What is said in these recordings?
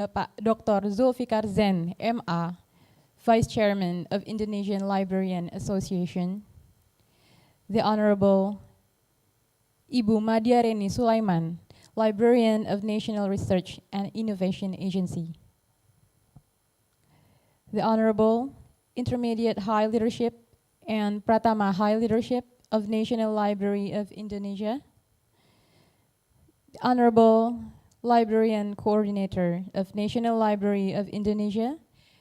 Pak Dr. Zulfikar Zen, MA, Vice Chairman of Indonesian Librarian Association, the Honorable Ibu Madiareni Sulaiman, Librarian of National Research and Innovation Agency, the Honorable Intermediate High Leadership and Pratama High Leadership of National Library of Indonesia, the Honorable Librarian Coordinator of National Library of Indonesia,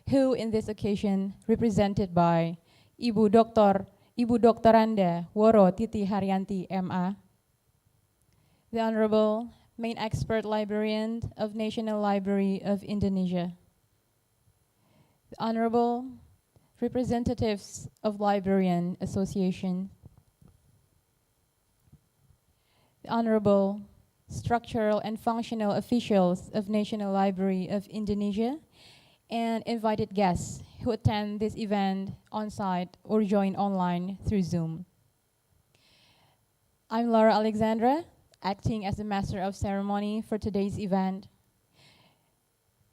who in this occasion represented by Ibu Doktoranda Woro Titi Haryanti MA, the Honorable Main Expert Librarian of National Library of Indonesia, the Honorable Representatives of Librarian Association, the Honorable Structural and Functional Officials of National Library of Indonesia, and invited guests who attend this event on-site or join online through Zoom. I'm Laura Alexandra, acting as the Master of Ceremony for today's event.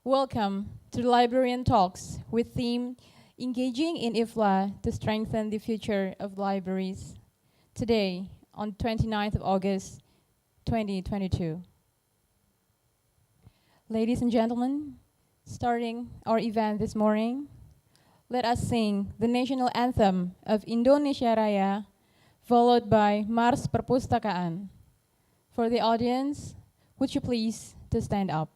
Welcome to the Librarian Talks with theme Engaging in IFLA to Strengthen the Future of Libraries, today on 29th of August, 2022. Ladies and gentlemen, starting our event this morning, let us sing the national anthem of Indonesia Raya, followed by Mars Perpustakaan. For the audience, would you please to stand up?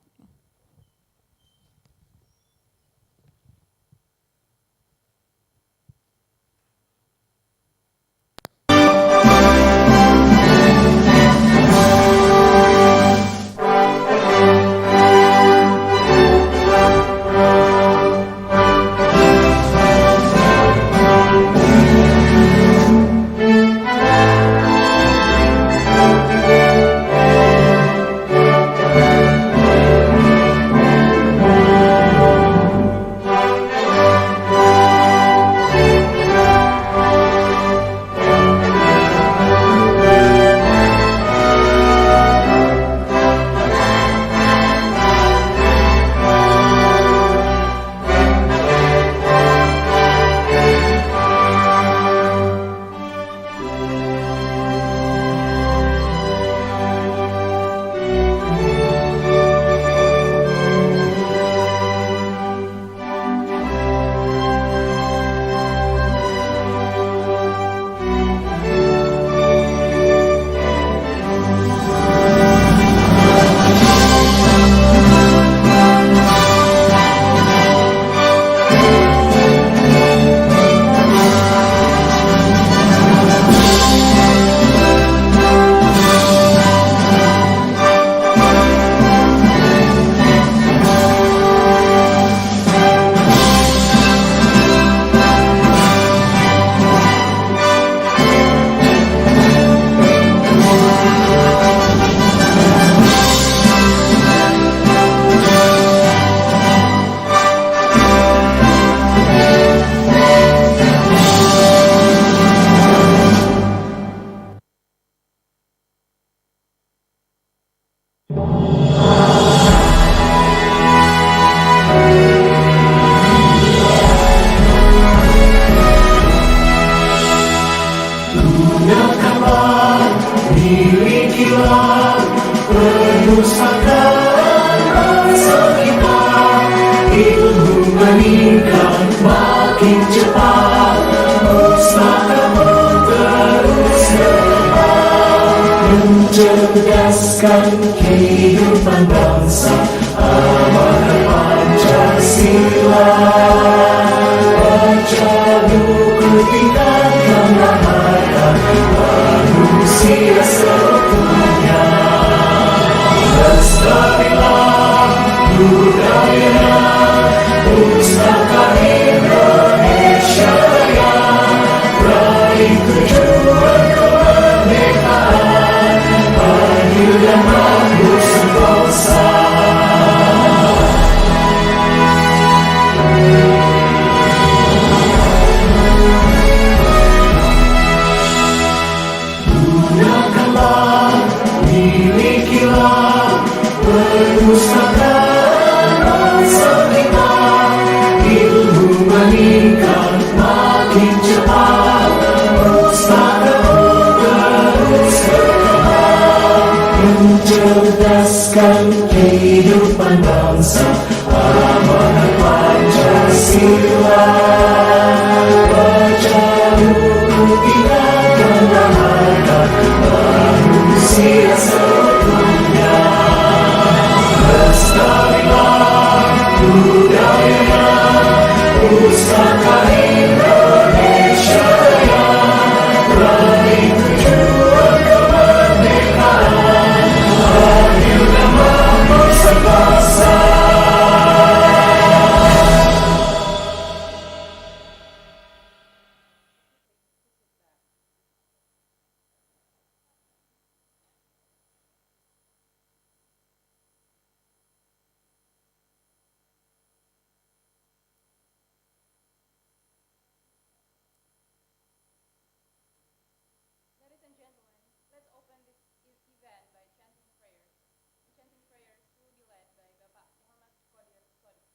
Mencerdaskan kehidupan bangsa, amanat Pancasila. Baca buku tingkatkan rakyat, manusia seutuhnya. Lestarilah budaya Pustaka Indonesia Raya, raih tujuan kemerdekaan, adil dan makmur. bangsa, amanat Pancasila. Baca buku, tinggalkanlah harga manusia seutuhnya. Lestarilah budayanya, pustaka Indonesia Raya, raih tujuan kemerdekaan, adil damai bersama-sama. Ladies and gentlemen, let's open this event by chanting prayers. The chanting prayers will be led by Bapak Muhammad Qadir Sodiq.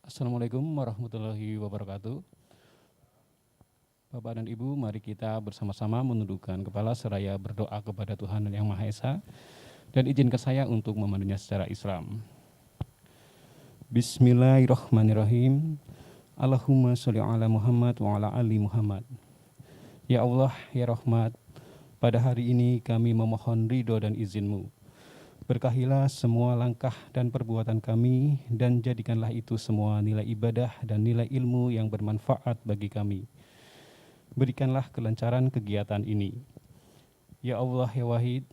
Assalamualaikum warahmatullahi wabarakatuh. Bapak dan Ibu, mari kita bersama-sama menundukkan kepala seraya berdoa kepada Tuhan Yang Maha Esa, dan izinkan saya untuk memandunya secara Islam. Bismillahirrahmanirrahim. Allahumma sholli ala Muhammad wa ala ali Muhammad. Ya Allah, ya Rahmat, pada hari ini kami memohon ridho dan izin-Mu. Berkahilah semua langkah dan perbuatan kami, dan jadikanlah itu semua nilai ibadah dan nilai ilmu yang bermanfaat bagi kami. Berikanlah kelancaran kegiatan ini. Ya Allah, ya Wahid,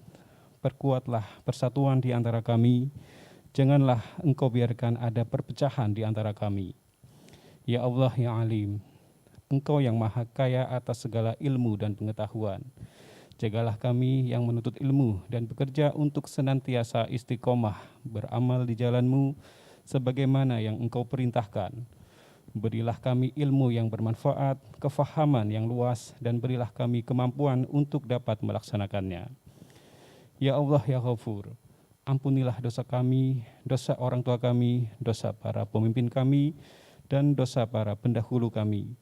perkuatlah persatuan di antara kami. Janganlah Engkau biarkan ada perpecahan di antara kami. Ya Allah, ya Alim, Engkau yang maha kaya atas segala ilmu dan pengetahuan. Jagalah kami yang menuntut ilmu dan bekerja untuk senantiasa istiqomah beramal di jalan-Mu sebagaimana yang Engkau perintahkan. Berilah kami ilmu yang bermanfaat, kefahaman yang luas, dan berilah kami kemampuan untuk dapat melaksanakannya. Ya Allah, ya Ghafur, ampunilah dosa kami, dosa orang tua kami, dosa para pemimpin kami, dan dosa para pendahulu kami.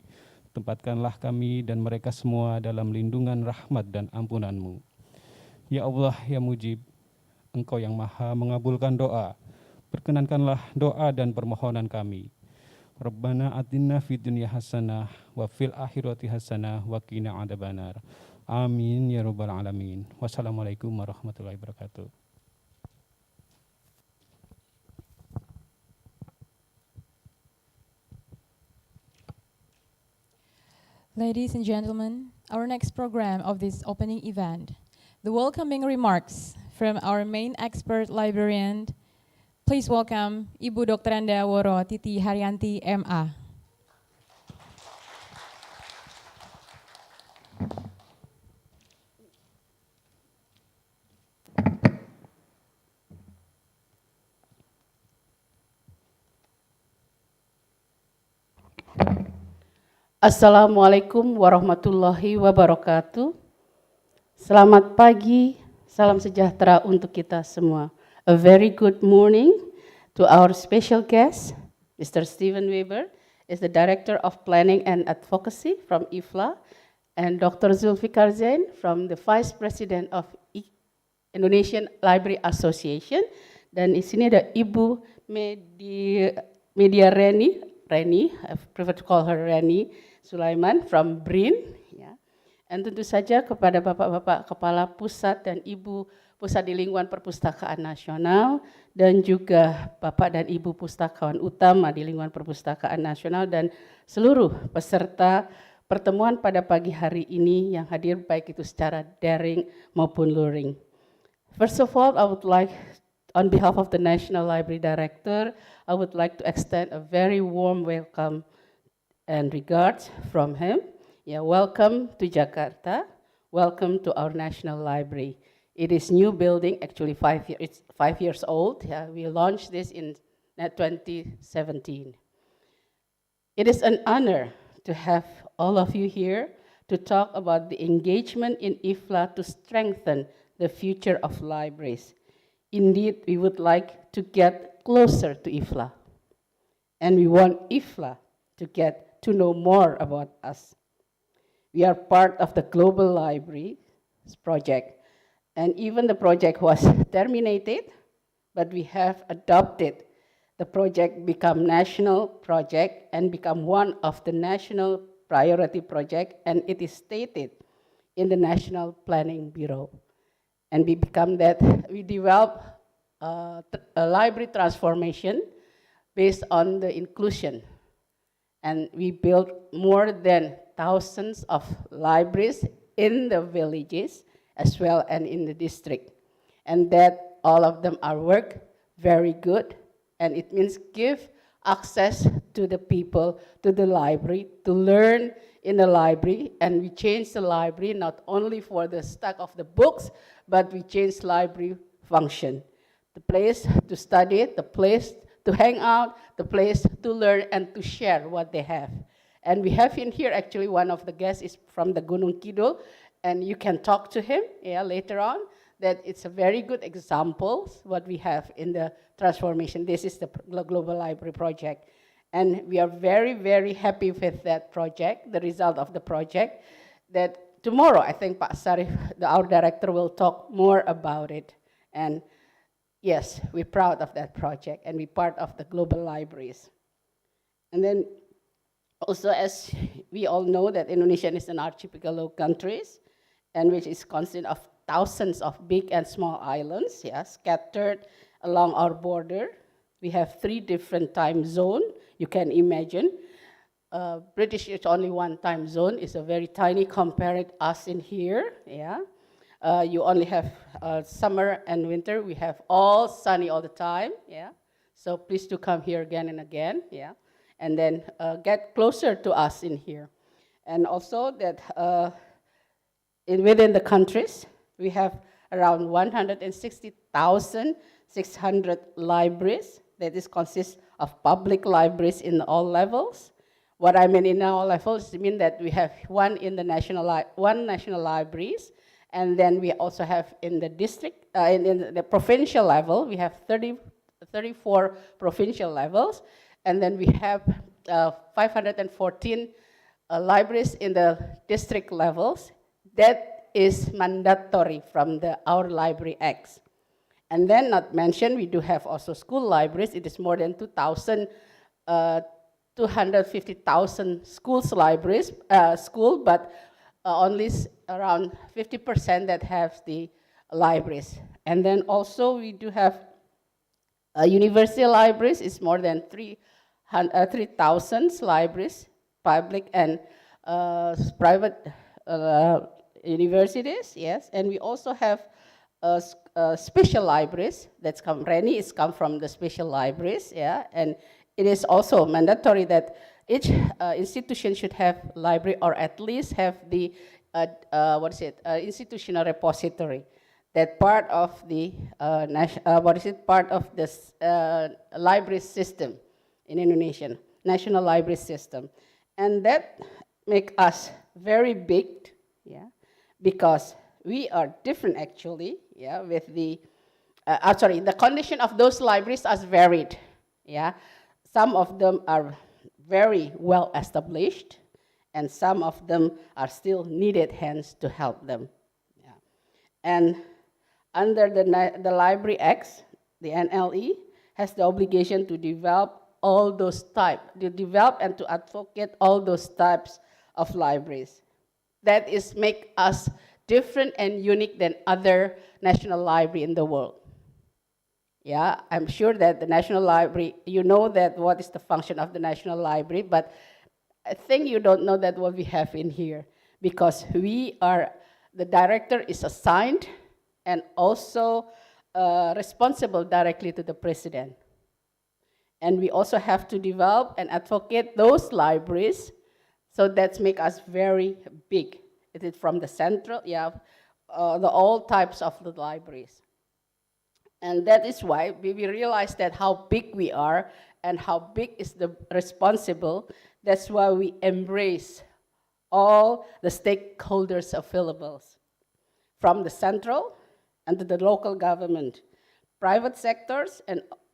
Tempatkanlah kami dan mereka semua dalam lindungan rahmat dan ampunan-Mu. Ya Allah, ya Mujib, Engkau yang maha mengabulkan doa. Perkenankanlah doa dan permohonan kami. Rabbana atina fid dunya hasanah wa fil akhirati hasanah wa qina adzabannar. Amin ya rabbal alamin. Wassalamualaikum warahmatullahi wabarakatuh. Ladies and gentlemen, our next program of this opening event, the welcoming remarks from our main expert librarian. Please welcome Ibu Dr. Anda Woro Titi Haryanti, MA. Assalamualaikum warahmatullahi wabarakatuh. Selamat pagi, salam sejahtera untuk kita semua. A very good morning to our special guest, Mr. Steven Weber, is the Director of Planning and Advocacy from IFLA, and Dr. Zulfikar Zain from the Vice President of Indonesian Library Association. Dan di sini ada Ibu Media Reni, I prefer to call her Reni Sulaiman from BRIN. Ya. Dan tentu saja kepada Bapak-Bapak Kepala Pusat dan Ibu Pusat di Lingkungan Perpustakaan Nasional, dan juga Bapak dan Ibu Pustakawan Utama di Lingkungan Perpustakaan Nasional, dan seluruh peserta pertemuan pada pagi hari ini yang hadir baik itu secara daring maupun luring. First of all, I would like, on behalf of the National Library Director, I would like to extend a very warm welcome and regards from him. Yeah, welcome to Jakarta. Welcome to our National Library. It is new building, actually it's 5 years old. Yeah, we launched this in 2017. It is an honor to have all of you here to talk about the engagement in IFLA to strengthen the future of libraries. Indeed, we would like to get closer to IFLA, and we want IFLA to get to know more about us. We are part of the Global Library project. And even the project was terminated, but we have adopted the project become national project and become one of the national priority project, and it is stated in the National Planning Bureau. And we become that, we develop a library transformation based on the inclusion. And we built more than thousands of libraries in the villages as well and in the district. And that all of them are work very good. And it means give access to the people, to the library, to learn in the library. And we changed the library not only for the stack of the books, but we changed library function. The place to study, the place to hang out, the place to learn and to share what they have. And we have in here, actually, one of the guests is from the Gunung Kidul, and you can talk to him later on, that it's a very good example what we have in the transformation. This is the Global Library Project. And we are very, very happy with that project, the result of the project, that tomorrow, I think Pak Sarif, our director, will talk more about it. And yes, we're proud of that project, and we're part of the global libraries. And then also, as we all know, that Indonesia is an archipelago country, and which is consisting of thousands of big and small islands, scattered along our border. We have 3 different time zones, you can imagine. British is only one time zone, it's a very tiny compared us in here, you only have summer and winter. We have all sunny all the time, So please do come here again and again, And then get closer to us in here. And also that within the countries, we have around 160,600 libraries. That is consists of public libraries in all levels. What I mean in all levels, I mean that we have one national libraries, and then we also have in the district, in the provincial level, we have 34 provincial levels, and then we have 514 libraries in the district levels. That is mandatory from our Library Acts. And then not mentioned, we do have also school libraries. It is more than 250,000 schools libraries, but only around 50% that have the libraries. And then also we do have university libraries. It's more than 3,000 libraries, public and private universities, yes. And we also have special libraries. That's Reni is come from the special libraries, And it is also mandatory that each institution should have library or at least have the institutional repository. That part of the part of this library system in Indonesia, national library system, and that make us very big, because we are different actually, with the the condition of those libraries are varied, Some of them are very well established, and some of them are still needed hands to help them. And under the Library Acts, the NLE has the obligation to develop all those and to advocate all those types of libraries. That is make us different and unique than other national library in the world. I'm sure that the National Library, you know that what is the function of the National Library, but I think you don't know that what we have in here, because the director is assigned and also responsible directly to the president. And we also have to develop and advocate those libraries, so that make us very big. It is from the central, all types of the libraries. And that is why we realize that how big we are and how big is the responsible. That's why we embrace all the stakeholders available, from the central and to the local government, private sectors,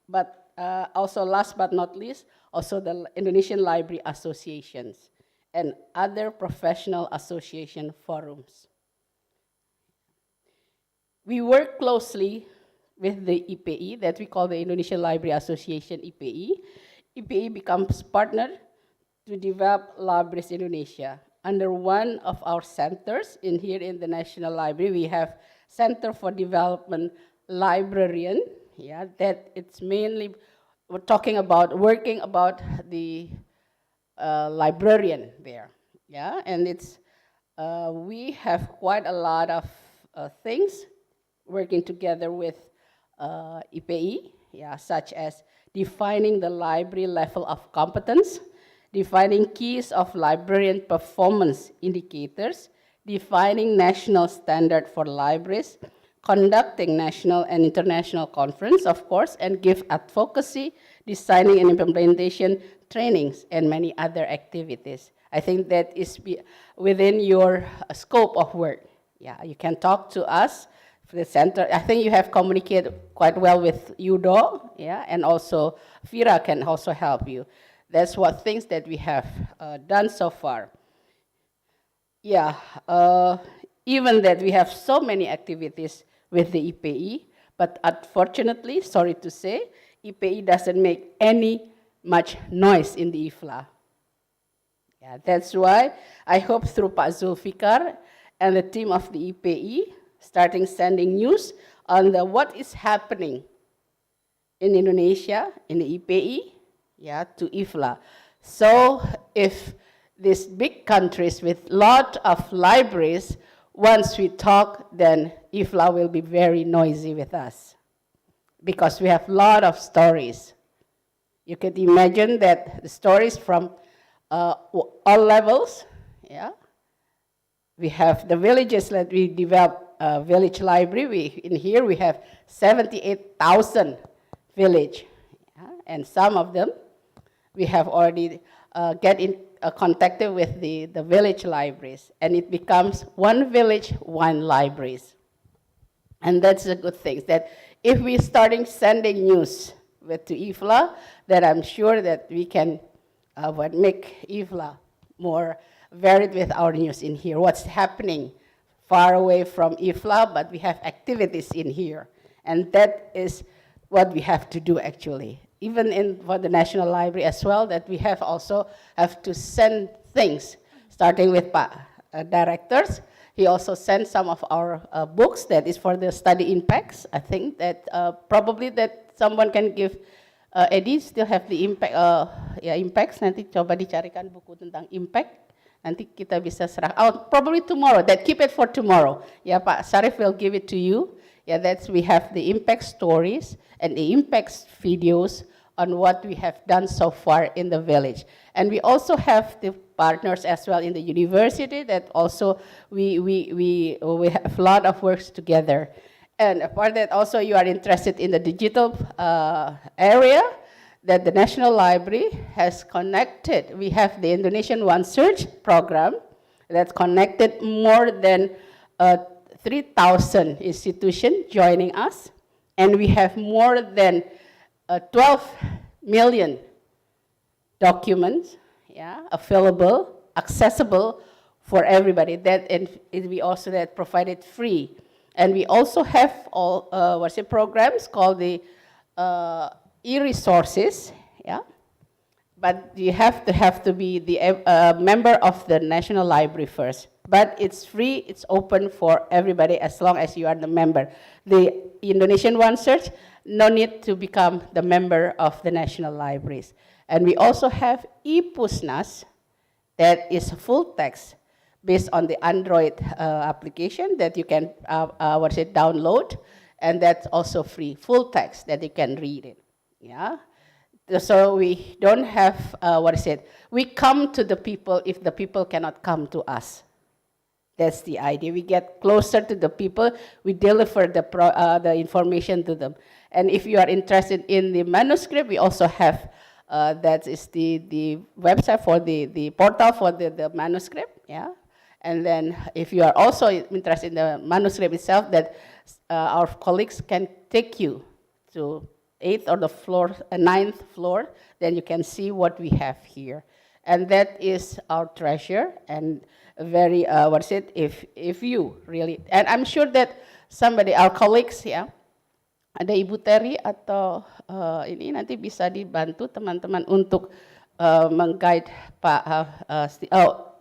but also last but not least, also the Indonesian Library Associations. and other professional association forums. We work closely with the IPI, that we call the Indonesian Library Association IPI. IPI becomes partner to develop libraries in Indonesia. Under one of our centers here in the National Library, we have Center for Development Librarian, that it's mainly, we're talking about, working about the librarian there, and it's, we have quite a lot of things working together with IPI, such as defining the library level of competence, defining keys of librarian performance indicators, defining national standard for libraries, conducting national and international conference, of course, and give advocacy, designing and implementation trainings, and many other activities. I think that is within your scope of work. You can talk to us for the center. I think you have communicated quite well with Yudo, and also Vira can also help you. That's what things that we have done so far. Even that we have so many activities with the IPI, but unfortunately, sorry to say, IPI doesn't make any much noise in the IFLA. That's why I hope through Pak Zulfikar and the team of the IPI, starting sending news on what is happening in Indonesia, in the IPI, to IFLA. So if these big countries with lot of libraries, once we talk, then IFLA will be very noisy with us, because we have a lot of stories. You can imagine that the stories from all levels, We have the villages that we develop village library. In here we have 78,000 village, and some of them we have already get in contacted with the village libraries, and it becomes one village, one libraries. And that's a good thing, that if we're starting sending news to IFLA, that I'm sure that we can make IFLA more varied with our news in here. What's happening far away from IFLA, but we have activities in here. And that is what we have to do actually. Even for the National Library as well, that we have also have to send things, starting with directors. He also sent some of our books that is for the study impacts. I think that probably that someone can give, Eddie still have the impact, impacts, nanti coba dicarikan buku tentang impact, nanti kita bisa serah, probably tomorrow, that keep it for tomorrow. Pak Sarif will give it to you. That's, we have the impact stories and the impact videos on what we have done so far in the village. And we also have the partners as well in the university that also we have a lot of works together. And apart that, also you are interested in the digital area, that the National Library has connected. We have the Indonesian One Search program that's connected more than 3,000 institutions joining us, and we have more than 12 million documents, available, accessible for everybody. That, and we also that provided free, and we also have all programs called the e-resources, but you have to be the member of the National Library first. But it's free, it's open for everybody as long as you are the member. The Indonesian One Search, no need to become the member of the National Libraries. And we also have ePusnas, that is full text based on the Android application that you can download, and that's also free, full text that you can read it. So we don't have, we come to the people if the people cannot come to us. That's the idea. We get closer to the people, we deliver the information to them. And if you are interested in the manuscript, we also have, that is the website for the portal for the manuscript, And then if you are also interested in the manuscript itself, that our colleagues can take you to 8th or the 9th floor, then you can see what we have here. and that is our treasure and very, if you really, and I'm sure that somebody, our colleagues ya, ada Ibu Terry atau ini nanti bisa dibantu teman-teman untuk meng-guide Pak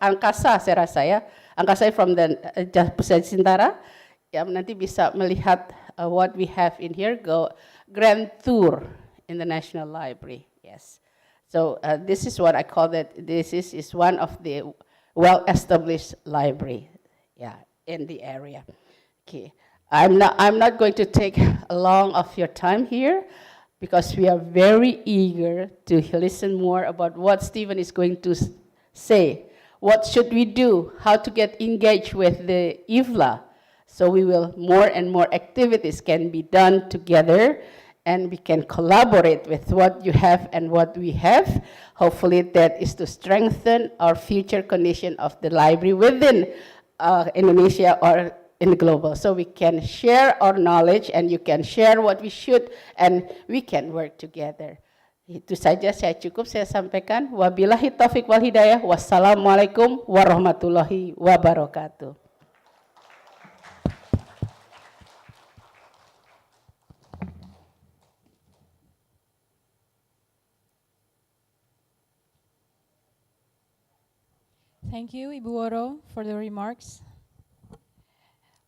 Angkasa saya rasa ya, Angkasa from the Pusat Sintara, ya nanti bisa melihat what we have in here, go grand tour in the National Library, yes. So this is what I call that, this is one of the well-established library, yeah, in the area. Okay. I'm not going to take a long of your time here because we are very eager to listen more about what Stephen is going to say. What should we do? How to get engaged with the IFLA? So we will, more and more activities can be done together and we can collaborate with what you have and what we have. Hopefully that is to strengthen our future condition of the library within Indonesia or in the global. So we can share our knowledge and you can share what we should and we can work together. Itu saja saya sampaikan. Wabillahi taufiq wal hidayah. Wassalamualaikum warahmatullahi wabarakatuh. Thank you, Ibu Woro, for the remarks.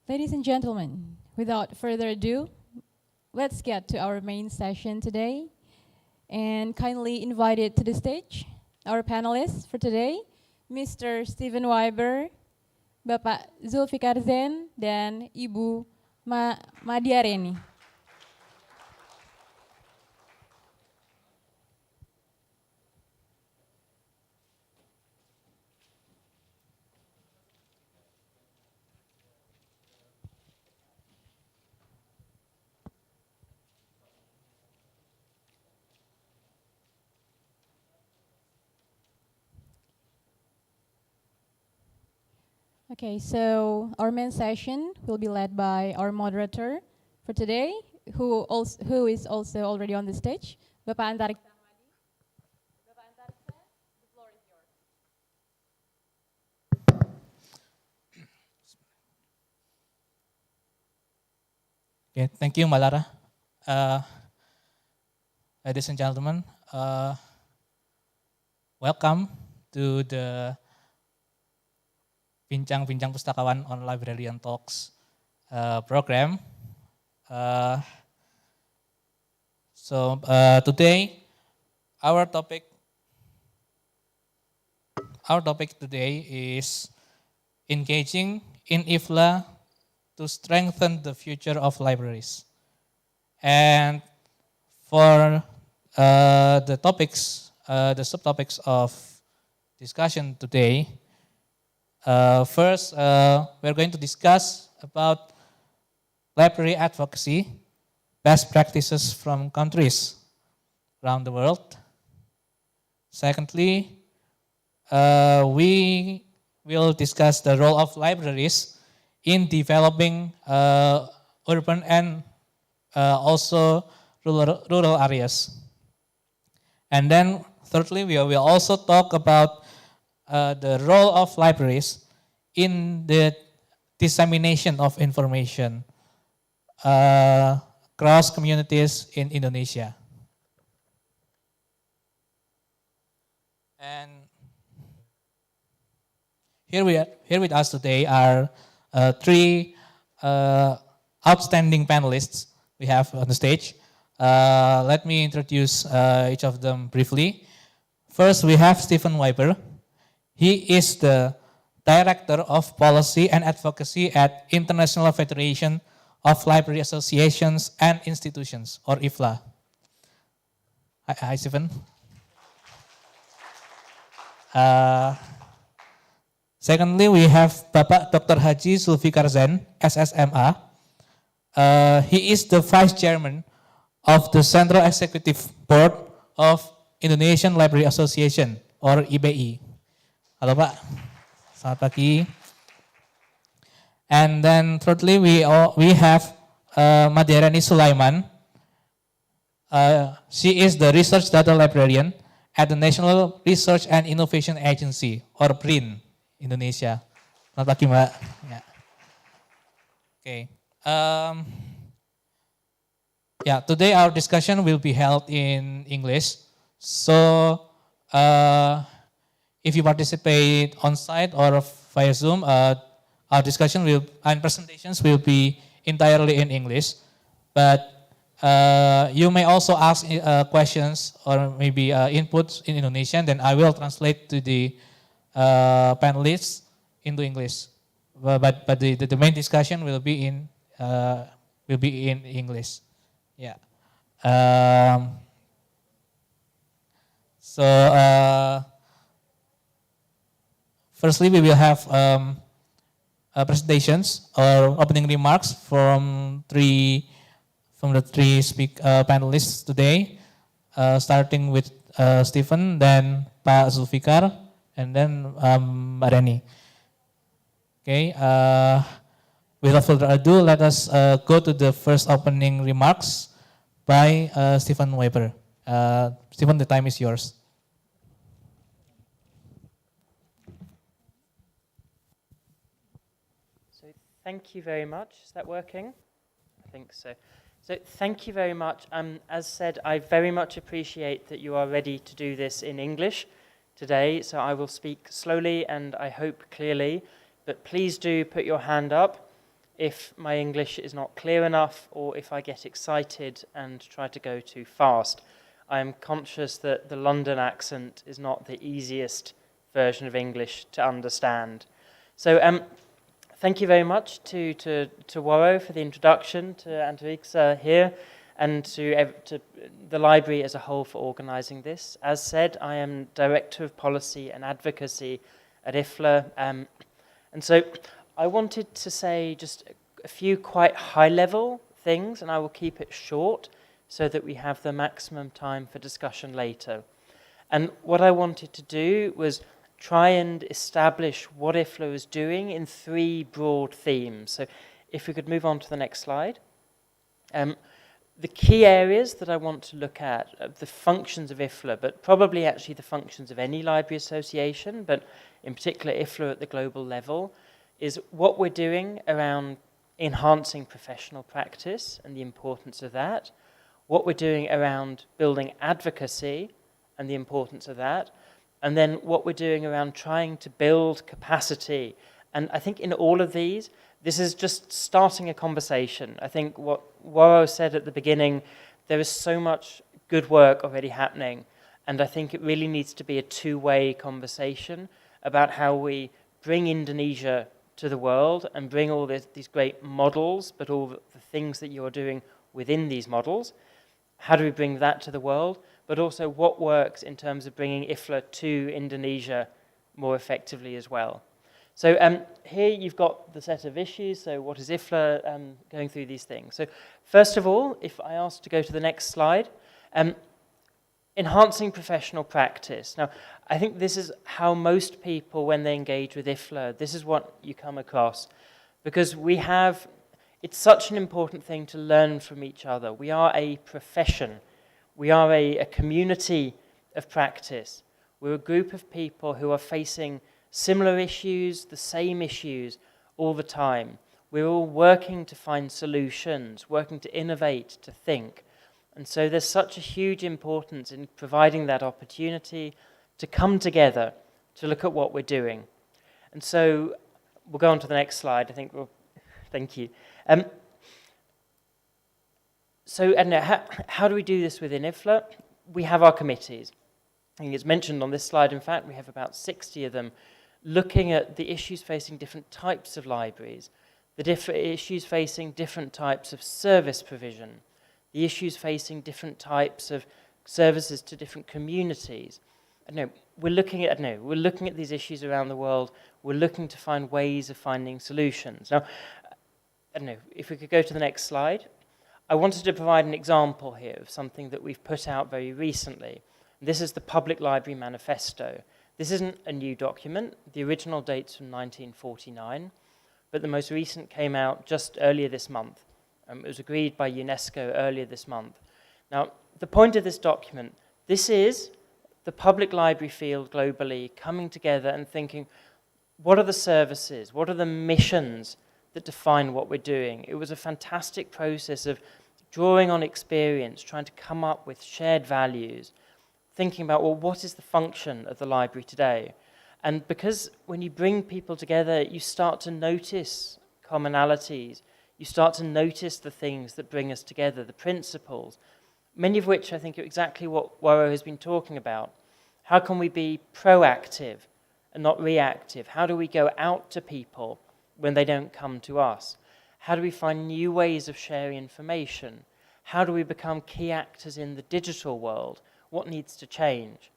Ladies and gentlemen, without further ado, let's get to our main session today and kindly invited to the stage our panelists for today, Mr. Stephen Weiber, Bapak Zulfikar Zen, dan Ibu Madiareni. Okay, so our main session will be led by our moderator for today, who is also already on the stage, Bapak Antarik. Bapak Antariksa, the floor is yours. Okay, thank you, Mbak Lara. Ladies and gentlemen, welcome to the Bincang Bincang Pustakawan on Librarian Talks program. Today, our topic today is engaging in IFLA to strengthen the future of libraries. And for the subtopics of discussion today, first, we're going to discuss about library advocacy, best practices from countries around the world. Secondly, we will discuss the role of libraries in developing urban and also rural areas. And then thirdly, we will also talk about the role of libraries in the dissemination of information across communities in Indonesia. And here with us today are three outstanding panelists we have on the stage. Let me introduce each of them briefly. First, we have Stephen Weiber. He is the Director of Policy and Advocacy at International Federation of Library Associations and Institutions, or IFLA. Hi Stephen. Secondly, we have Bapak Dr. Haji Zulfikar Zen, SSMA. He is the Vice Chairman of the Central Executive Board of Indonesian Library Association, or IBI. Halo Pak, selamat pagi. And then thirdly, we have Madiareni Sulaiman. She is the Research Data Librarian at the National Research and Innovation Agency, or BRIN, Indonesia. Selamat pagi, Mbak. Ya. Okay. Yeah, today our discussion will be held in English. So, if you participate on site or via Zoom, our discussion and presentations will be entirely in English. But you may also ask questions or maybe inputs in Indonesian. Then I will translate to the panelists into English. But the main discussion will be in English. Yeah. Firstly, we will have presentations or opening remarks from the three panelists today, starting with Stephen, then Pak Zulfikar, and then Mbak Reni. Okay. Without further ado, let us go to the first opening remarks by Stephen Weber. Stephen, the time is yours. So thank you very much. Is that working? I think so. So thank you very much. As said, I very much appreciate that you are ready to do this in English today. So I will speak slowly and I hope clearly. But please do put your hand up if my English is not clear enough or if I get excited and try to go too fast. I am conscious that the London accent is not the easiest version of English to understand. So thank you very much to Waro for the introduction, to Antariksa here, and to the library as a whole for organising this. As said, I am Director of Policy and Advocacy at IFLA, and so I wanted to say just a few quite high-level things, and I will keep it short so that we have the maximum time for discussion later. And what I wanted to do was try and establish what IFLA is doing in three broad themes. So if we could move on to the next slide. The key areas that I want to look at are the functions of IFLA, but probably actually the functions of any library association, but in particular IFLA at the global level, is what we're doing around enhancing professional practice and the importance of that, what we're doing around building advocacy and the importance of that, and then what we're doing around trying to build capacity. And I think in all of these, this is just starting a conversation. I think what Waro said at the beginning, there is so much good work already happening, and I think it really needs to be a two-way conversation about how we bring Indonesia to the world and bring all these great models, but all the things that you're doing within these models. How do we bring that to the world? But also what works in terms of bringing IFLA to Indonesia more effectively as well. So here you've got the set of issues. So what is IFLA, going through these things? So first of all, if I ask to go to the next slide, enhancing professional practice. Now, I think this is how most people, when they engage with IFLA, this is what you come across. Because it's such an important thing to learn from each other. We are a profession. We are a community of practice. We're a group of people who are facing similar issues, the same issues all the time. We're all working to find solutions, working to innovate, to think. And so there's such a huge importance in providing that opportunity to come together, to look at what we're doing. And so we'll go on to the next slide. I think thank you. So how do we do this within IFLA? We have our committees. I think it's mentioned on this slide, in fact, we have about 60 of them looking at the issues facing different types of libraries, the different issues facing different types of service provision, the issues facing different types of services to different communities. We're looking at these issues around the world. We're looking to find ways of finding solutions. Now, if we could go to the next slide. I wanted to provide an example here of something that we've put out very recently. This is the Public Library Manifesto. This isn't a new document. The original date's from 1949, but the most recent came out just earlier this month. It was agreed by UNESCO earlier this month. Now, the point of this document, this is the public library field globally coming together and thinking, what are the services, what are the missions that define what we're doing? It was a fantastic process of drawing on experience, trying to come up with shared values, thinking about, well, what is the function of the library today? And because when you bring people together, you start to notice commonalities, you start to notice the things that bring us together, the principles, many of which I think are exactly what Waro has been talking about. How can we be proactive and not reactive? How do we go out to people when they don't come to us? How do we find new ways of sharing information? How do we become key actors in the digital world? What needs to change?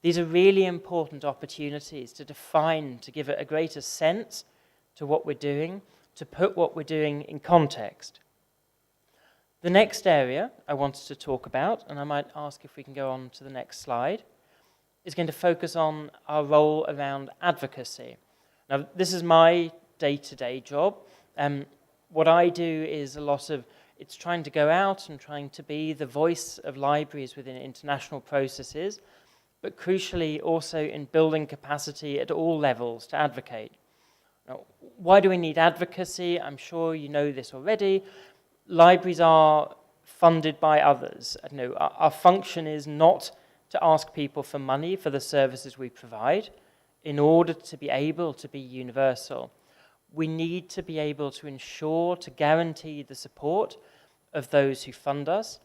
These are really important opportunities to define, to give it a greater sense to what we're doing, to put what we're doing in context. The next area I wanted to talk about, and I might ask if we can go on to the next slide, is going to focus on our role around advocacy. Now, this is my day-to-day job. What I do is a lot of, it's trying to go out and trying to be the voice of libraries within international processes, but crucially also in building capacity at all levels to advocate. Now, why do we need advocacy? I'm sure you know this already. Libraries are funded by others. Our function is not to ask people for money for the services we provide in order to be able to be universal. We need to be able to ensure, to guarantee the support of those who fund us,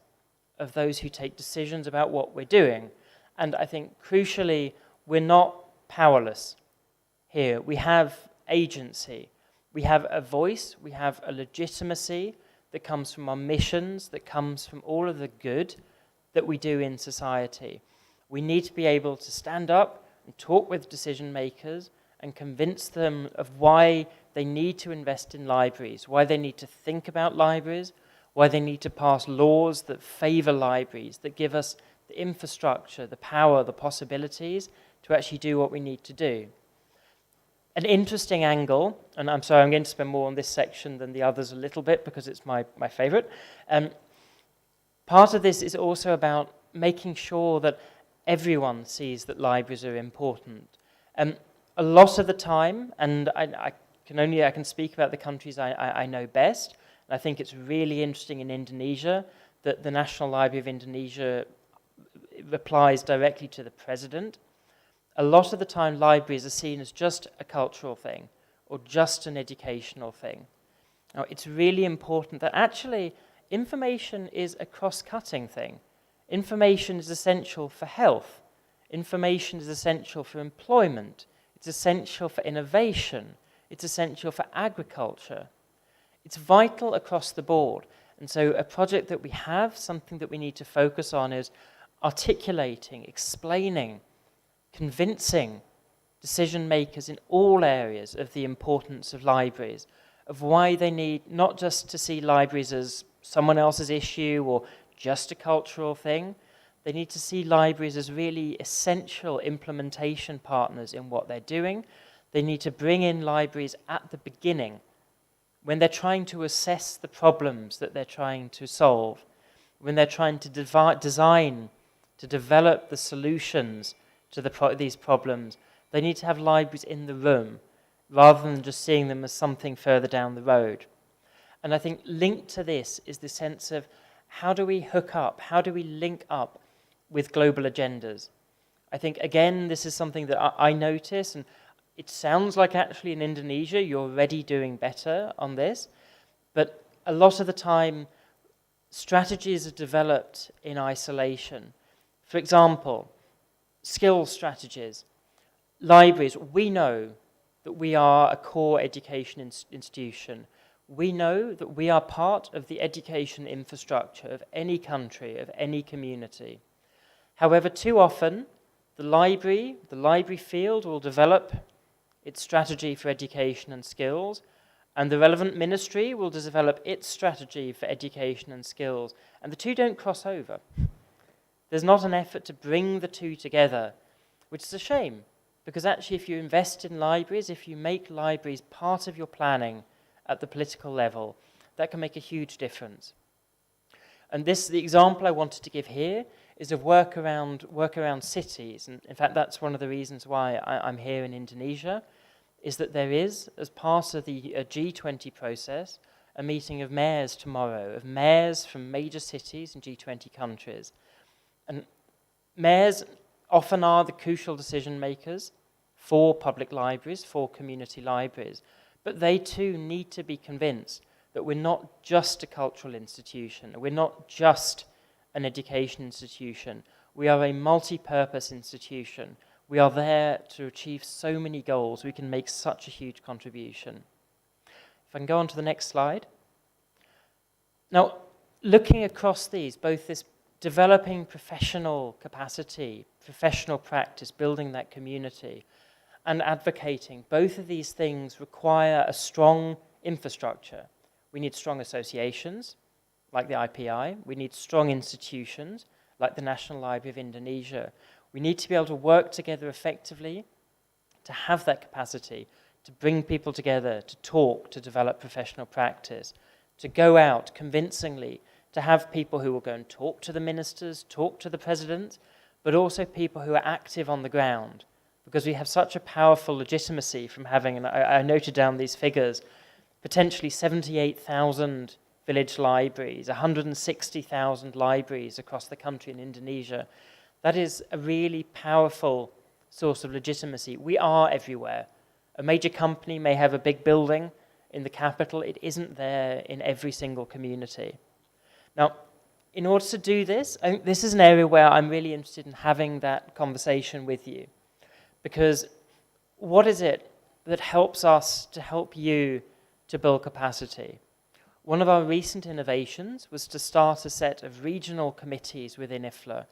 of those who take decisions about what we're doing. And I think crucially, we're not powerless here. We have agency. We have a voice. We have a legitimacy that comes from our missions, that comes from all of the good that we do in society. We need to be able to stand up and talk with decision makers and convince them of why they need to invest in libraries, why they need to think about libraries, why they need to pass laws that favor libraries, that give us the infrastructure, the power, the possibilities to actually do what we need to do. An interesting angle, and I'm sorry, I'm going to spend more on this section than the others a little bit because it's my favorite. Part of this is also about making sure that everyone sees that libraries are important. A lot of the time, and I can speak about the countries I know best, and I think it's really interesting in Indonesia that the National Library of Indonesia replies directly to the president. A lot of the time, libraries are seen as just a cultural thing or just an educational thing. Now, it's really important that actually information is a cross-cutting thing. Information is essential for health. Information is essential for employment. It's essential for innovation. It's essential for agriculture. It's vital across the board. And so a project that we have, something that we need to focus on is articulating, explaining, convincing decision makers in all areas of the importance of libraries, of why they need not just to see libraries as someone else's issue or just a cultural thing. They need to see libraries as really essential implementation partners in what they're doing. They need to bring in libraries at the beginning when they're trying to assess the problems that they're trying to solve, when they're trying to design, to develop the solutions to these problems. They need to have libraries in the room rather than just seeing them as something further down the road. And I think linked to this is the sense of how do we hook up, how do we link up with global agendas? I think, again, this is something that I notice, and it sounds like actually in Indonesia you're already doing better on this, but a lot of the time strategies are developed in isolation. For example, skills strategies. Libraries, we know that we are a core education institution. We know that we are part of the education infrastructure of any country, of any community. However, too often, the library field will develop its strategy for education and skills, and the relevant ministry will develop its strategy for education and skills, and the two don't cross over. There's not an effort to bring the two together, which is a shame, because actually if you invest in libraries, if you make libraries part of your planning at the political level, that can make a huge difference. And the example I wanted to give here is of work around cities. And in fact, that's one of the reasons why I'm here in Indonesia, is that there is, as part of the G20 process, a meeting of mayors tomorrow, of mayors from major cities in G20 countries. And mayors often are the crucial decision makers for public libraries, for community libraries, but they too need to be convinced that we're not just a cultural institution, we're not just an education institution, we are a multi-purpose institution. We are there to achieve so many goals, we can make such a huge contribution. If I can go on to the next slide. Now, looking across these, both this developing professional capacity, professional practice, building that community, and advocating, both of these things require a strong infrastructure. We need strong associations, like the IPI. We need strong institutions, like the National Library of Indonesia. We need to be able to work together effectively, to have that capacity, to bring people together, to talk, to develop professional practice, to go out convincingly, to have people who will go and talk to the ministers, talk to the president, but also people who are active on the ground, because we have such a powerful legitimacy from having, and I noted down these figures, potentially 78,000 village libraries, 160,000 libraries across the country in Indonesia. That is a really powerful source of legitimacy. We are everywhere. A major company may have a big building in the capital. It isn't there in every single community. Now, in order to do this, I think this is an area where I'm really interested in having that conversation with you. Because what is it that helps us to help you to build capacity? One of our recent innovations was to start a set of regional committees within IFLA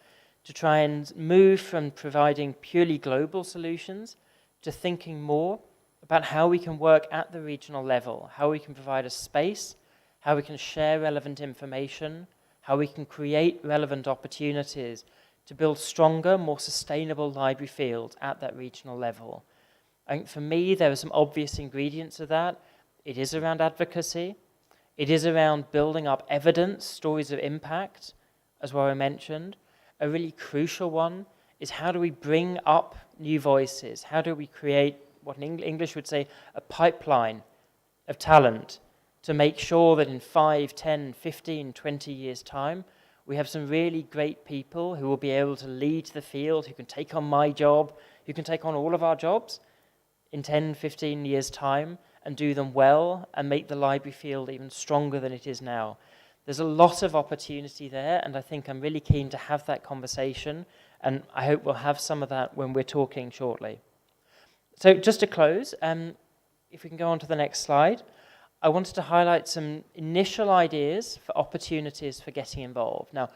to try and move from providing purely global solutions to thinking more about how we can work at the regional level, how we can provide a space, how we can share relevant information, how we can create relevant opportunities to build stronger, more sustainable library fields at that regional level. I think for me, there are some obvious ingredients of that. It is around advocacy. It is around building up evidence, stories of impact, as well I mentioned. A really crucial one is how do we bring up new voices? How do we create what in English would say a pipeline of talent to make sure that in 5, 10, 15, 20 years' time, we have some really great people who will be able to lead the field, who can take on my job, who can take on all of our jobs in 10, 15 years' time and do them well and make the library field even stronger than it is now. There's a lot of opportunity there, and I think I'm really keen to have that conversation, and I hope we'll have some of that when we're talking shortly. So just to close, if we can go on to the next slide, I wanted to highlight some initial ideas for opportunities for getting involved. Now,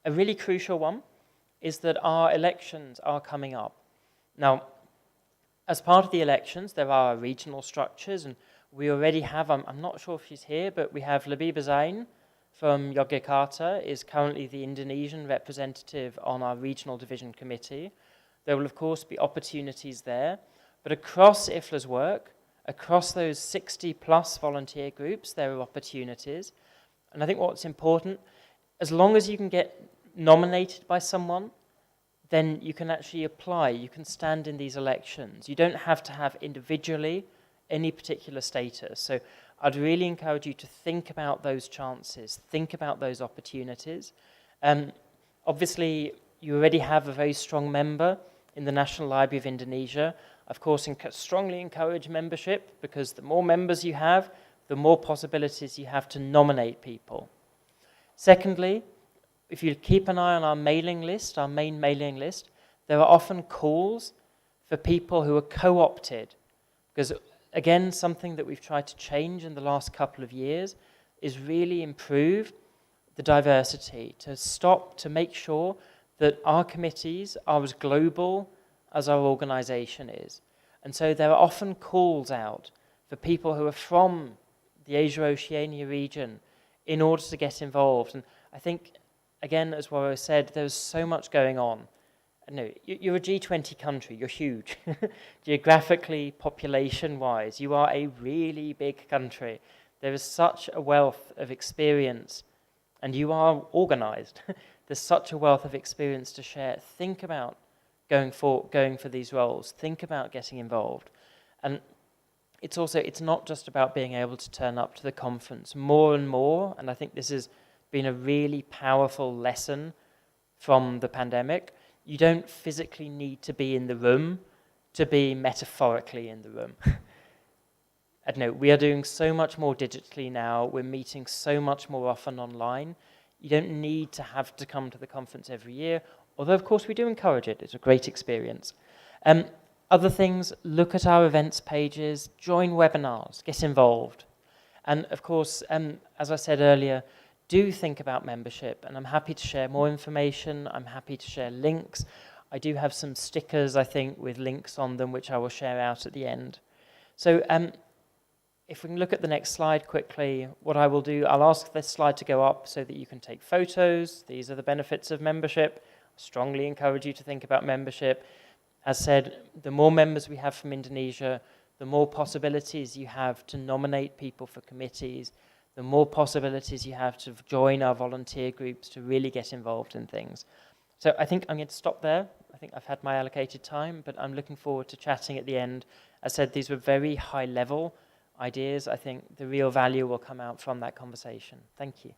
a really crucial one is that our elections are coming up. Now, as part of the elections, there are regional structures, and we already have, I'm not sure if she's here, but we have Labiba Zain from Yogyakarta, is currently the Indonesian representative on our regional division committee. There will, of course, be opportunities there, but across IFLA's work, across those 60-plus volunteer groups, there are opportunities. And I think what's important, as long as you can get nominated by someone, then you can actually apply, you can stand in these elections. You don't have to have individually any particular status. So I'd really encourage you to think about those chances, think about those opportunities. Obviously, you already have a very strong member in the National Library of Indonesia. Of course, strongly encourage membership, because the more members you have, the more possibilities you have to nominate people. Secondly, if you keep an eye on our mailing list, our main mailing list, there are often calls for people who are co-opted. Because again, something that we've tried to change in the last couple of years is really improve the diversity, to make sure that our committees are as global as our organization is. And so there are often calls out for people who are from the Asia-Oceania region in order to get involved. And I think, again, as Waro said, there's so much going on. No, you're a G20 country, you're huge. Geographically, population-wise, you are a really big country. There is such a wealth of experience and you are organized. There's such a wealth of experience to share. Think about going for these roles. Think about getting involved. And it's not just about being able to turn up to the conference. More and more, and I think this has been a really powerful lesson from the pandemic, you don't physically need to be in the room to be metaphorically in the room. I don't know, we are doing so much more digitally now. We're meeting so much more often online. You don't need to have to come to the conference every year, although of course we do encourage it. It's a great experience. Other things, look at our events pages, join webinars, get involved. And of course, as I said earlier, do think about membership, and I'm happy to share more information. I'm happy to share links. I do have some stickers, I think, with links on them, which I will share out at the end. So if we can look at the next slide quickly, what I will do, I'll ask this slide to go up so that you can take photos. These are the benefits of membership. I strongly encourage you to think about membership. As said, the more members we have from Indonesia, the more possibilities you have to nominate people for committees, the more possibilities you have to join our volunteer groups to really get involved in things. So I think I'm going to stop there. I think I've had my allocated time, but I'm looking forward to chatting at the end. As said, these were very high-level ideas. I think the real value will come out from that conversation. Thank you.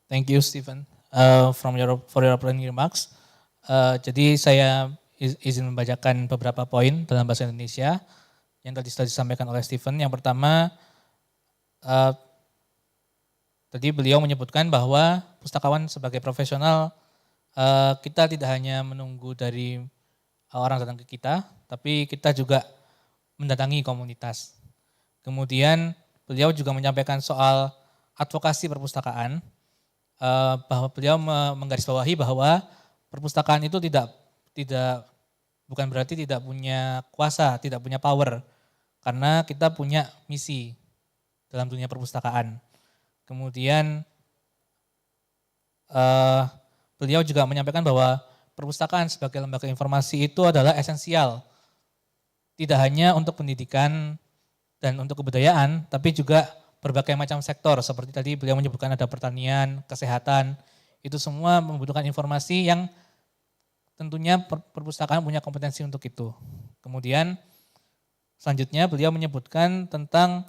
Thank you, Stephen, for your opening remarks. Jadi saya izin membacakan beberapa poin dalam bahasa Indonesia yang tadi sudah disampaikan oleh Stephen. Yang pertama, tadi beliau menyebutkan bahwa pustakawan sebagai profesional, kita tidak hanya menunggu dari orang datang ke kita, tapi kita juga mendatangi komunitas. Kemudian beliau juga menyampaikan soal advokasi perpustakaan, bahwa beliau menggarisbawahi bahwa perpustakaan itu bukan berarti tidak punya kuasa, tidak punya power, karena kita punya misi dalam dunia perpustakaan. Kemudian beliau juga menyampaikan bahwa perpustakaan sebagai lembaga informasi itu adalah esensial, tidak hanya untuk pendidikan dan untuk kebudayaan, tapi juga berbagai macam sektor, seperti tadi beliau menyebutkan ada pertanian, kesehatan, itu semua membutuhkan informasi yang tentunya perpustakaan punya kompetensi untuk itu. Kemudian selanjutnya beliau menyebutkan tentang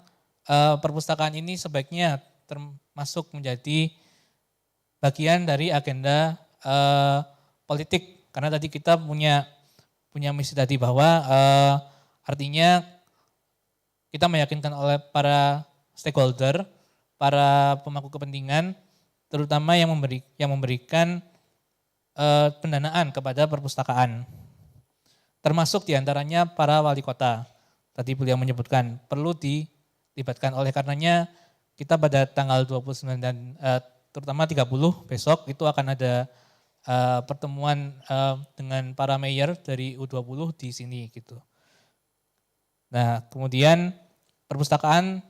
perpustakaan ini sebaiknya termasuk menjadi bagian dari agenda politik, karena tadi kita punya misi tadi bahwa artinya kita meyakinkan oleh para stakeholder, para pemangku kepentingan, terutama yang memberikan pendanaan kepada perpustakaan, termasuk diantaranya para wali kota. Tadi beliau menyebutkan perlu dilibatkan, oleh karenanya kita pada tanggal 29 dan terutama 30 besok itu akan ada pertemuan dengan para mayor dari U20 di sini gitu. Nah, kemudian perpustakaan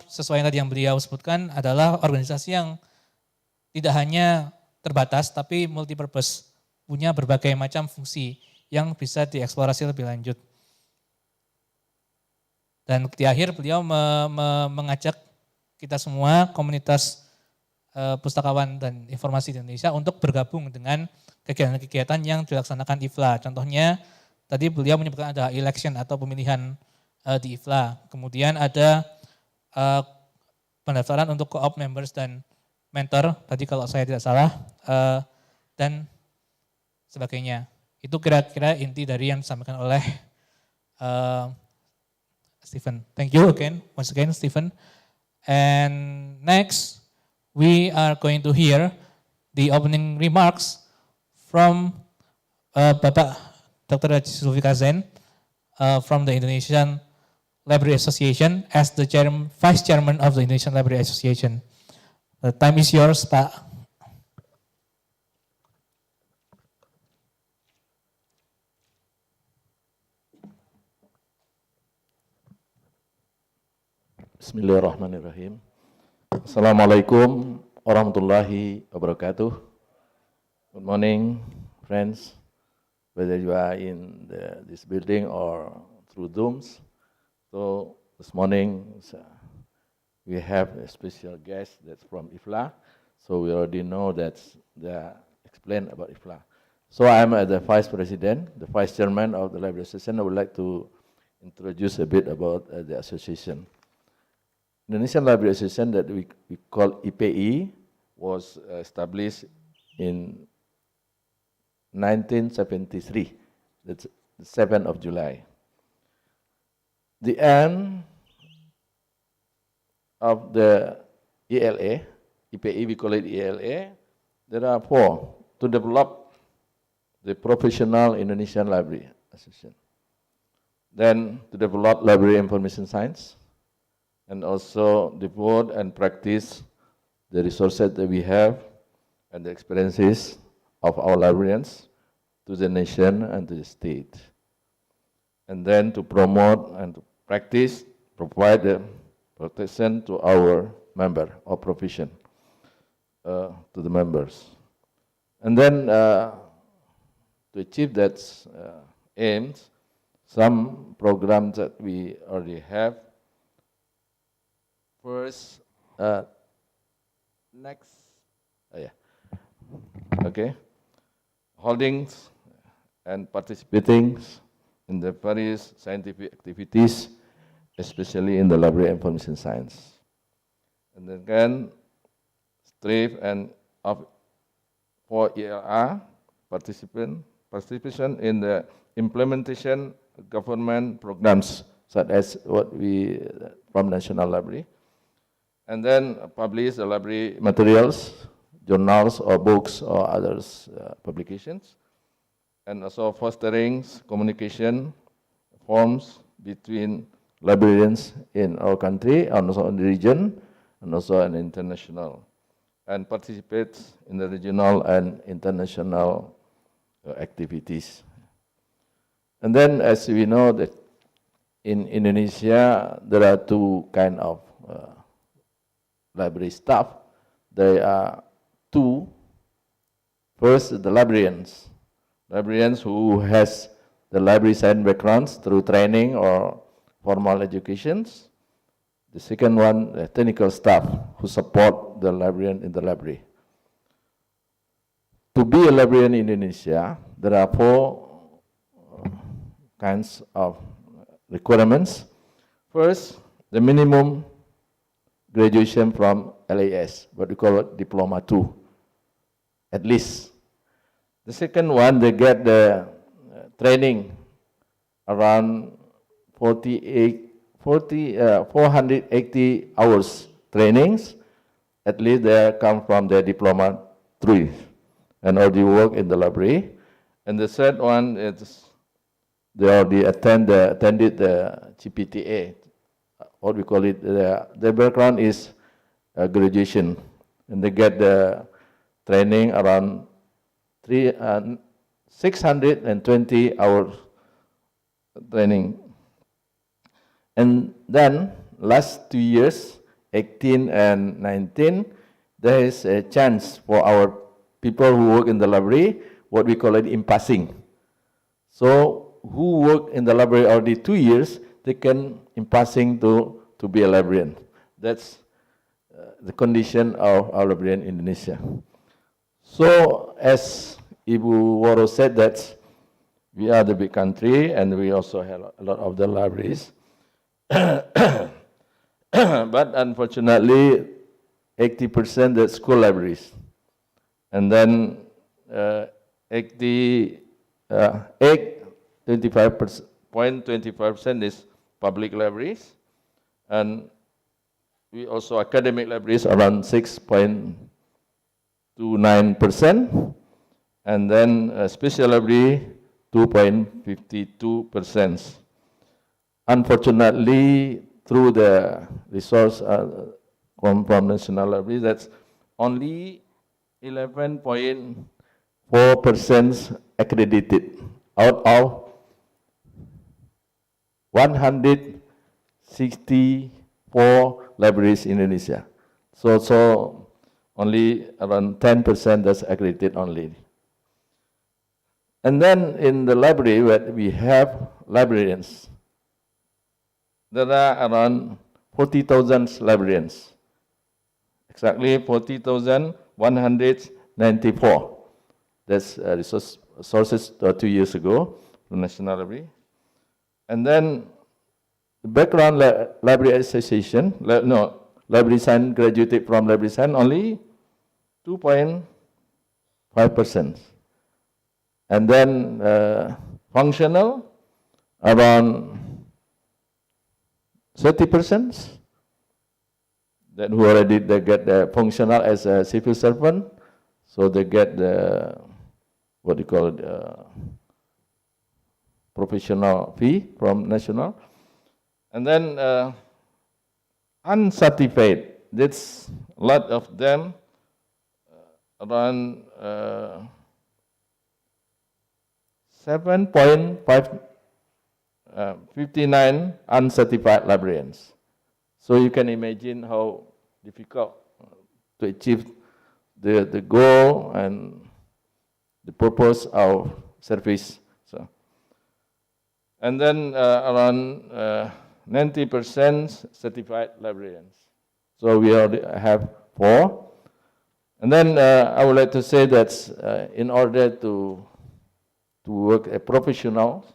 sesuai yang tadi yang beliau sebutkan adalah organisasi yang tidak hanya terbatas tapi multipurpose, punya berbagai macam fungsi yang bisa dieksplorasi lebih lanjut. Dan di akhir beliau mengajak kita semua komunitas pustakawan dan informasi di Indonesia untuk bergabung dengan kegiatan-kegiatan yang dilaksanakan IFLA. Contohnya tadi beliau menyebutkan ada election atau pemilihan di IFLA. Kemudian ada pendaftaran untuk co-op members dan mentor, tadi kalau saya tidak salah, dan sebagainya. Itu kira-kira inti dari yang disampaikan oleh Stephen. Thank you again, once again Stephen. And next, we are going to hear the opening remarks from Bapak Dr. Haji Zulfikar Zain from the Indonesian Library Association as the Vice Chairman of the Indonesian Library Association. The time is yours, Pak. Bismillahirrahmanirrahim. Assalamualaikum warahmatullahi wabarakatuh. Good morning, friends. whether you are in this building or through Zooms. So this morning we have a special guest that's from IFLA. So we already know that they explain about IFLA. So I'm the Vice President, the Vice Chairman of the Library Association. I would like to introduce a bit about the association. Indonesian Library Association that we call IPI was established in 1973, that's the 7th of July. The aim of the ILA, IPI we call it ILA, there are 4, to develop the professional Indonesian Library Association. Then to develop library information science, and also devote and practice the resources that we have and the experiences of our librarians to the nation and to the state. And then to promote and to practice, provide the protection to our member or profession, to the members. And then to achieve that aims, some programs that we already have. First, holdings and participating in the various scientific activities, especially in the library information science. And then again, strive and for ELR participation in the implementation government programs such as what we from National Library, and then publish the library materials, journals or books or others publications, and also fostering communication forms between librarians in our country and also in the region and also in international, and participate in the regional and international activities. And then, as we know that in Indonesia there are 2 kind of library staff. There are 2. First, the librarians who has the library science backgrounds through training or formal educations. The second one, the technical staff who support the librarian in the library. To be a librarian in Indonesia, there are 4 kinds of requirements. First, the minimum graduation from LAS, what we call it Diploma 2, at least. The second one, they get the training around 480 hours trainings. At least they come from their Diploma 3 and already work in the library. And the third one is they already attended the GPTA, what we call it. Their background is graduation, and they get the training around 620 hours training. And then last 2 years, 18 and 19, there is a chance for our people who work in the library, what we call it in passing. So who work in the library already 2 years, they can in passing to be a librarian. That's the condition of our librarian in Indonesia. So as Ibu Waro said, that we are the big country and we also have a lot of the libraries. But unfortunately, 80% that's school libraries. And then 25% is public libraries. And we also academic libraries around 6.29%. And then special library 2.52%. Unfortunately, through the resource from National Library, that's only 11.4% accredited out of 164 libraries in Indonesia. So only around 10% that's accredited only. And then in the library, where we have librarians, there are around 40,000 librarians. Exactly 40,194. That's sources 2 years ago from National Library. And then the background library association, library science graduated from library science only 2.5%. And then functional around 30%. That who already they get the functional as a civil servant, so they get the what do you call it, professional fee from national. And then uncertified, that's a lot of them, around 7.59 uncertified librarians. So you can imagine how difficult to achieve the goal and the purpose of service. So, and then around 90% certified librarians. So we already have 4. And then I would like to say that in order to work a professional,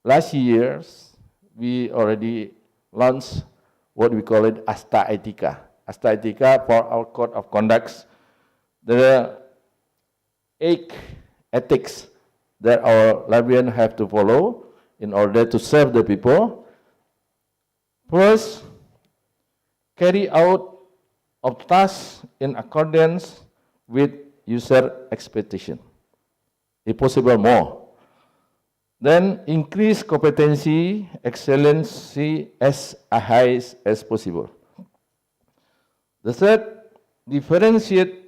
last years we already launched what we call it Asta Etika. Asta Etika for our code of conducts. There are 8 ethics that our librarians have to follow in order to serve the people. First, carry out of tasks in accordance with user expectation, if possible more. Then increase competency, excellency as high as possible. The third, differentiate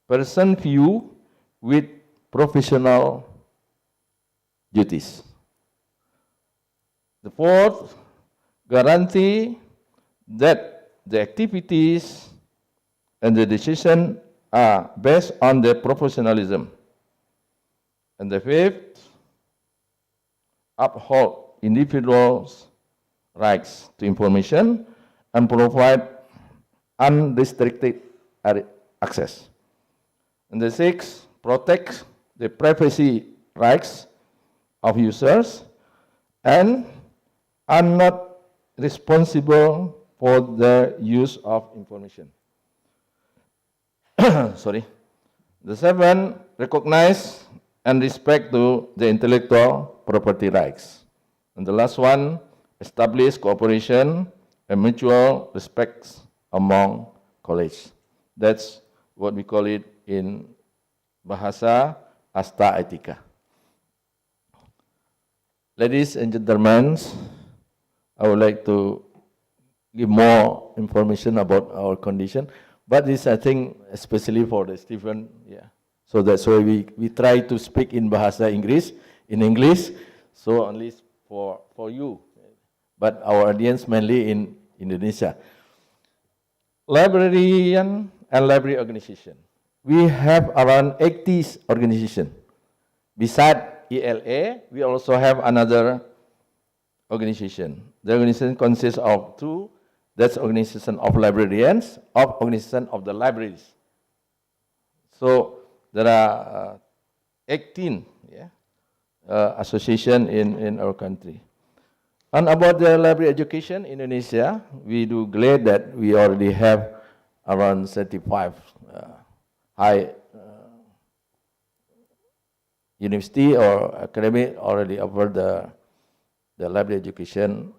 person view with professional duties. The fourth, guarantee that the activities and the decision are based on the professionalism. And the fifth, uphold individuals' rights to information and provide unrestricted access. And the sixth, protect the privacy rights of users and are not responsible for the use of information. Sorry. The seventh, recognize and respect to the intellectual property rights. And the last one, establish cooperation and mutual respect among colleagues. That's what we call it in Bahasa Asta Etika. Ladies and gentlemen, I would like to give more information about our condition, but this I think especially for the Stephen, yeah. So that's why we try to speak in Bahasa Inggris, in English, so only for you, but our audience mainly in Indonesia. Librarian and library organization. We have around 80 organizations. Besides IFLA, we also have another organization. The organization consists of 2. That's organization of librarians, of organization of the libraries. So there are 18 associations in our country. And about the library education in Indonesia, we do glad that we already have around 35 high university or academy already offer the library education,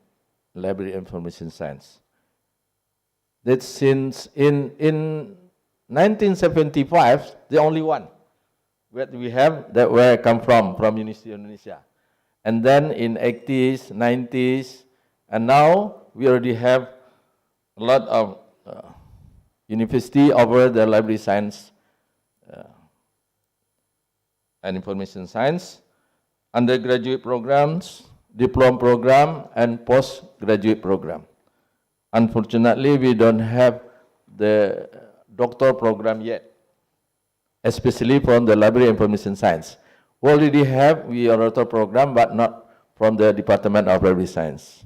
library information science. That's since in 1975, the only one that we have that where I come from University of Indonesia. And then in 80s, 90s, and now we already have a lot of university over the library science and information science, undergraduate programs, diploma program, and postgraduate program. Unfortunately, we don't have the doctor program yet. especially from the Library Information Science. We already have VROTO program, but not from the Department of Library Science.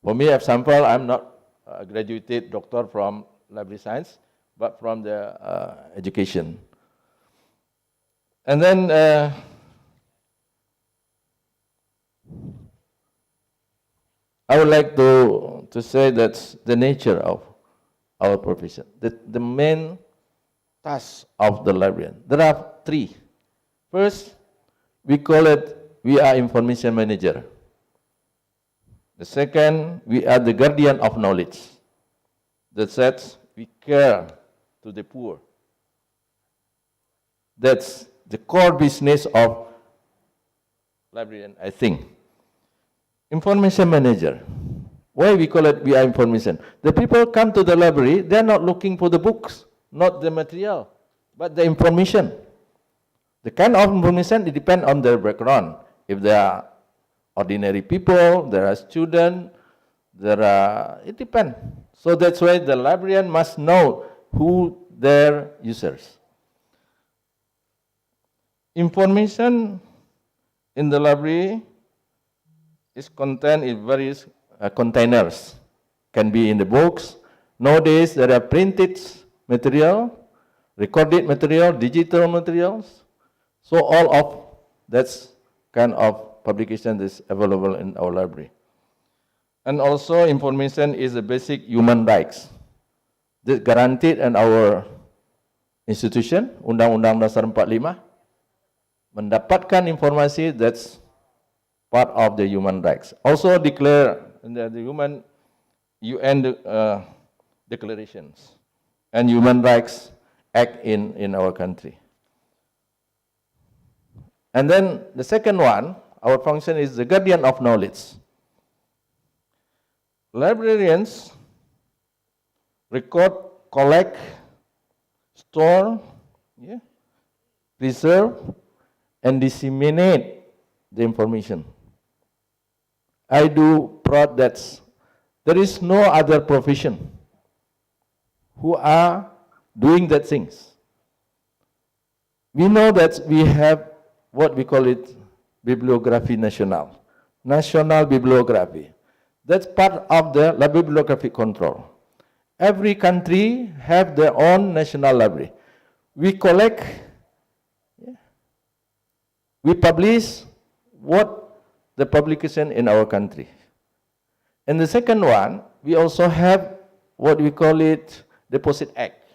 For me, example, I'm not a graduated doctor from Library Science, but from the education. And then I would like to say that's the nature of our profession. The main task of the librarian. There are three. First, we call it, we are information manager. The second, we are the guardian of knowledge. The third, we care to the poor. That's the core business of librarian, I think. Information manager. Why we call it we are information? The people come to the library, they are not looking for the books, not the material, but the information. The kind of information, it depends on their background. If they are ordinary people, there are students, it depends. So that's why the librarian must know who their users. Information in the library is contained in various containers. Can be in the books. Nowadays, there are printed material, recorded material, digital materials. So all of that kind of publication is available in our library. And also information is a basic human rights. This guaranteed in our institution, Undang-Undang Dasar 45, mendapatkan informasi that's part of the human rights. Also declare the human UN declarations and human rights act in our country. And then the second one, our function is the guardian of knowledge. Librarians record, collect, store, preserve, and disseminate the information. I do proud that there is no other profession who are doing that things. We know that we have what we call it bibliography national, national bibliography. That's part of the bibliography control. Every country have their own national library. We collect, we publish what the publication in our country. And the second one, we also have what we call it Deposit Act.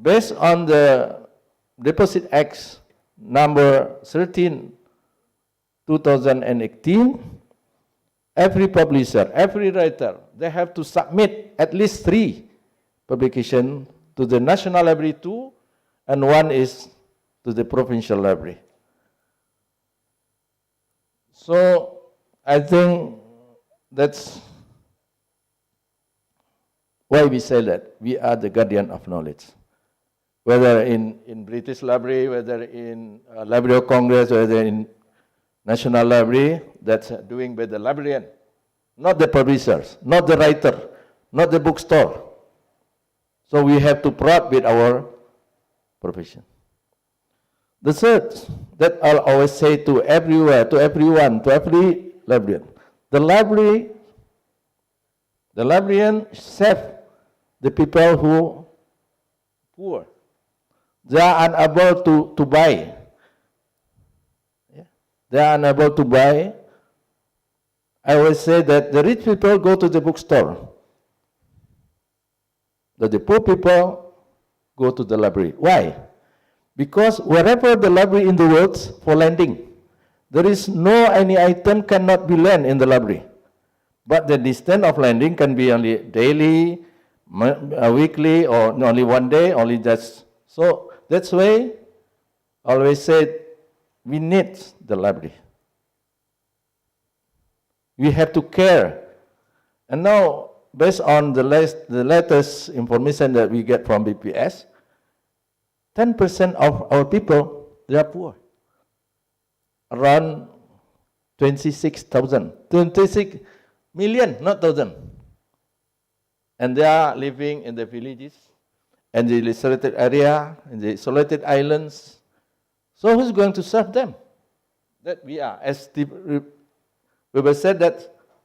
Based on the Deposit Act number 13, 2018, every publisher, every writer, they have to submit at least 3 publications to the National Library 2, and 1 is to the Provincial Library. So I think that's why we say that we are the guardian of knowledge. Whether in British Library, whether in Library of Congress, whether in National Library, that's doing by the librarian, not the publishers, not the writer, not the bookstore. So we have to proud with our profession. The third, that I'll always say to everywhere, to everyone, to every librarian, the librarian save the people who poor. They are unable to buy. They are unable to buy. I always say that the rich people go to the bookstore, but the poor people go to the library. Why? Because wherever the library in the world for lending, there is no any item cannot be lent in the library. But the distance of lending can be only daily, weekly, or only one day, only just. So that's why I always said we need the library. We have to care. And now, based on the latest information that we get from BPS, 10% of our people, they are poor. Around 26 million, not thousand. And they are living in the villages and the isolated area, and the isolated islands. So who's going to serve them? That we are. As Steve Weber said,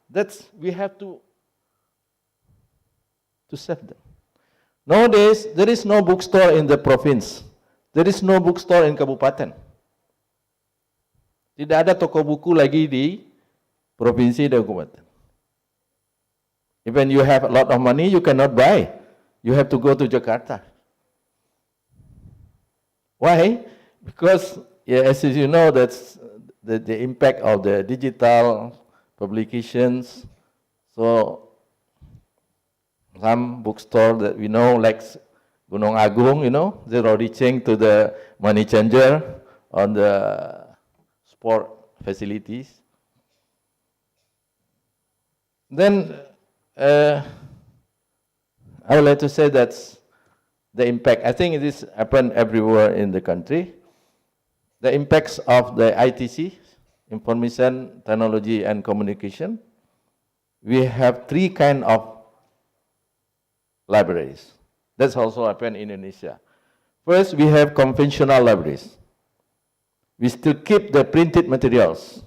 that's we have to serve them. Nowadays, there is no bookstore in the province. There is no bookstore in kabupaten. Tidak ada toko buku lagi di provinsi dan kabupaten. Even you have a lot of money, you cannot buy. You have to go to Jakarta. Why? Because, as you know, that's the impact of the digital publications. So, some bookstore that we know, like Gunung Agung, they're reaching to the money changer on the sport facilities. Then, I would like to say that's the impact. I think this happened everywhere in the country. The impacts of the ITC, Information, Technology and Communication. We have 3 kinds of libraries. That's also happened in Indonesia. First, we have conventional libraries. We still keep the printed materials.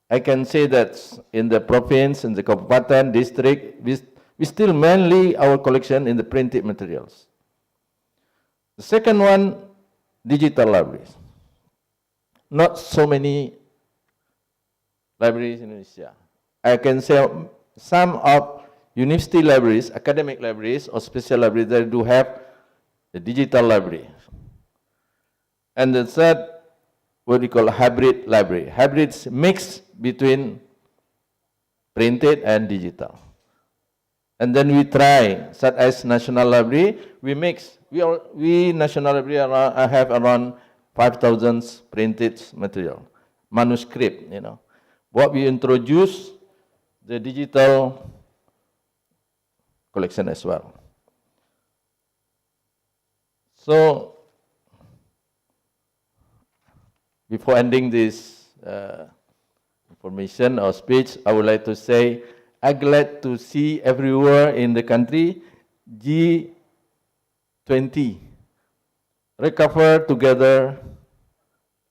I can say that in the province, in the kabupaten, district, we still mainly our collection in the printed materials. The second one, digital libraries. Not so many libraries in Indonesia. I can say some of university libraries, academic libraries, or special libraries, they do have the digital library. And the third, what we call hybrid library. Hybrids mix between printed and digital. And then we try, such as National Library, we mix. We National Library have around 5,000 printed material, manuscript, What we introduce, the digital collection as well. So, before ending this information or speech, I would like to say, I'm glad to see everywhere in the country, G20, recover together.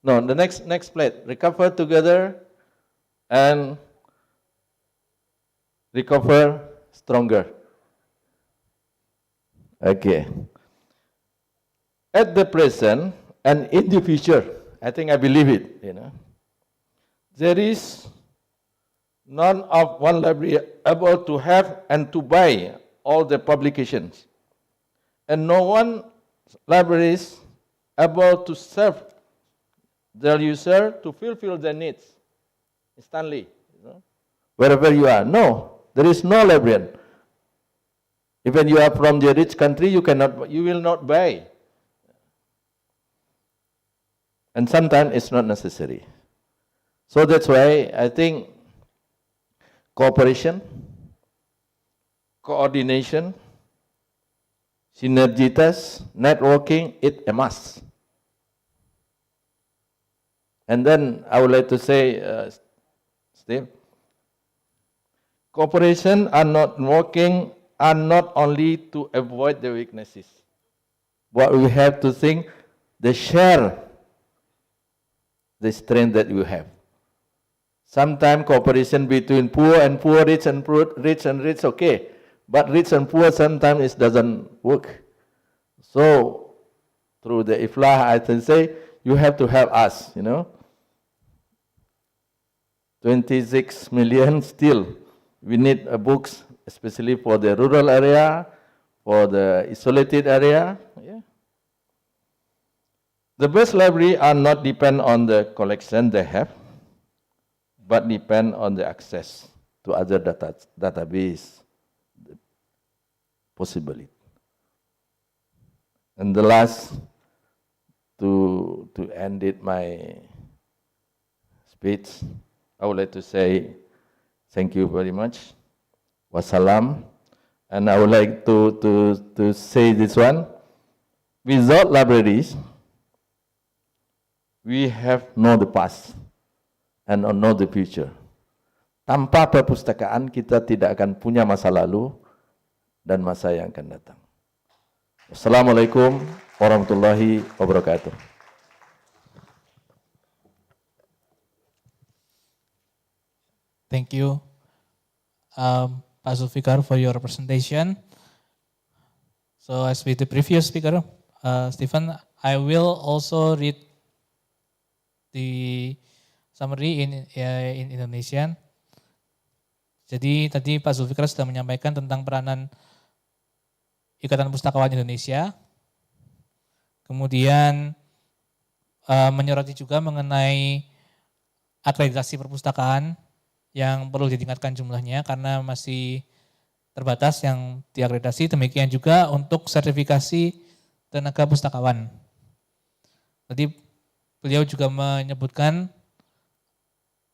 No, the next plate, recover together and recover stronger. Okay. At the present and in the future, I think I believe it, there is none of one library able to have and to buy all the publications. And no one library is able to serve their user to fulfill their needs instantly, wherever you are. No, there is no librarian. Even you are from the rich country, you will not buy. And sometimes it's not necessary. So that's why I think cooperation, coordination, synergitas, networking, it's a must. And then I would like to say, Steve, cooperation and not working are not only to avoid the weaknesses, but we have to think they share the strength that we have. Sometimes cooperation between poor and poor, rich and rich, okay. But rich and poor sometimes it doesn't work. So through the IFLA, I can say, you have to help us, 26 million still. We need books, especially for the rural area, for the isolated area. The best library are not depend on the collection they have, but depend on the access to other database possibility. And the last, to end it my speech, I would like to say thank you very much. Wassalam. And I would like to say this one. Without libraries, we have no the past and know the future. Tanpa perpustakaan kita tidak akan punya masa lalu dan masa yang akan datang. Assalamualaikum warahmatullahi wabarakatuh. Thank you, Pak Zulfikar, for your presentation. So as with the previous speaker, Stephen, I will also read the summary in Indonesian. Jadi tadi Pak Zulfikar sudah menyampaikan tentang peranan Ikatan Pustakawan Indonesia, kemudian menyoroti juga mengenai akreditasi perpustakaan yang perlu ditingkatkan jumlahnya karena masih terbatas yang diakreditasi, demikian juga untuk sertifikasi tenaga pustakawan. Tadi beliau juga menyebutkan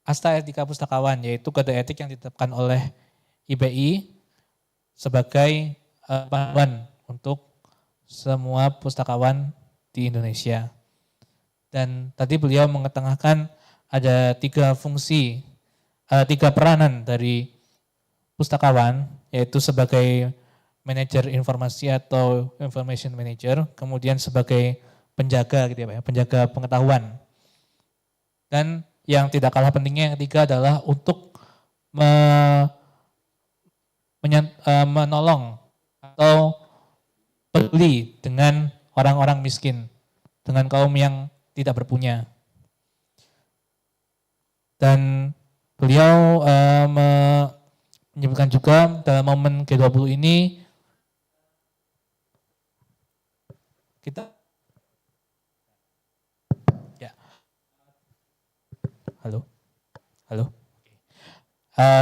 asta etika pustakawan, yaitu kode etik yang ditetapkan oleh IPI sebagai panduan untuk semua pustakawan di Indonesia. Dan tadi beliau mengetengahkan ada 3 fungsi, 3 peranan dari pustakawan, yaitu sebagai manajer informasi atau information manager, kemudian sebagai penjaga gitu ya Pak, penjaga pengetahuan. Dan yang tidak kalah pentingnya yang ketiga adalah untuk menolong atau peduli dengan orang-orang miskin, dengan kaum yang tidak berpunya. Dan beliau menyebutkan juga dalam momen G20 ini kita ya halo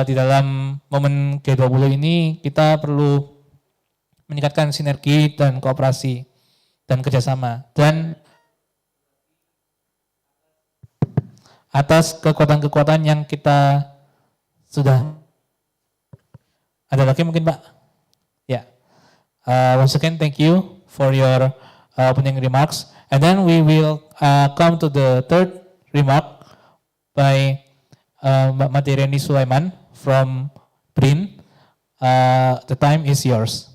di dalam momen G20 ini kita perlu meningkatkan sinergi dan kooperasi dan kerjasama dan atas kekuatan-kekuatan yang kita sudah. Ada lagi mungkin Pak? Ya. Once again, thank you for your opening remarks. And then we will come to the third remark by Mbak Matireni Sulaiman from BRIN. The time is yours.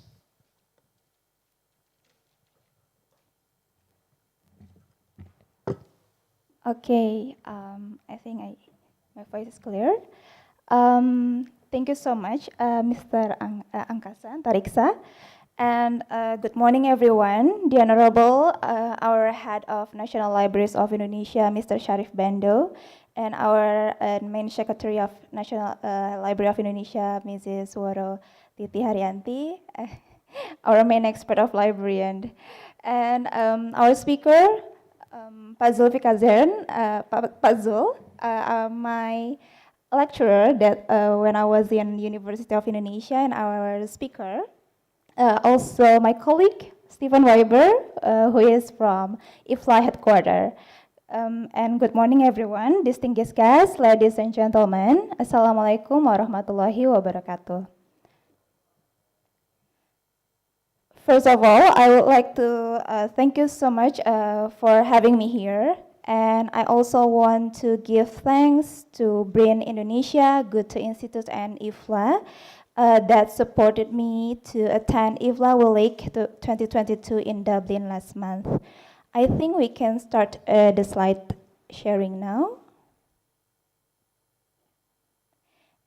Okay, I think my voice is clear. Thank you so much, Mr. Angkasa Tariksa, and good morning, everyone. The Honorable, our Head of National Libraries of Indonesia, Mr. Sharif Bando, and our Main Secretary of National Library of Indonesia, Mrs. Woro Titi Haryanti, our main expert of librarian, and our speaker, Pak Zulfikar Zain, Pak Zul, my lecturer that when I was in University of Indonesia, and our speaker, also my colleague Stephen Weber, who is from IFLA headquarters. And good morning, everyone, distinguished guests, ladies and gentlemen. Assalamualaikum warahmatullahi wabarakatuh. First of all, I would like to thank you so much for having me here. And I also want to give thanks to BRIN Indonesia, Goethe Institute, and IFLA that supported me to attend IFLA Week 2022 in Dublin last month. I think we can start the slide sharing now.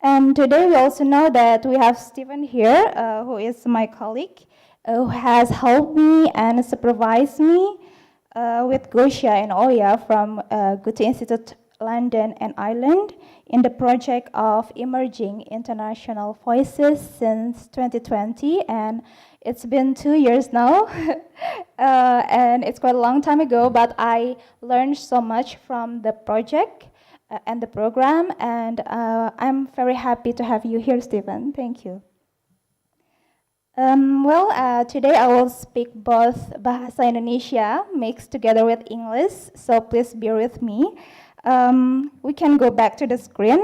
And today we also know that we have Stephen here, who is my colleague, who has helped me and supervised me with Gosha and Oya from Goethe Institute London and Ireland in the project of Emerging International Voices since 2020, and it's been 2 years now, and it's quite a long time ago, but I learned so much from the project and the program, and I'm very happy to have you here, Stephen. Thank you. Today I will speak both Bahasa Indonesia mixed together with English, so please bear with me. We can go back to the screen.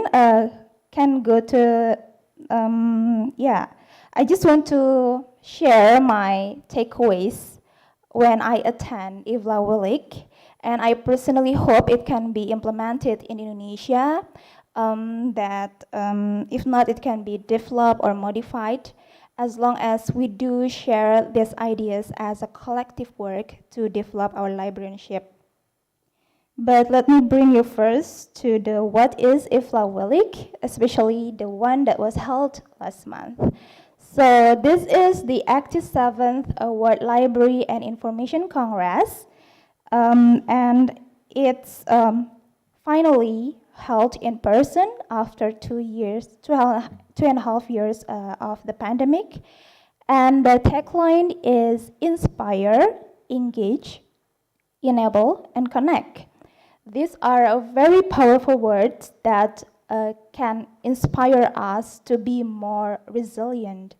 Can go to, I just want to share my takeaways when I attend IFLA Week, and I personally hope it can be implemented in Indonesia, that if not, it can be developed or modified. as long as we do share these ideas as a collective work to develop our librarianship. But let me bring you first to the what is IFLA Week, especially the one that was held last month. So this is the 87th World Library and Information Congress, and it's finally held in person after 2 years, 2.5 years of the pandemic. And the tagline is Inspire, Engage, Enable, and Connect. These are very powerful words that can inspire us to be more resilient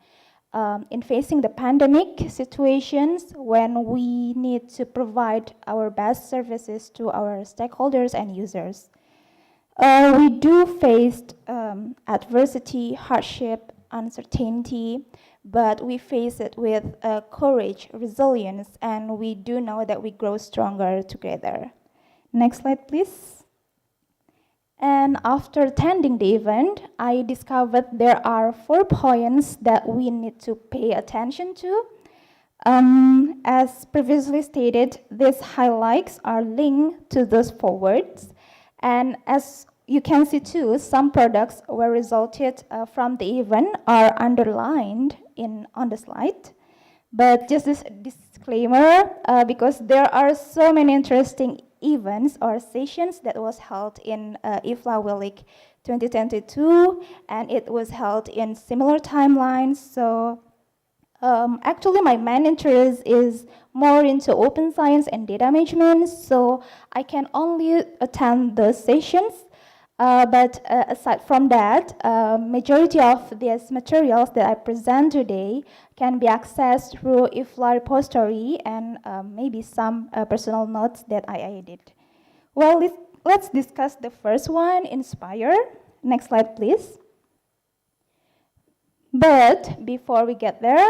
in facing the pandemic situations when we need to provide our best services to our stakeholders and users. We do face adversity, hardship, uncertainty, but we face it with courage, resilience, and we do know that we grow stronger together. Next slide, please. And after attending the event, I discovered there are 4 points that we need to pay attention to. As previously stated, these highlights are linked to those 4 words. And as you can see too, some products were resulted from the event are underlined on the slide. But just this disclaimer, because there are so many interesting events or sessions that was held in IFLA Week 2022, and it was held in similar timelines. So actually my main interest is more into open science and data management, so I can only attend those sessions. But aside from that, majority of these materials that I present today can be accessed through IFLA repository and maybe some personal notes that I added. Well, let's discuss the first one, Inspire. Next slide, please. But before we get there,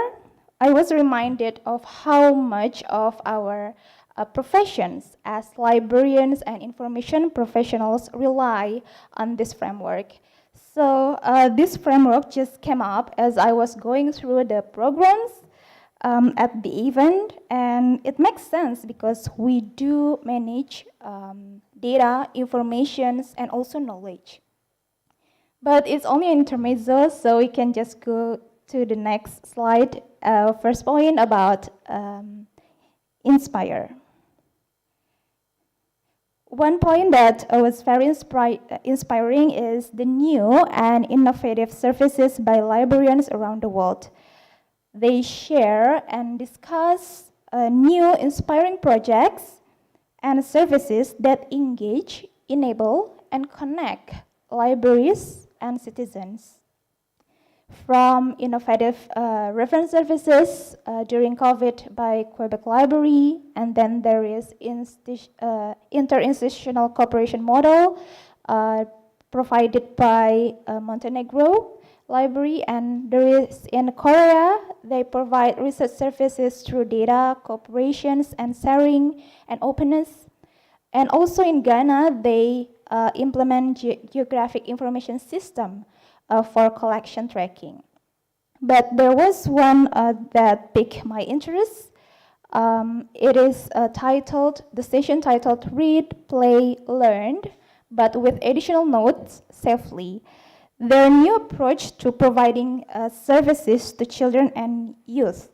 I was reminded of how much of our professions as librarians and information professionals rely on this framework. So this framework just came up as I was going through the programs at the event, and it makes sense because we do manage data, informations, and also knowledge. But it's only an intermezzo, so we can just go to the next slide. First point about Inspire. One point that was very inspiring is the new and innovative services by librarians around the world. They share and discuss new inspiring projects and services that engage, enable, and connect libraries and citizens. From innovative reference services during COVID by Quebec Library, and then there is interinstitutional cooperation model provided by Montenegro Library, and there is in Korea, they provide research services through data, cooperations, and sharing, and openness. And also in Ghana, they implement geographic information system for collection tracking. But there was one that piqued my interest. It is the session titled Read, Play, Learn, but with additional notes safely. Their new approach to providing services to children and youth.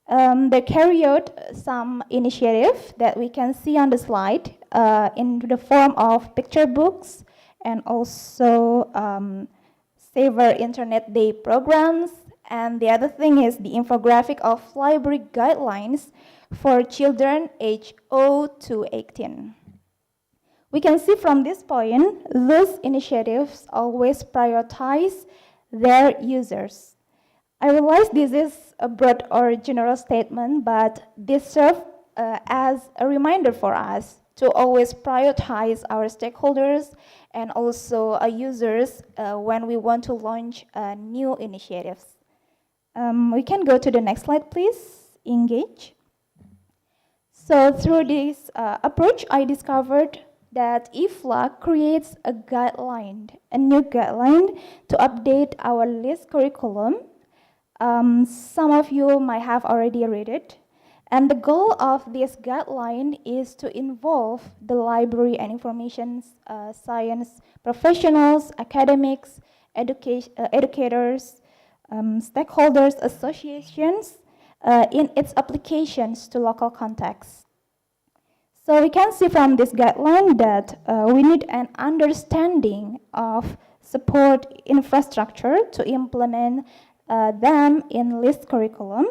They carry out some initiative that we can see on the slide in the form of picture books and also Saver Internet Day programs, and the other thing is the infographic of library guidelines for children age 0 to 18. We can see from this point, those initiatives always prioritize their users. I realize this is a broad or general statement, but this serves as a reminder for us to always prioritize our stakeholders and also our users when we want to launch new initiatives. We can go to the next slide, please. Engage. So through this approach, I discovered that IFLA creates a guideline, a new guideline to update our list curriculum Some of you might have already read it. And the goal of this guideline is to involve the library and information science professionals, academics, educators, stakeholders, associations in its applications to local contexts. So we can see from this guideline that we need an understanding of support infrastructure to implement them in LIST curriculum.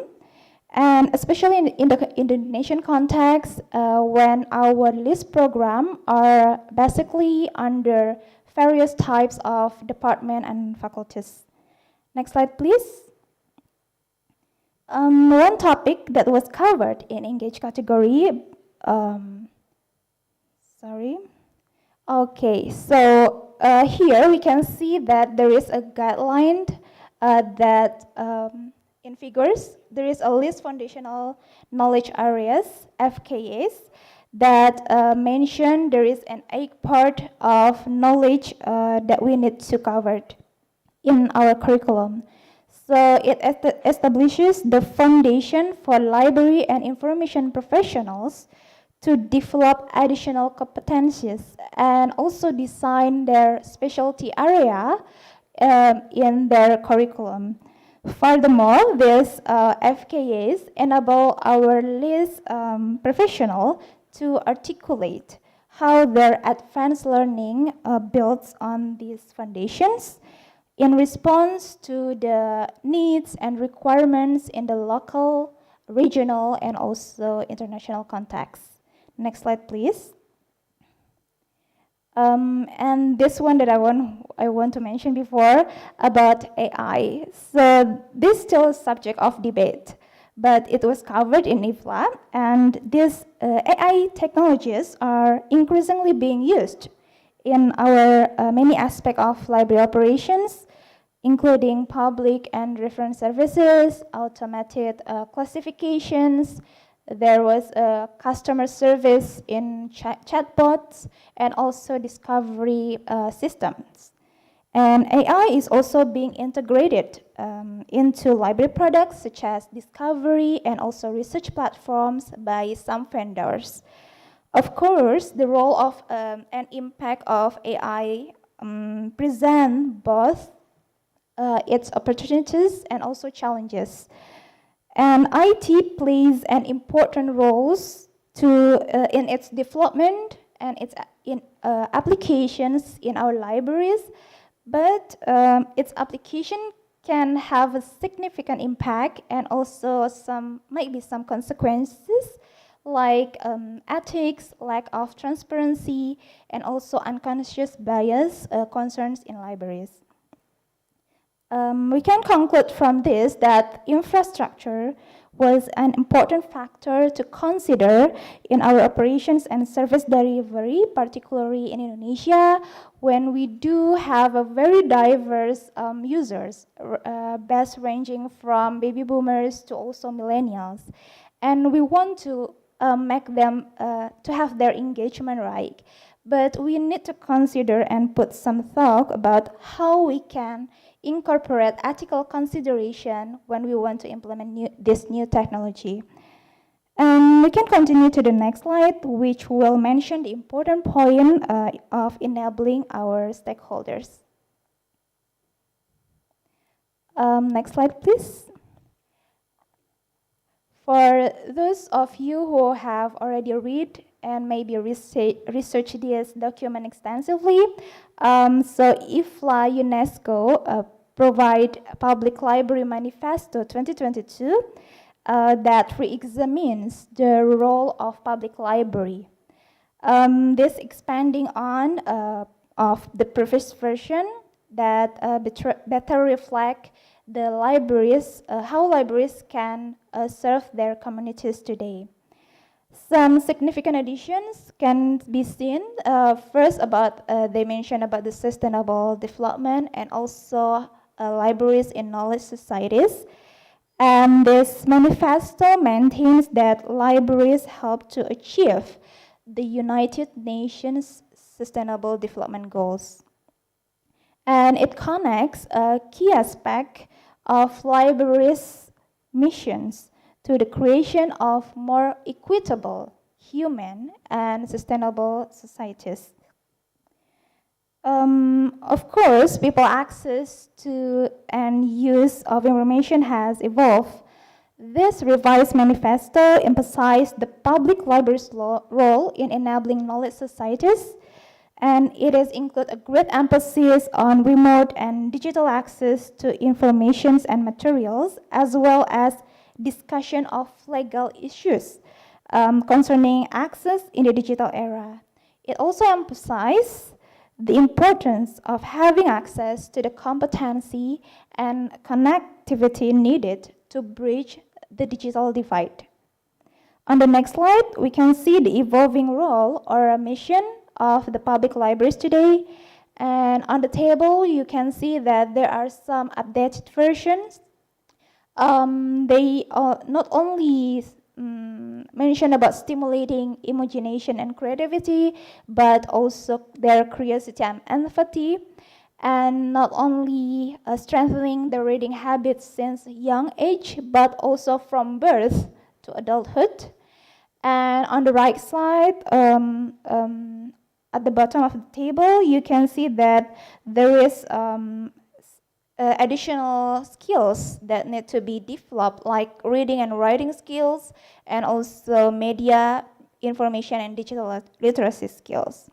And especially in the Indonesian context, when our LIST program are basically under various types of department and faculties. Next slide, please. One topic that was covered in Engage category, here we can see that there is a guideline that in figures, there is a list foundational knowledge areas, FKAs, that mention there is an 8-part of knowledge that we need to cover in our curriculum. So it establishes the foundation for library and information professionals to develop additional competencies and also design their specialty area in their curriculum. Furthermore, these FKAs enable our LIST professional to articulate how their advanced learning builds on these foundations in response to the needs and requirements in the local, regional, and also international context. Next slide, please. And this one that I want to mention before about AI. So this is still a subject of debate, but it was covered in IFLA, and these AI technologies are increasingly being used in our many aspects of library operations, including public and reference services, automated classifications. There was a customer service in chatbots and also discovery systems. And AI is also being integrated into library products such as discovery and also research platforms by some vendors. Of course, the role of and impact of AI present both its opportunities and also challenges. And IT plays an important role in its development and its applications in our libraries, but its application can have a significant impact and also might be some consequences like ethics, lack of transparency, and also unconscious bias concerns in libraries. We can conclude from this that infrastructure was an important factor to consider in our operations and service delivery, particularly in Indonesia, when we do have a very diverse users, best ranging from baby boomers to also millennials. And we want to make them to have their engagement right. But we need to consider and put some thought about how we can incorporate ethical consideration when we want to implement this new technology. We can continue to the next slide, which will mention the important point of enabling our stakeholders. Next slide, please. For those of you who have already read and maybe research this document extensively, so IFLA UNESCO provide Public Library Manifesto 2022 that re-examines the role of public library. This expanding on of the previous version that better reflect the libraries, how libraries can serve their communities today. Some significant additions can be seen. First, they mention about the sustainable development and also libraries in knowledge societies. And this manifesto maintains that libraries help to achieve the United Nations Sustainable Development Goals. And it connects a key aspect of libraries' missions to the creation of more equitable, human, and sustainable societies. Of course, people access to and use of information has evolved. This revised manifesto emphasized the public library's role in enabling knowledge societies, and it has included a great emphasis on remote and digital access to informations and materials, as well as discussion of legal issues concerning access in the digital era. It also emphasized the importance of having access to the competency and connectivity needed to bridge the digital divide. On the next slide, we can see the evolving role or mission of the public libraries today. And on the table, you can see that there are some updated versions. They not only mention about stimulating imagination and creativity, but also their curiosity and empathy, and not only strengthening the reading habits since young age, but also from birth to adulthood. And on the right side, at the bottom of the table, you can see that there is additional skills that need to be developed, like reading and writing skills, and also media, information, and digital literacy skills.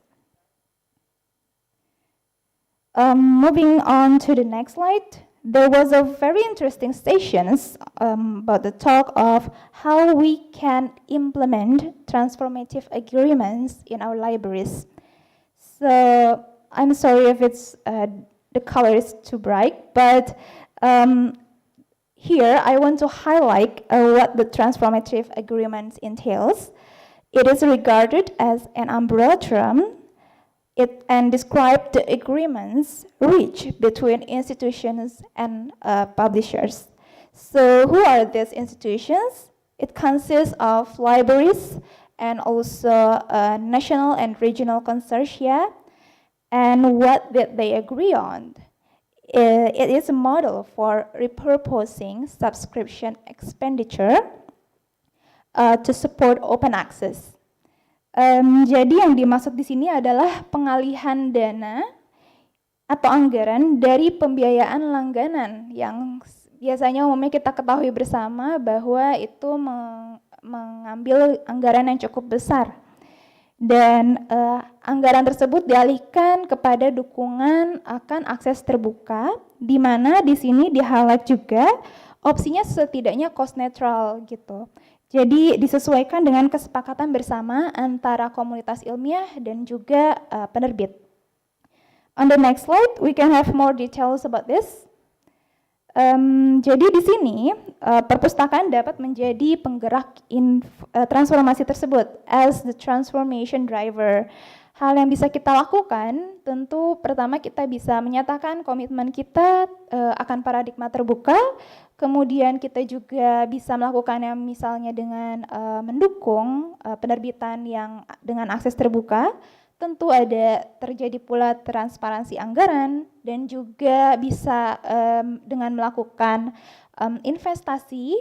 Moving on to the next slide, there was a very interesting sessions about the talk of how we can implement transformative agreements in our libraries. So I'm sorry if it's the color is too bright, but here I want to highlight what the transformative agreement entails. It is regarded as an umbrella term and describe the agreements reached between institutions and publishers. So who are these institutions? It consists of libraries and also national and regional consortia. And what did they agree on? It is a model for repurposing subscription expenditure to support open access. Jadi yang dimaksud di sini adalah pengalihan dana atau anggaran dari pembiayaan langganan yang biasanya umumnya kita ketahui bersama bahwa itu mengambil anggaran yang cukup besar. Dan anggaran tersebut dialihkan kepada dukungan akan akses terbuka, di mana di sini di-highlight juga opsinya setidaknya cost netral gitu. Jadi disesuaikan dengan kesepakatan bersama antara komunitas ilmiah dan juga penerbit. On the next slide, we can have more details about this. Jadi di sini perpustakaan dapat menjadi penggerak transformasi tersebut as the transformation driver. Hal yang bisa kita lakukan, tentu pertama kita bisa menyatakan komitmen kita akan paradigma terbuka, kemudian kita juga bisa melakukannya misalnya dengan mendukung penerbitan yang dengan akses terbuka. Tentu ada terjadi pula transparansi anggaran dan juga bisa dengan melakukan investasi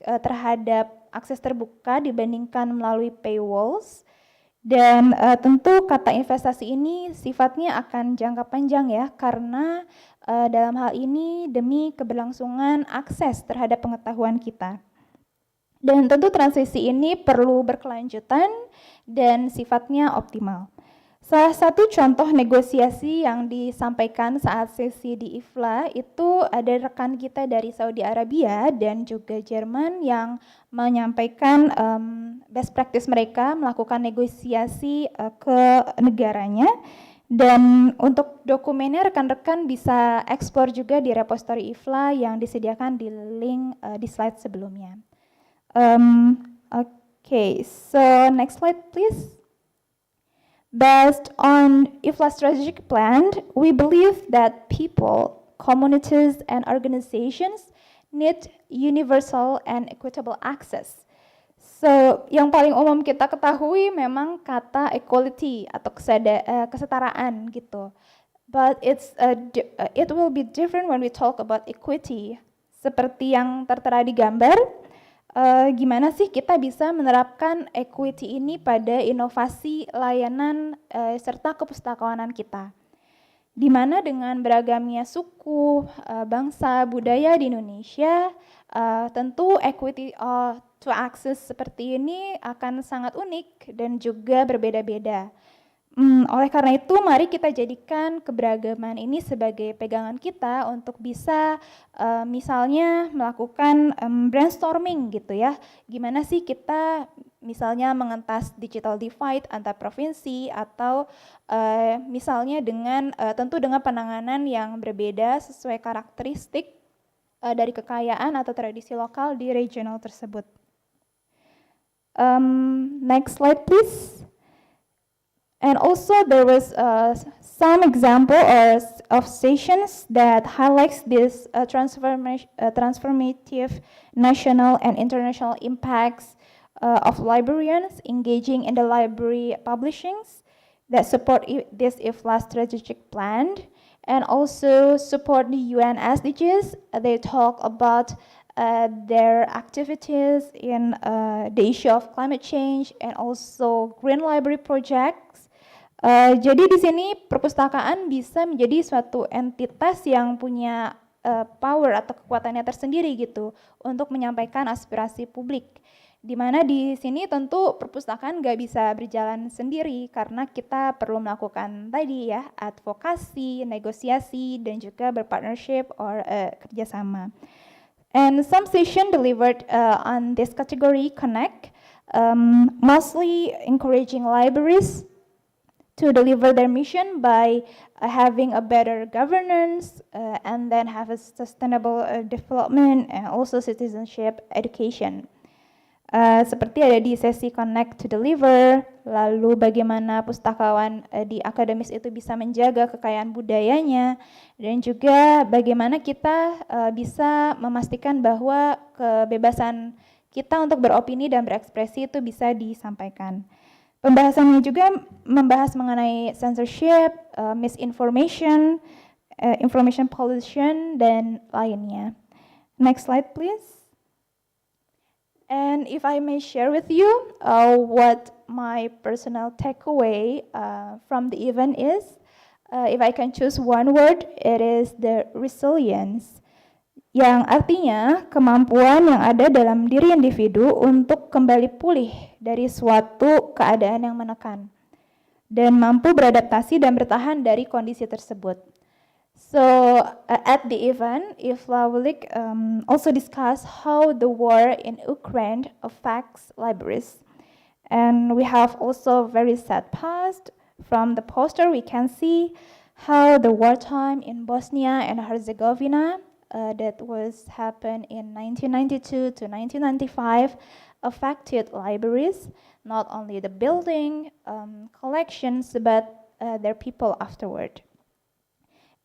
terhadap akses terbuka dibandingkan melalui paywalls. Dan tentu kata investasi ini sifatnya akan jangka panjang ya, karena dalam hal ini demi keberlangsungan akses terhadap pengetahuan kita. Dan tentu transisi ini perlu berkelanjutan dan sifatnya optimal. Salah satu contoh negosiasi yang disampaikan saat sesi di IFLA itu ada rekan kita dari Saudi Arabia dan juga Jerman yang menyampaikan best practice mereka melakukan negosiasi ke negaranya. Dan untuk dokumennya rekan-rekan bisa eksplor juga di repository IFLA yang disediakan di link di slide sebelumnya. Okay, so next slide please. Based on IFLA strategic plan, we believe that people, communities, and organizations need universal and equitable access. So, yang paling umum kita ketahui memang kata equality atau kesetaraan gitu. But it will be different when we talk about equity. Seperti yang tertera di gambar, gimana sih kita bisa menerapkan equity ini pada inovasi layanan serta kepustakawanan kita. Di mana dengan beragamnya suku, bangsa, budaya di Indonesia, tentu equity to access seperti ini akan sangat unik dan juga berbeda-beda. Oleh karena itu, mari kita jadikan keberagaman ini sebagai pegangan kita untuk bisa misalnya melakukan brainstorming gitu ya. Gimana sih kita misalnya mengentas digital divide antar provinsi atau misalnya dengan tentu dengan penanganan yang berbeda sesuai karakteristik dari kekayaan atau tradisi lokal di regional tersebut. Next slide please. And also there was some example of sessions that highlights this transformative national and international impacts of librarians engaging in the library publishings that support this IFLA strategic plan and also support the UN SDGs. They talk about their activities in the issue of climate change and also green library projects. Jadi di sini perpustakaan bisa menjadi suatu entitas yang punya power atau kekuatannya tersendiri gitu untuk menyampaikan aspirasi publik. Di mana di sini tentu perpustakaan nggak bisa berjalan sendiri karena kita perlu melakukan tadi ya advokasi, negosiasi dan juga berpartnership or kerjasama. And some session delivered on this category connect, mostly encouraging libraries to deliver their mission by having a better governance and then have a sustainable development and also citizenship education. Seperti ada di sesi Connect to Deliver, lalu bagaimana pustakawan di akademis itu bisa menjaga kekayaan budayanya, dan juga bagaimana kita bisa memastikan bahwa kebebasan kita untuk beropini dan berekspresi itu bisa disampaikan. Pembahasannya juga membahas mengenai censorship, misinformation, information pollution, dan lainnya. Next slide, please. And if I may share with you what my personal takeaway from the event is, if I can choose one word, it is the resilience. Yang artinya kemampuan yang ada dalam diri individu untuk kembali pulih dari suatu keadaan yang menekan dan mampu beradaptasi dan bertahan dari kondisi tersebut. So at the event, IFLA will also discuss how the war in Ukraine affects libraries. And we have also very sad past. From the poster we can see how the wartime in Bosnia and Herzegovina that was happened in 1992 to 1995 affected libraries, not only the building, collections, but their people afterward.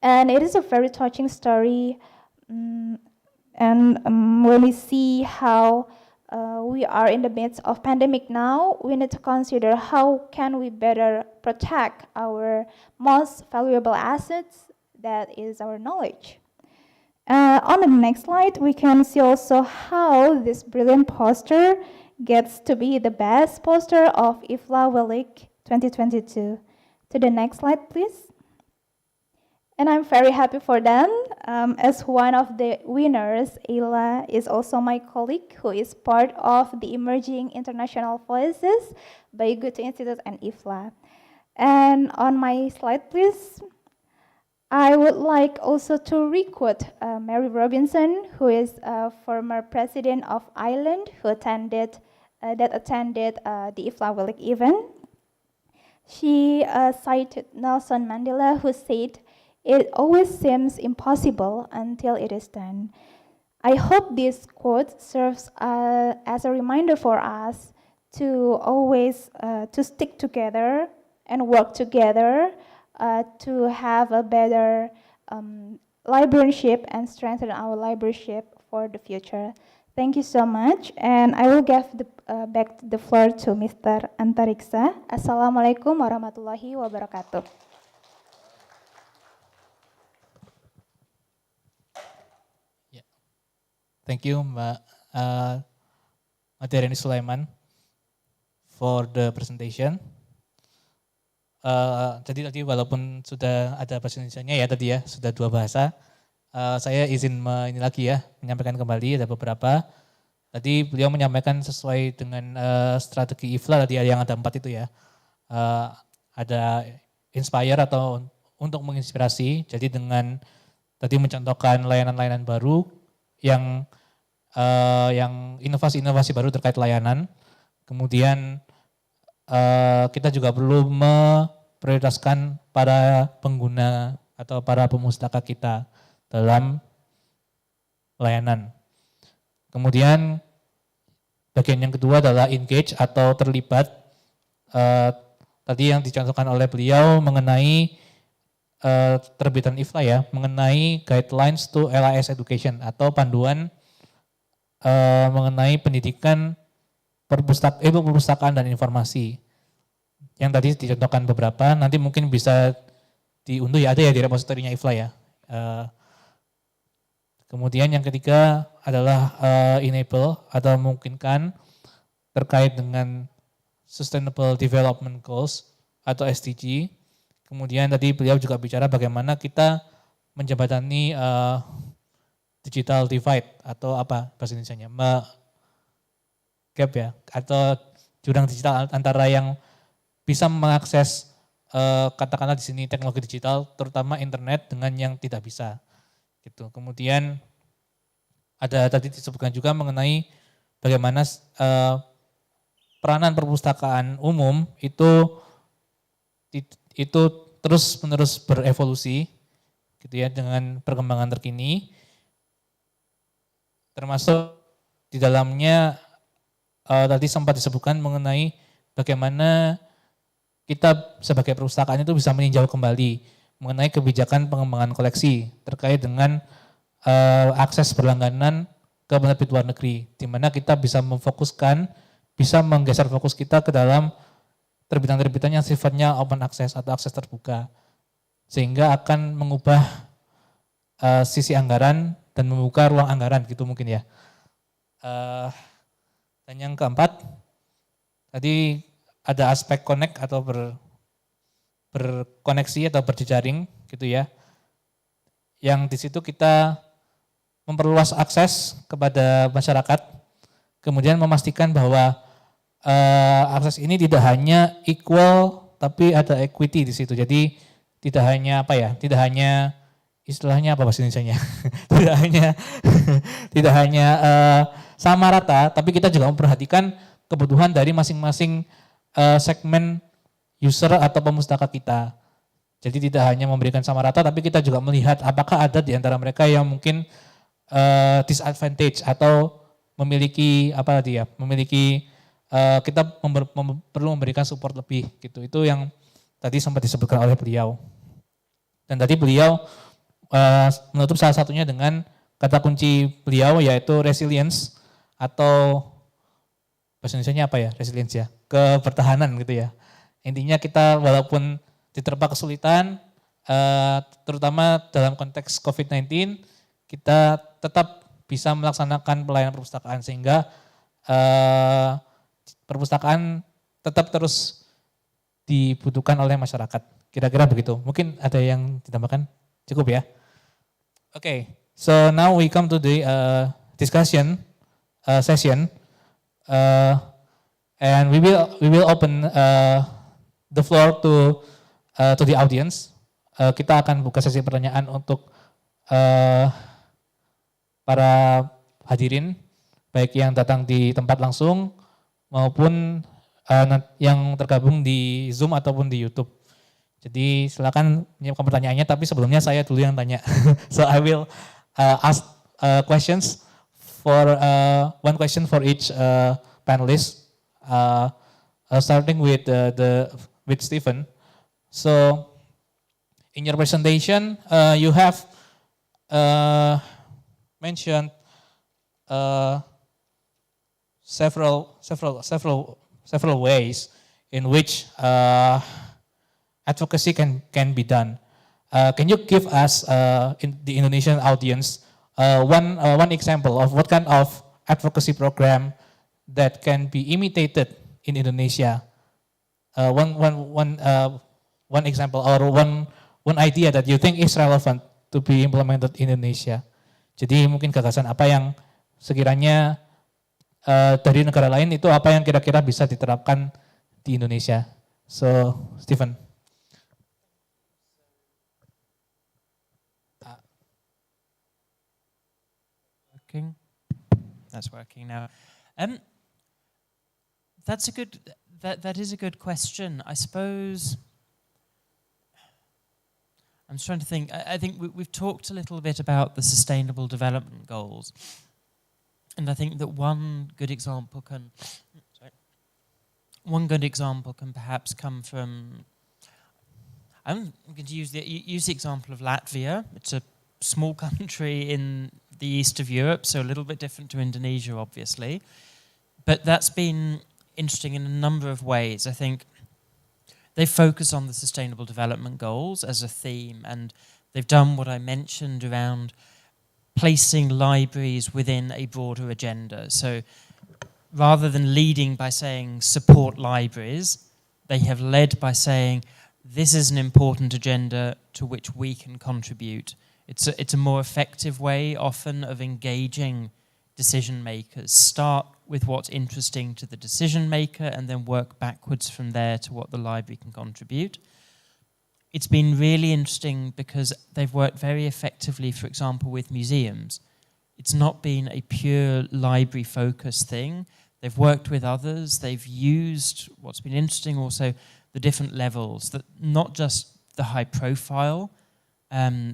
And it is a very touching story, and when we see how we are in the midst of pandemic now, we need to consider how can we better protect our most valuable assets, that is our knowledge. On the next slide, we can see also how this brilliant poster gets to be the best poster of IFLA Week 2022. To the next slide, please. And I'm very happy for them. As one of the winners, Ayla is also my colleague who is part of the Emerging International Voices by Goethe Institute and IFLA. And on my slide, please. I would like also to requote Mary Robinson, who is a former president of Ireland, who attended the IFLA Week event. She cited Nelson Mandela, who said, "It always seems impossible until it is done." I hope this quote serves as a reminder for us to always to stick together and work together to have a better librarianship and strengthen our librarianship for the future. Thank you so much, and I will give back the floor to Mr. Antariksa. Assalamualaikum warahmatullahi wabarakatuh. Thank you Mbak Madiarani Sulaiman for the presentation. Jadi tadi walaupun sudah ada bahasa Indonesianya ya tadi ya, sudah 2 bahasa. Saya izin ini lagi ya, menyampaikan kembali ada beberapa. Tadi beliau menyampaikan sesuai dengan strategi IFLA tadi yang ada 4 itu ya. Ada inspire atau untuk menginspirasi, jadi dengan tadi mencontohkan layanan-layanan baru yang inovasi-inovasi baru terkait layanan. Kemudian kita juga perlu memprioritaskan para pengguna atau para pemustaka kita dalam layanan. Kemudian bagian yang kedua adalah engage atau terlibat. Tadi yang dicontohkan oleh beliau mengenai terbitan IFLA ya, mengenai guidelines to LIS education atau panduan mengenai pendidikan perpustakaan dan informasi. Yang tadi dicontohkan beberapa, nanti mungkin bisa diunduh ya, ada ya di repositorinya IFLA ya. Kemudian yang ketiga adalah enable atau memungkinkan terkait dengan Sustainable Development Goals atau SDG. Kemudian tadi beliau juga bicara bagaimana kita menjembatani digital divide atau apa bahasa Indonesianya, gap ya, atau jurang digital antara yang bisa mengakses katakanlah di sini teknologi digital, terutama internet, dengan yang tidak bisa. Gitu. Kemudian ada tadi disebutkan juga mengenai bagaimana peranan perpustakaan umum itu terus-menerus berevolusi gitu ya dengan perkembangan terkini, termasuk di dalamnya tadi sempat disebutkan mengenai bagaimana kita sebagai perpustakaan itu bisa meninjau kembali mengenai kebijakan pengembangan koleksi terkait dengan akses berlangganan ke penerbit luar negeri, di mana kita bisa memfokuskan, bisa menggeser fokus kita ke dalam terbitan-terbitan yang sifatnya open access atau akses terbuka, sehingga akan mengubah sisi anggaran dan membuka ruang anggaran gitu mungkin ya. Dan yang keempat, tadi ada aspek connect atau berkoneksi atau berjejaring gitu ya. Yang di situ kita memperluas akses kepada masyarakat, kemudian memastikan bahwa akses ini tidak hanya equal tapi ada equity di situ. Jadi tidak hanya tidak hanya istilahnya apa bahasa Indonesianya? tidak hanya sama rata, tapi kita juga memperhatikan kebutuhan dari masing-masing segmen user atau pemustaka kita. Jadi tidak hanya memberikan sama rata, tapi kita juga melihat apakah ada di antara mereka yang mungkin disadvantage atau memiliki kita perlu memberikan support lebih gitu. Itu yang tadi sempat disebutkan oleh beliau. Dan tadi beliau menutup salah satunya dengan kata kunci beliau yaitu resilience atau bahasa Indonesianya apa ya? Resilience ya, kebertahanan gitu ya. Intinya kita walaupun diterpa kesulitan, terutama dalam konteks COVID-19, kita tetap bisa melaksanakan pelayanan perpustakaan sehingga perpustakaan tetap terus dibutuhkan oleh masyarakat. Kira-kira begitu. Mungkin ada yang ditambahkan? Cukup ya? Okay, so now we come to the discussion session, and we will open the floor to the audience. Kita akan buka sesi pertanyaan untuk para hadirin, baik yang datang di tempat langsung maupun yang tergabung di Zoom ataupun di YouTube. Jadi silakan menyiapkan pertanyaannya, tapi sebelumnya saya dulu yang tanya. So I will ask questions for one question for each panelist, starting with with Stephen. So in your presentation, you have mentioned several ways in which advocacy can be done. Can you give us in the Indonesian audience one example of what kind of advocacy program that can be imitated in Indonesia. One example or one idea that you think is relevant to be implemented in Indonesia. Jadi mungkin gagasan apa yang sekiranya dari negara lain itu apa yang kira-kira bisa diterapkan di Indonesia. So, Stephen. Working. That's working now. That's a good. That is a good question. I suppose. I'm just trying to think. I think we've talked a little bit about the Sustainable Development Goals, and I think that one good example can perhaps come from. I'm going to use the example of Latvia. It's a small country in the east of Europe, so a little bit different to Indonesia, obviously. But that's been interesting in a number of ways. I think they focus on the Sustainable Development Goals as a theme, and they've done what I mentioned around placing libraries within a broader agenda. So rather than leading by saying support libraries, they have led by saying this is an important agenda to which we can contribute. It's a more effective way often of engaging decision makers. Start with what's interesting to the decision maker and then work backwards from there to what the library can contribute. It's been really interesting because they've worked very effectively, for example, with museums. It's not been a pure library focused thing. They've worked with others. They've used, what's been interesting also, the different levels, that not just the high profile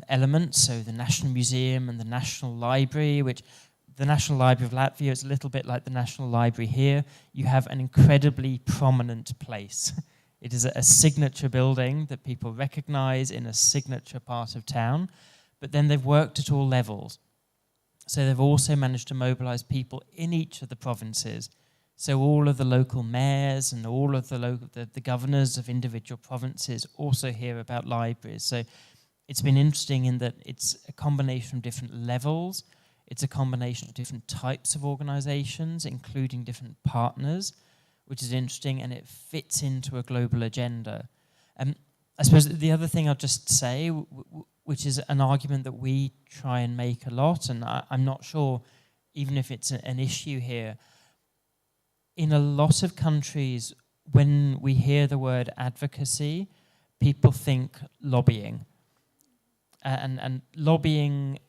elements, so the National Museum and the National Library, which the National Library of Latvia is a little bit like the National Library here. You have an incredibly prominent place. It is a signature building that people recognize in a signature part of town, but then they've worked at all levels. So they've also managed to mobilize people in each of the provinces. So all of the local mayors and all of the governors of individual provinces also hear about libraries. So it's been interesting in that it's a combination of different levels. It's a combination of different types of organizations, including different partners, which is interesting, and it fits into a global agenda. I suppose the other thing I'll just say, which is an argument that we try and make a lot, and I'm not sure even if it's an issue here. In a lot of countries, when we hear the word advocacy, people think lobbying. And lobbying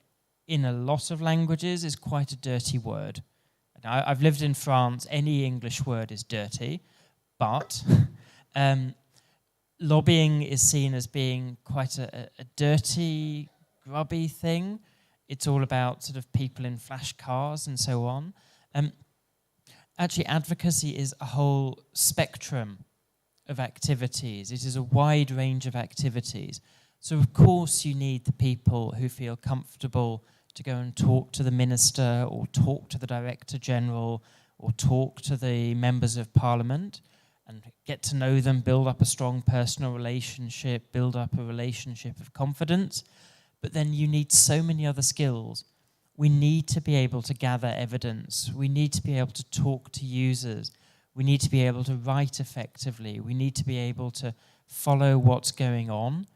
in a lot of languages is quite a dirty word. Now, I've lived in France, any English word is dirty, but lobbying is seen as being quite a dirty, grubby thing. It's all about sort of people in flash cars and so on. Actually, advocacy is a whole spectrum of activities. It is a wide range of activities. So of course you need the people who feel comfortable to go and talk to the minister or talk to the director general or talk to the members of parliament and get to know them, build up a strong personal relationship, build up a relationship of confidence. But then you need so many other skills. We need to be able to gather evidence. We need to be able to talk to users. We need to be able to write effectively. We need to be able to follow what's going on.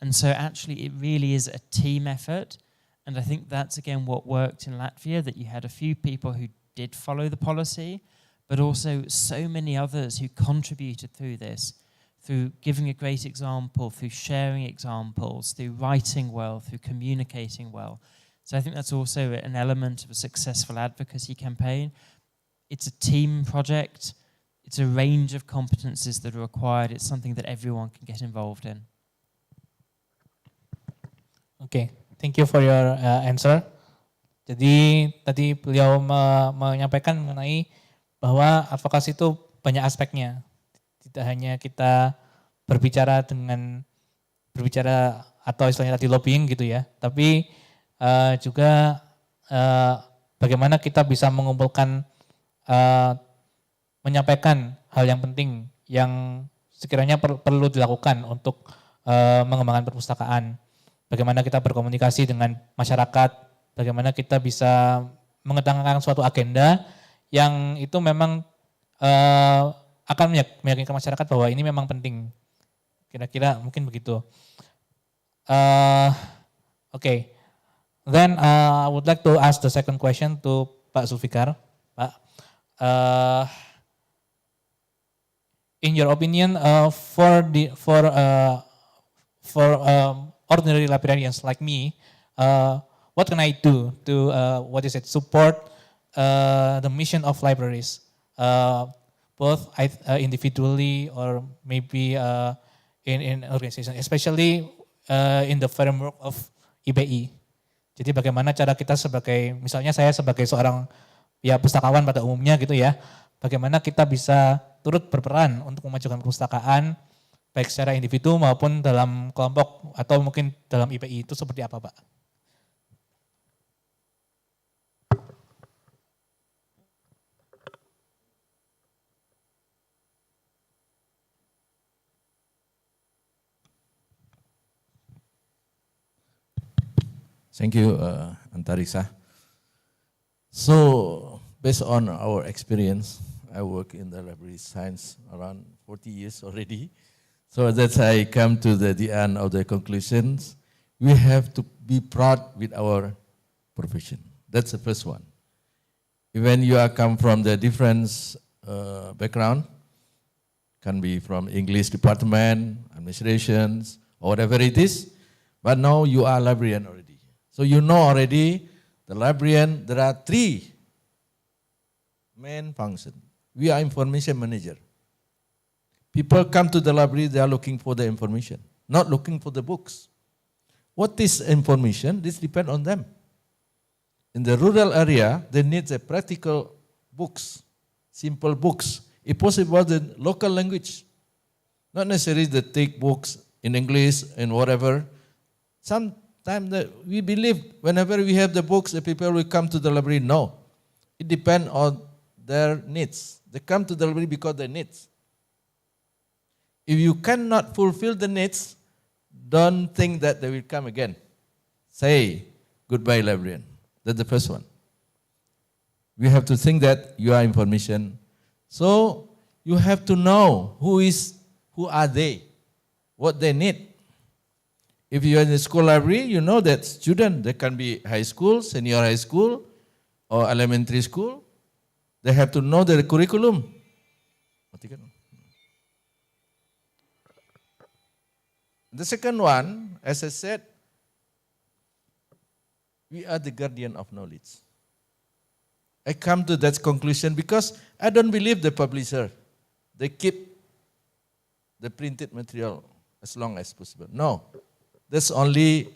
And so actually it really is a team effort. And I think that's again what worked in Latvia, that you had a few people who did follow the policy, but also so many others who contributed through this, through giving a great example, through sharing examples, through writing well, through communicating well. So I think that's also an element of a successful advocacy campaign. It's a team project. It's a range of competencies that are required. It's something that everyone can get involved in. Okay, thank you for your answer. Jadi tadi beliau menyampaikan mengenai bahwa advokasi itu banyak aspeknya. Tidak hanya kita berbicara atau istilahnya tadi lobbying gitu ya, tapi juga bagaimana kita bisa mengumpulkan, menyampaikan hal yang penting yang sekiranya perlu dilakukan untuk mengembangkan perpustakaan. Bagaimana kita berkomunikasi dengan masyarakat, bagaimana kita bisa mengetengahkan suatu agenda yang itu memang akan meyakinkan masyarakat bahwa ini memang penting. Kira-kira mungkin begitu. Okay. Then I would like to ask the second question to Pak Zulfikar. Pak, in your opinion, for ordinary librarians like me, what can I do to support the mission of libraries, both individually or maybe in organization, especially in the framework of IPI. Jadi bagaimana cara kita misalnya saya sebagai seorang ya pustakawan pada umumnya gitu ya, bagaimana kita bisa turut berperan untuk memajukan perpustakaan baik secara individu maupun dalam kelompok atau mungkin dalam IPI itu seperti apa, Pak? Thank you, Antariksa. So, based on our experience, I work in the library science around 40 years already. So that I come to the end of the conclusions. We have to be proud with our profession. That's the first one. Even you are come from the different background, can be from English department, administrations, or whatever it is, but now you are librarian already. So you know already, the librarian, there are 3 main functions. We are information manager. People come to the library, they are looking for the information, not looking for the books. What is information? This depends on them. In the rural area, they need the practical books, simple books. If possible, the local language. Not necessarily the thick books in English and whatever. Sometimes we believe whenever we have the books, the people will come to the library. No, it depends on their needs. They come to the library because they needs. If you cannot fulfill the needs, don't think that they will come again. Say goodbye, librarian. That's the first one. We have to think that you are information. So you have to know who are they, what they need. If you are in the school library, you know that student, they can be high school, senior high school, or elementary school. They have to know the curriculum. The second one, as I said, we are the guardian of knowledge. I come to that conclusion because I don't believe the publisher. They keep the printed material as long as possible. No, that's only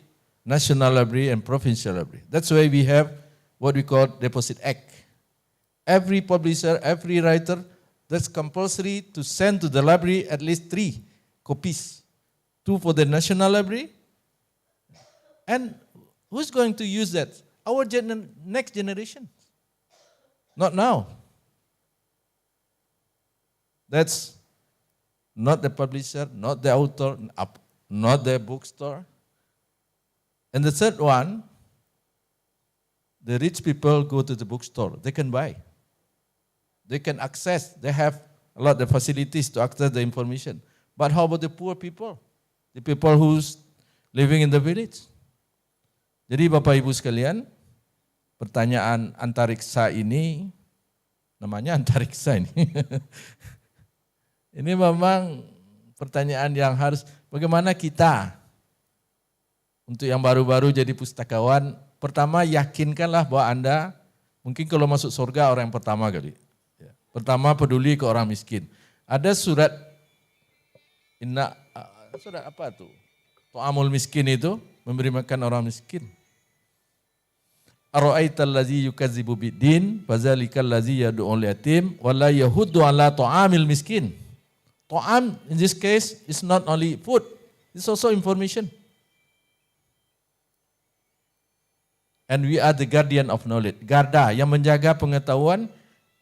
National Library and Provincial Library. That's why we have what we call Deposit Act. Every publisher, every writer, that's compulsory to send to the library at least 3 copies. 2 for the National Library. And who's going to use that? Our next generation. Not now. That's not the publisher, not the author, not the bookstore. And the third one, the rich people go to the bookstore. They can buy. They can access. They have a lot of facilities to access the information. But how about the poor people? The people who's living in the village? Jadi Bapak Ibu sekalian, pertanyaan antariksa ini, namanya antariksa ini. Ini memang pertanyaan yang harus, bagaimana kita, untuk yang baru-baru jadi pustakawan, pertama yakinkanlah bahwa Anda, mungkin kalau masuk surga orang yang pertama kali. Pertama peduli ke orang miskin. Ada surat, surat apa tuh? To'amul miskin itu, memberi makan orang miskin. Ara'aital ladzi yukadzibu biddin, fazalikal ladzi yad'ul yatim, wala yahuddu ala ta'amil miskin. Ta'am in this case is not only food, it's also information. And we are the guardian of knowledge. Garda yang menjaga pengetahuan.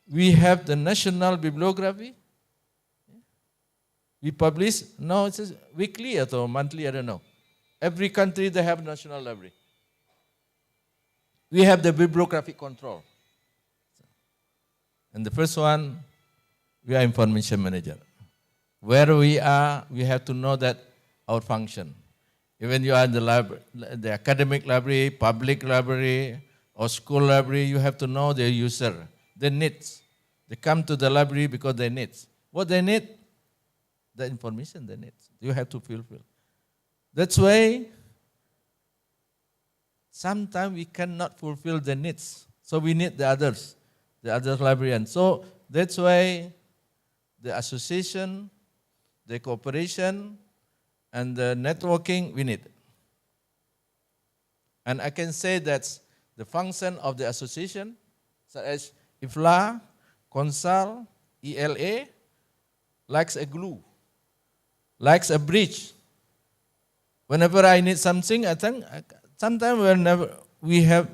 We have the national bibliography. We publish, no, it's weekly or monthly, I don't know. Every country they have national library. we have the bibliographic control. And the first one, we are information manager. Where we are, we have to know that our function. Even you are in the library, the academic library, public library, or school library, you have to know their user, their needs. They come to the library because they need. What they need? The information they need. You have to fulfill. That's why sometimes we cannot fulfill the needs. So we need the others, the other librarians. So that's why the association, the cooperation, and the networking we need. And I can say that the function of the association, such as IFLA, CONSAL, ELA, likes a glue, likes a bridge. Whenever I need something, I think sometimes whenever we are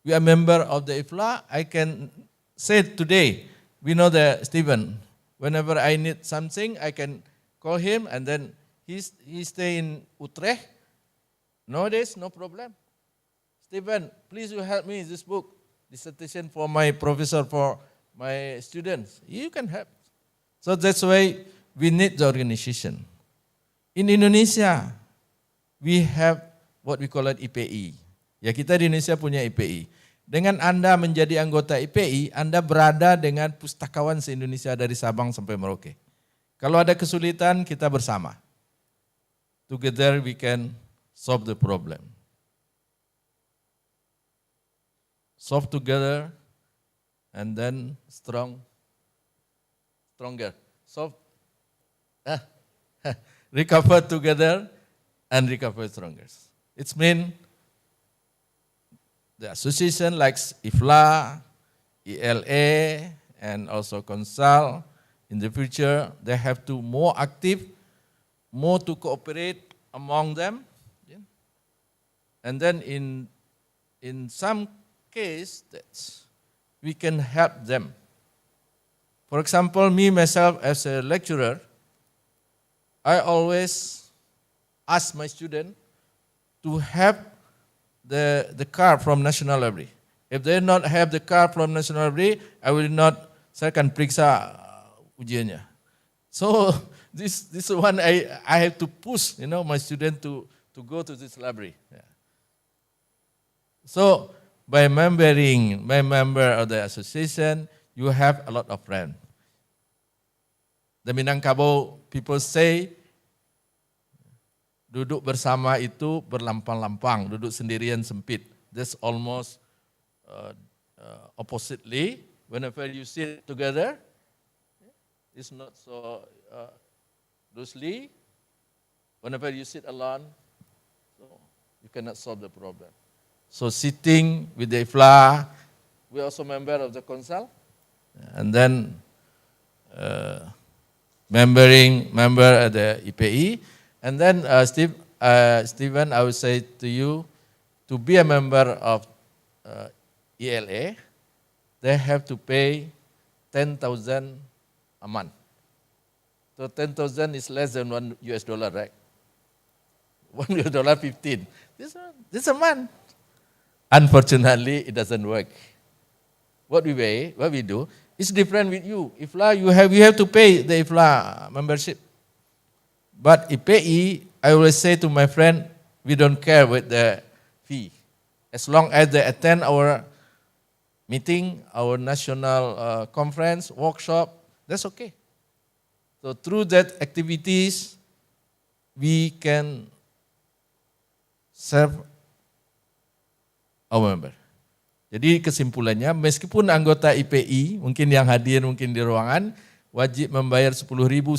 a member of the IFLA, I can say today, we know that Stephen, whenever I need something, I can call him, and then he stay in Utrecht. Nowadays, no problem. Stephen, please you help me this book, dissertation for my professor, for my students. You can help. So that's why we need the organization. In Indonesia, we have what we call it IPI. Ya, kita di Indonesia punya IPI. Dengan Anda menjadi anggota IPI, Anda berada dengan pustakawan se-Indonesia dari Sabang sampai Merauke. Kalau ada kesulitan, kita bersama. Together we can solve the problem. Solve together and then stronger. Solve, recover together and recover stronger. It means the association like IFLA, ELA, and also CONSAL, in the future, they have to more active, more to cooperate among them. Yeah. And then in some case, we can help them. For example, me, myself, as a lecturer, I always ask my student to have the card from National Library. If they not have the card from National Library, I will not, saya akan periksa ujiannya. So this one I have to push, my student to go to this library. Yeah. So by member of the association, you have a lot of friends. The Minangkabau people say, duduk bersama itu berlampang-lampang, duduk sendirian sempit. That's almost oppositely. Whenever you sit together, it's not so loosely. Whenever you sit alone, so you cannot solve the problem. So sitting with the IFLA, we also member of the CONSAL, and then member of the IPI. And then, Stephen, I would say to you, to be a member of ELA, they have to pay 10,000 a month. So 10,000 is less than $1, right? $1 15. This a month. Unfortunately, it doesn't work. What we do, it's different with you. IFLA, you have to pay the IFLA membership. But IPI, I always say to my friend, we don't care with the fee. As long as they attend our meeting, our national conference, workshop, that's okay. So through that activities, we can serve our member. Jadi kesimpulannya, meskipun anggota IPI, mungkin yang hadir mungkin di ruangan, wajib membayar 10.000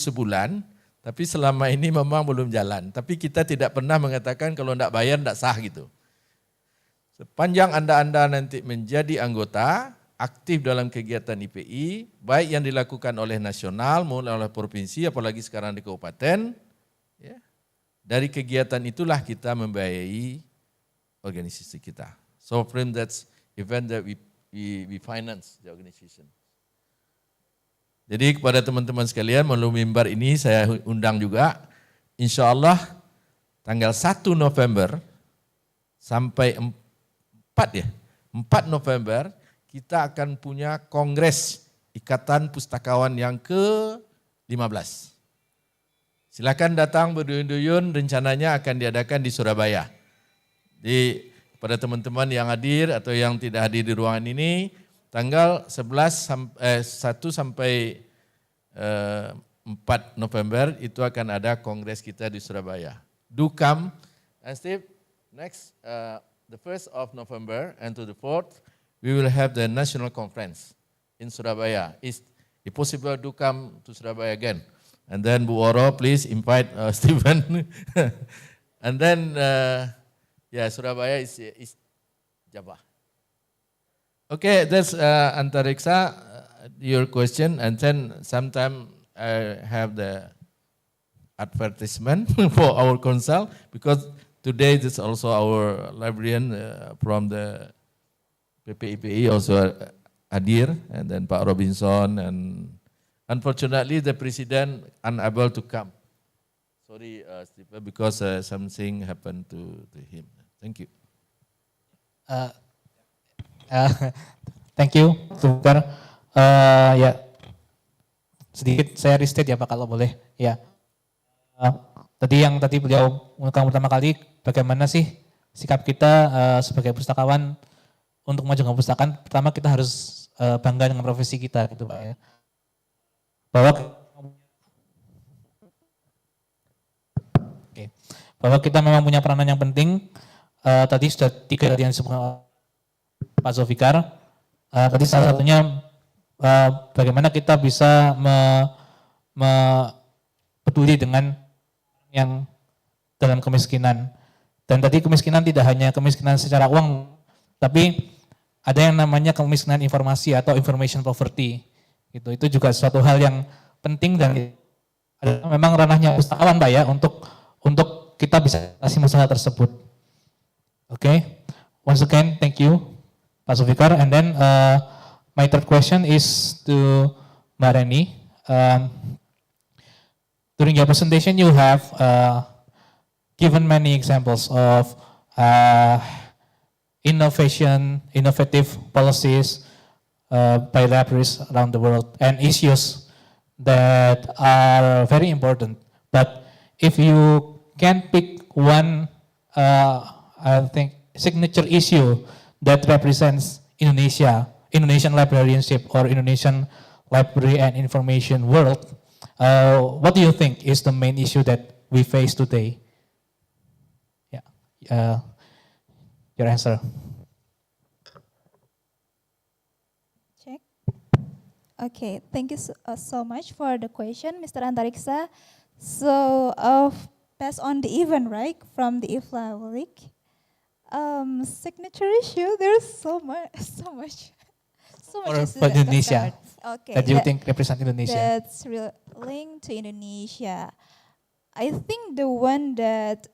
sebulan, tapi selama ini memang belum jalan. Tapi kita tidak pernah mengatakan kalau tidak bayar tidak sah gitu. Sepanjang Anda nanti menjadi anggota, aktif dalam kegiatan IPI, baik yang dilakukan oleh nasional maupun oleh provinsi, apalagi sekarang di kabupaten, ya, dari kegiatan itulah kita membiayai organisasi kita. So from that event that we finance the organization. Jadi kepada teman-teman sekalian, melalui mimbar ini saya undang juga, insya Allah tanggal 1 November sampai 4 November kita akan punya Kongres Ikatan Pustakawan yang ke-15. Silakan datang berduyun-duyun, rencananya akan diadakan di Surabaya. Jadi pada teman-teman yang hadir atau yang tidak hadir di ruangan ini, tanggal 1 sampai 4 November itu akan ada kongres kita di Surabaya. Do come. And Steve, next, the 1st of November and to the 4th, we will have the national conference in Surabaya. If possible, do come to Surabaya again. And then Bu Oro, please invite Stephen. And then, Surabaya is Java. Okay, that's Antariksa, your question. And then sometime I have the advertisement for our council, because today this also our librarian from the PPIPI also hadir, and then Pak Robinson, and unfortunately the president unable to come. Sorry, Stephen, because something happened to him. Thank you. Thank you, Tukar. Ya, sedikit saya restate ya Pak kalau boleh. Ya, tadi beliau mengungkapkan pertama kali bagaimana sih sikap kita sebagai pustakawan untuk memajukan perpustakaan. Pertama kita harus bangga dengan profesi kita, gitu Pak ya. Bahwa kita memang punya peranan yang penting. Tadi sudah 3 yang disebutkan Pak Zulfikar. Tadi salah satunya bagaimana kita bisa peduli dengan yang dalam kemiskinan. Dan tadi kemiskinan tidak hanya kemiskinan secara uang, tapi ada yang namanya kemiskinan informasi atau information poverty. Itu juga suatu hal yang penting dan memang ranahnya pustakawan Pak ya untuk kita bisa kasih masalah tersebut. Okay, once again thank you Pak Zulfikar. And then my third question is to Mbak Reni. During your presentation you have given many examples of innovative policies by libraries around the world and issues that are very important. But if you can pick one, I think, signature issue that represents Indonesian librarianship or Indonesian library and information world, what do you think is the main issue that we face today? Yeah, your answer. Check. Okay, thank you so much for the question, Mr. Antariksa. So, based on the event, right, from the IFLA week, signature issue, there's so much For Indonesia, okay, that you think represent Indonesia? That's linked to Indonesia. I think the one that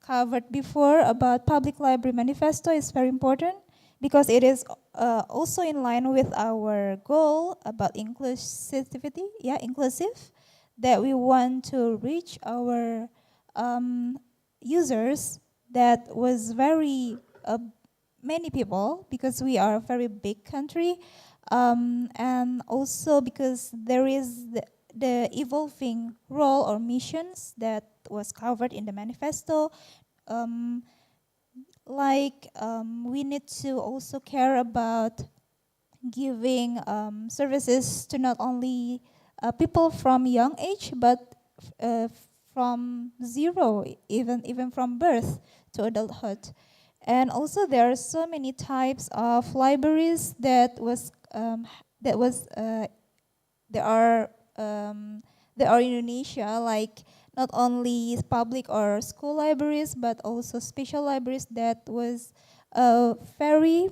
covered before about Public Library Manifesto is very important because it is also in line with our goal about inclusivity, inclusive, that we want to reach our users that was very many people because we are a very big country, and also because there is the evolving role or missions that was covered in the manifesto. We need to also care about giving services to not only people from young age, but from zero, even from birth to adulthood. And also there are so many types of libraries that are in Indonesia, like not only public or school libraries, but also special libraries that was very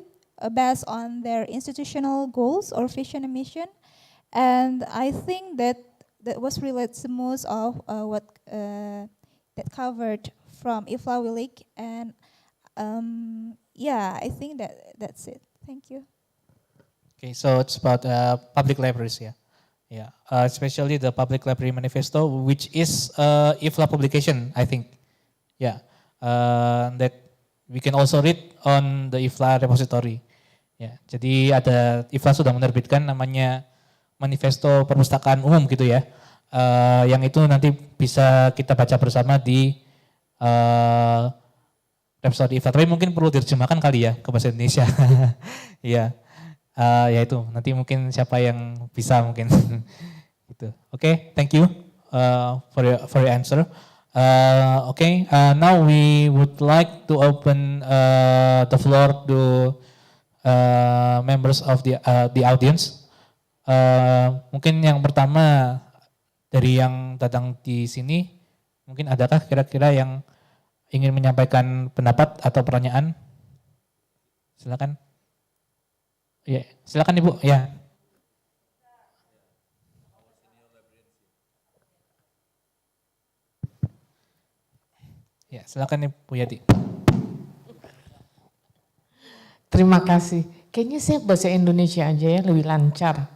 based on their institutional goals or vision and mission. And I think that was related to most of what that covered from IFLA Week. And I think that's it. Thank you. Okay, so it's about public libraries, especially the Public Library Manifesto, which is IFLA publication, I think. That we can also read on the IFLA repository. Ya, jadi ada IFLA sudah menerbitkan namanya Manifesto Perpustakaan Umum gitu ya, yang itu nanti bisa kita baca bersama di repository IFLA. Tapi mungkin perlu diterjemahkan kali ya ke bahasa Indonesia. Ya, ya itu nanti mungkin siapa yang bisa mungkin. Gitu. Okay, thank you for your answer. Now we would like to open the floor to members of the audience. Mungkin yang pertama dari yang datang di sini, mungkin adakah kira-kira yang ingin menyampaikan pendapat atau pertanyaan? Silakan. Ya, silakan Ibu. Ya. Ya, silakan Ibu Yati. Terima kasih. Kayaknya saya bahasa Indonesia aja ya, lebih lancar.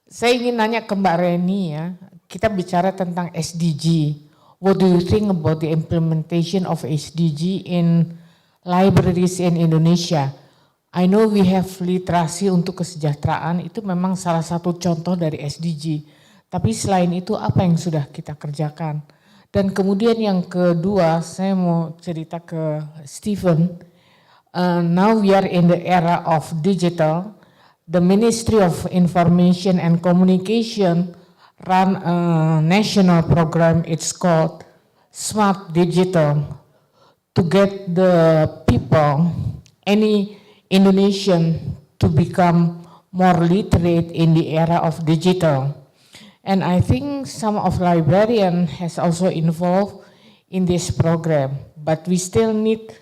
Saya ingin nanya ke Mbak Reni ya, kita bicara tentang SDG. What do you think about the implementation of SDG in libraries in Indonesia? I know we have literasi untuk kesejahteraan, itu memang salah satu contoh dari SDG. Tapi selain itu apa yang sudah kita kerjakan? Dan kemudian yang kedua, saya mau cerita ke Stephen. Now we are in the era of digital. The Ministry of Information and Communication run a national program, it's called Smart Digital, to get the people, any Indonesian, to become more literate in the era of digital. And I think some of librarian has also involved in this program, but we still need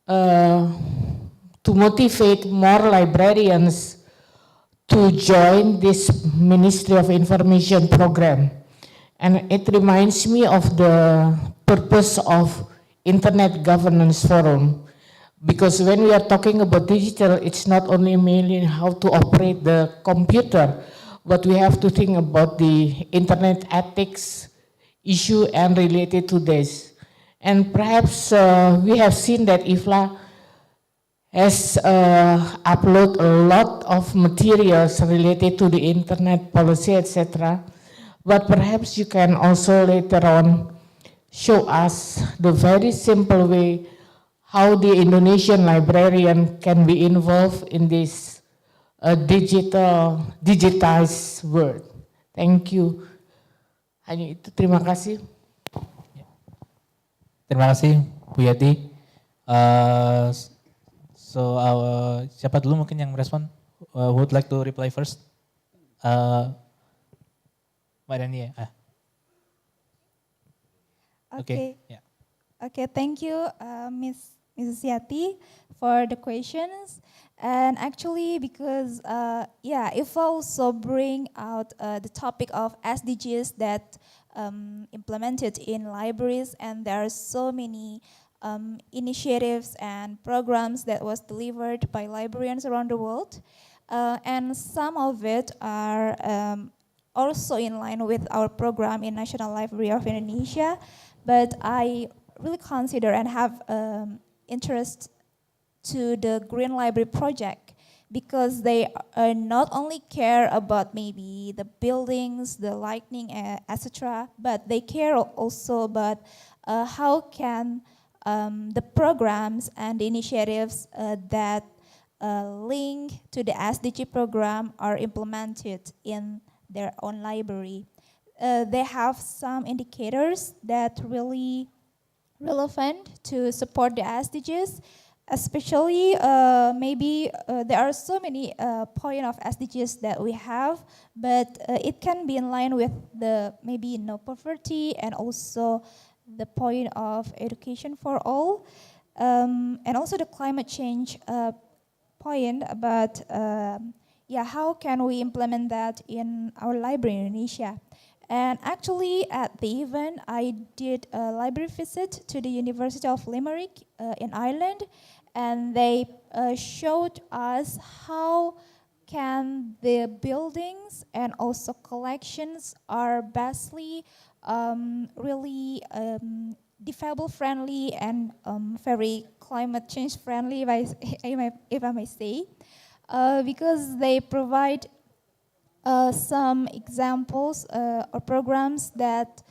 to motivate more librarians to join this Ministry of Information program. And it reminds me of the purpose of Internet Governance Forum. Because when we are talking about digital, it's not only mainly how to operate the computer, but we have to think about the internet ethics issue and related to this. And perhaps we have seen that IFLA has uploaded a lot of materials related to the internet policy, etc. But perhaps you can also later on show us the very simple way how the Indonesian librarian can be involved in this digitized world. Thank you. Hanya itu, terima kasih. Terima kasih Bu Yati. Siapa dulu mungkin yang merespon? Who would like to reply first? Mbak Dani ya. Okay. Yeah. Okay, thank you, Mrs. Yati, for the questions. And actually, because if also bring out the topic of SDGs that implemented in libraries, and there are so many initiatives and programs that was delivered by librarians around the world, and some of it are also in line with our program in National Library of Indonesia. But I really consider and have interest to the Green Library project, because they not only care about maybe the buildings, the lighting, etc., but they care also about how can the programs and the initiatives that link to the SDG program are implemented in their own library. They have some indicators that really relevant to support the SDGs. Especially, maybe there are so many point of SDGs that we have, but it can be in line with the maybe no poverty and also the point of education for all, and also the climate change point about how can we implement that in our library in Indonesia. And actually, at the event, I did a library visit to the University of Limerick in Ireland, and they showed us how can the buildings and also collections are vastly really disabled friendly and very climate change friendly, if I may say, because they provide some examples or programs that,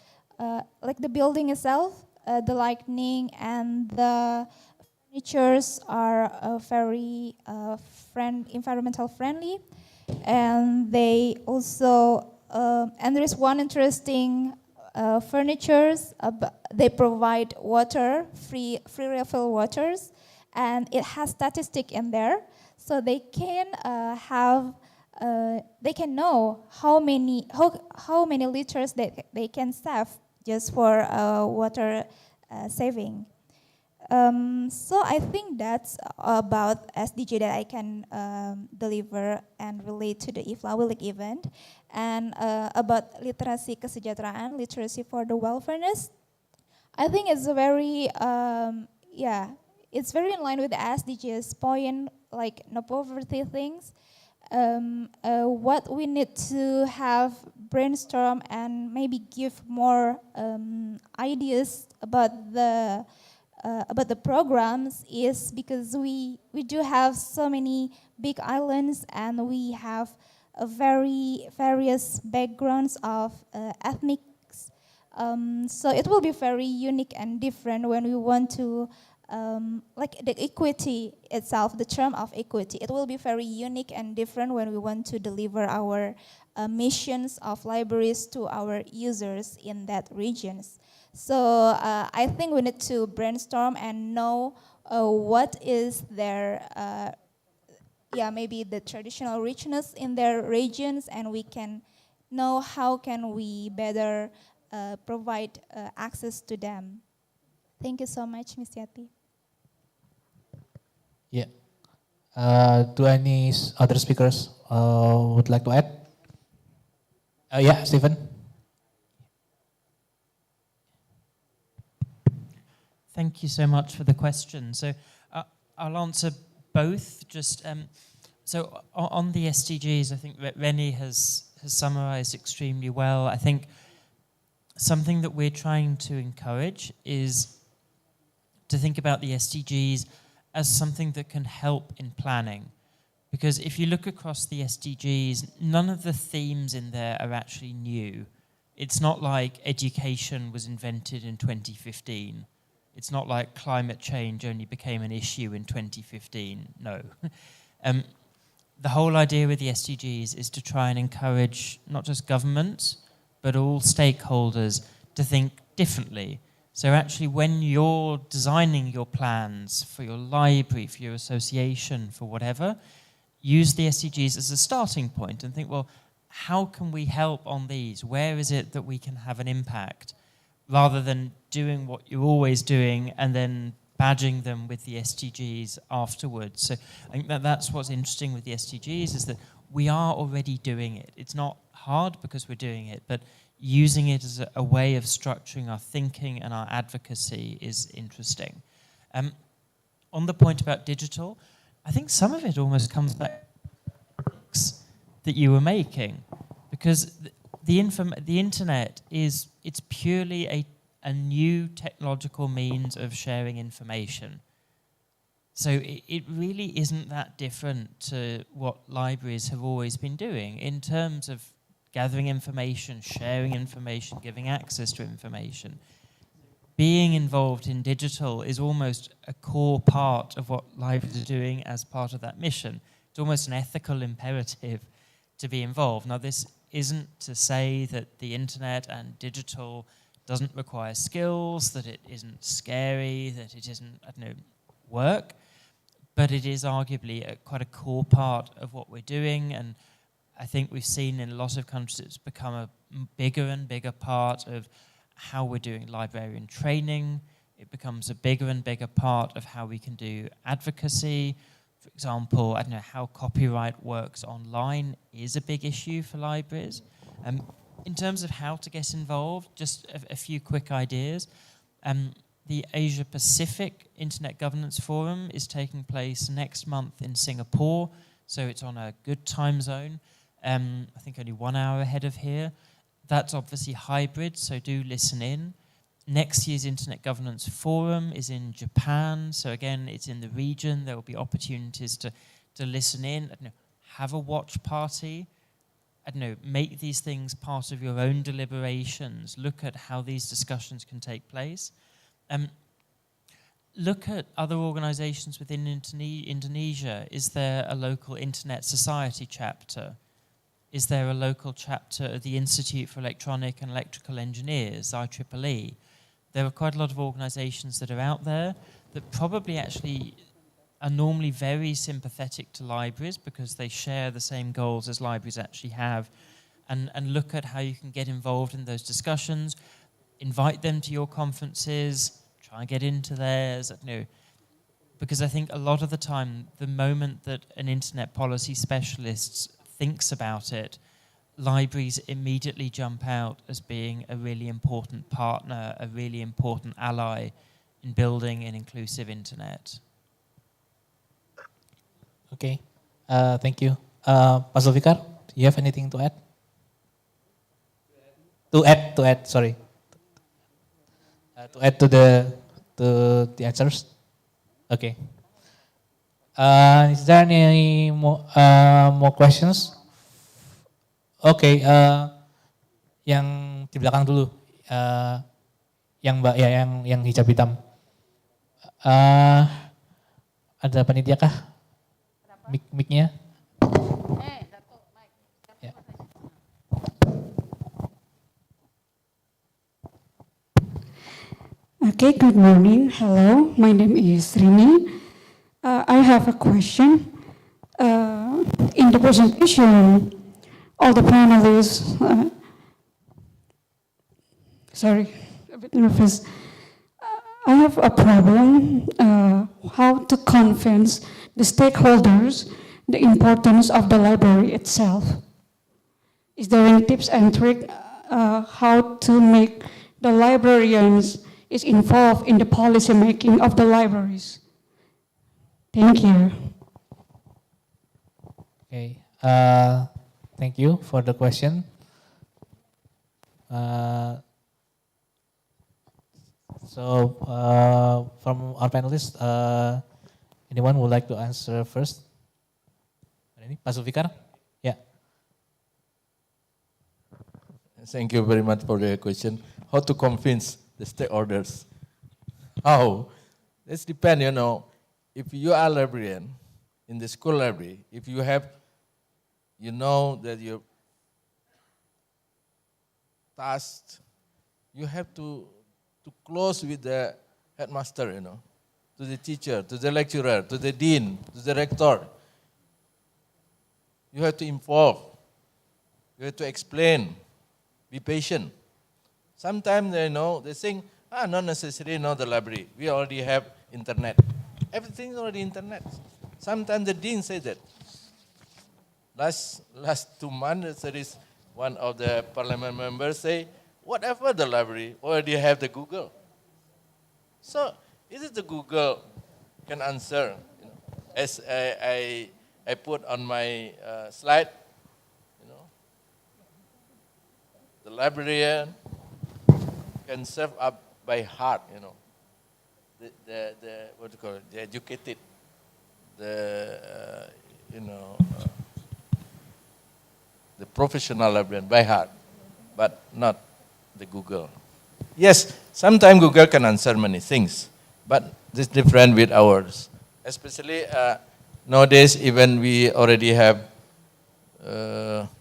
like the building itself, the lighting and the furnitures are very environmental friendly, and they also and there is one interesting furnitures. They provide water, free refill waters, and it has statistic in there, so they can they can know how many liters they can save just for water saving. So I think that's about SDG that I can deliver and relate to the IFLA Week event. And about literasi kesejahteraan, literacy for the welfareness, I think it's a very, it's very in line with the SDGs point, like no poverty things. What we need to have brainstorm and maybe give more ideas about the programs is because we do have so many big islands, and we have a very various backgrounds of ethnics. So it will be very unique and different when we want to, like the equity itself, the term of equity, it will be very unique and different when we want to deliver our missions of libraries to our users in that regions. So I think we need to brainstorm and know what is their, maybe the traditional richness in their regions, and we can know how can we better provide access to them. Thank you so much, Ms. Yati. Yeah. Do any other speakers would like to add? Yeah, Stephen. Thank you so much for the question. So I'll answer both. Just so on the SDGs, I think Rennie has summarized extremely well. I think something that we're trying to encourage is to think about the SDGs as something that can help in planning. Because if you look across the SDGs, none of the themes in there are actually new. It's not like education was invented in 2015. It's not like climate change only became an issue in 2015. No. The whole idea with the SDGs is to try and encourage not just governments, but all stakeholders to think differently. So actually, when you're designing your plans for your library, for your association, for whatever, use the SDGs as a starting point and think, well, how can we help on these? Where is it that we can have an impact? Rather than doing what you're always doing and then badging them with the SDGs afterwards. So I think that's what's interesting with the SDGs, is that we are already doing it. It's not hard because we're doing it, but using it as a way of structuring our thinking and our advocacy is interesting. On the point about digital, I think some of it almost comes back to that you were making, because the internet it's purely a new technological means of sharing information. So it really isn't that different to what libraries have always been doing in terms of gathering information, sharing information, giving access to information. Being involved in digital is almost a core part of what libraries are doing as part of that mission. It's almost an ethical imperative to be involved. Now, this isn't to say that the internet and digital doesn't require skills, that it isn't scary, that it isn't, work, but it is arguably quite a core part of what we're doing, and I think we've seen in a lot of countries it's become a bigger and bigger part of how we're doing librarian training. It becomes a bigger and bigger part of how we can do advocacy. For example, how copyright works online is a big issue for libraries. In terms of how to get involved, just a few quick ideas. The Asia Pacific Internet Governance Forum is taking place next month in Singapore, so it's on a good time zone. I think only 1 hour ahead of here. That's obviously hybrid, so do listen in. next year's Internet Governance Forum is in Japan. So again, it's in the region. There will be opportunities to listen in, I don't know, have a watch party, I don't know, make these things part of your own deliberations, look at how these discussions can take place. Look at other organizations within Indonesia. Is there a local Internet Society chapter? Is there a local chapter of the Institute for Electronic and Electrical Engineers, IEEE? There are quite a lot of organizations that are out there that probably actually are normally very sympathetic to libraries because they share the same goals as libraries actually have, and look at how you can get involved in those discussions, invite them to your conferences, try and get into theirs, you know, because I think a lot of the time, the moment that an internet policy specialist thinks about it, libraries immediately jump out as being a really important partner, a really important ally in building an inclusive internet. Okay, thank you. Pak Zulfikar, do you have anything to add? To add, sorry. To add to the answers? Okay. Is there any more questions? Oke, yang di belakang dulu, yang mbak ya, yang hijab hitam. Ada panitia kah? Mic-nya? Ya. Okay, good morning. Hello, my name is Rini. I have a question. In the presentation, all the panelists, sorry, a bit nervous. I have a problem how to convince the stakeholders the importance of the library itself. Is there any tips and tricks how to make the librarians is involved in the policy making of the libraries? Thank you. Okay, thank you for the question. So from our panelists, anyone would like to answer first? Pak Zulfikar? Yeah. Thank you very much for the question. How to convince the stakeholders? How? This depends, you know. If you are a librarian in the school library, if you have, you know that you're tasked, you have to close with the headmaster, you know, to the teacher, to the lecturer, to the dean, to the rector. You have to involve, you have to explain, be patient. Sometimes, you know, they think, not necessarily know the library. We already have internet. Everything is already internet. Sometimes the dean say that. Last 2 months, there is one of the parliament members say, whatever the library, already have the Google. So, is it the Google can answer? You know, as I put on my slide, you know, the librarian can serve up by heart, you know. The what do you call it? The educated, the you know, the professional librarian by heart, but not the Google. Yes, sometimes Google can answer many things, but this different with ours. Especially nowadays, even we already have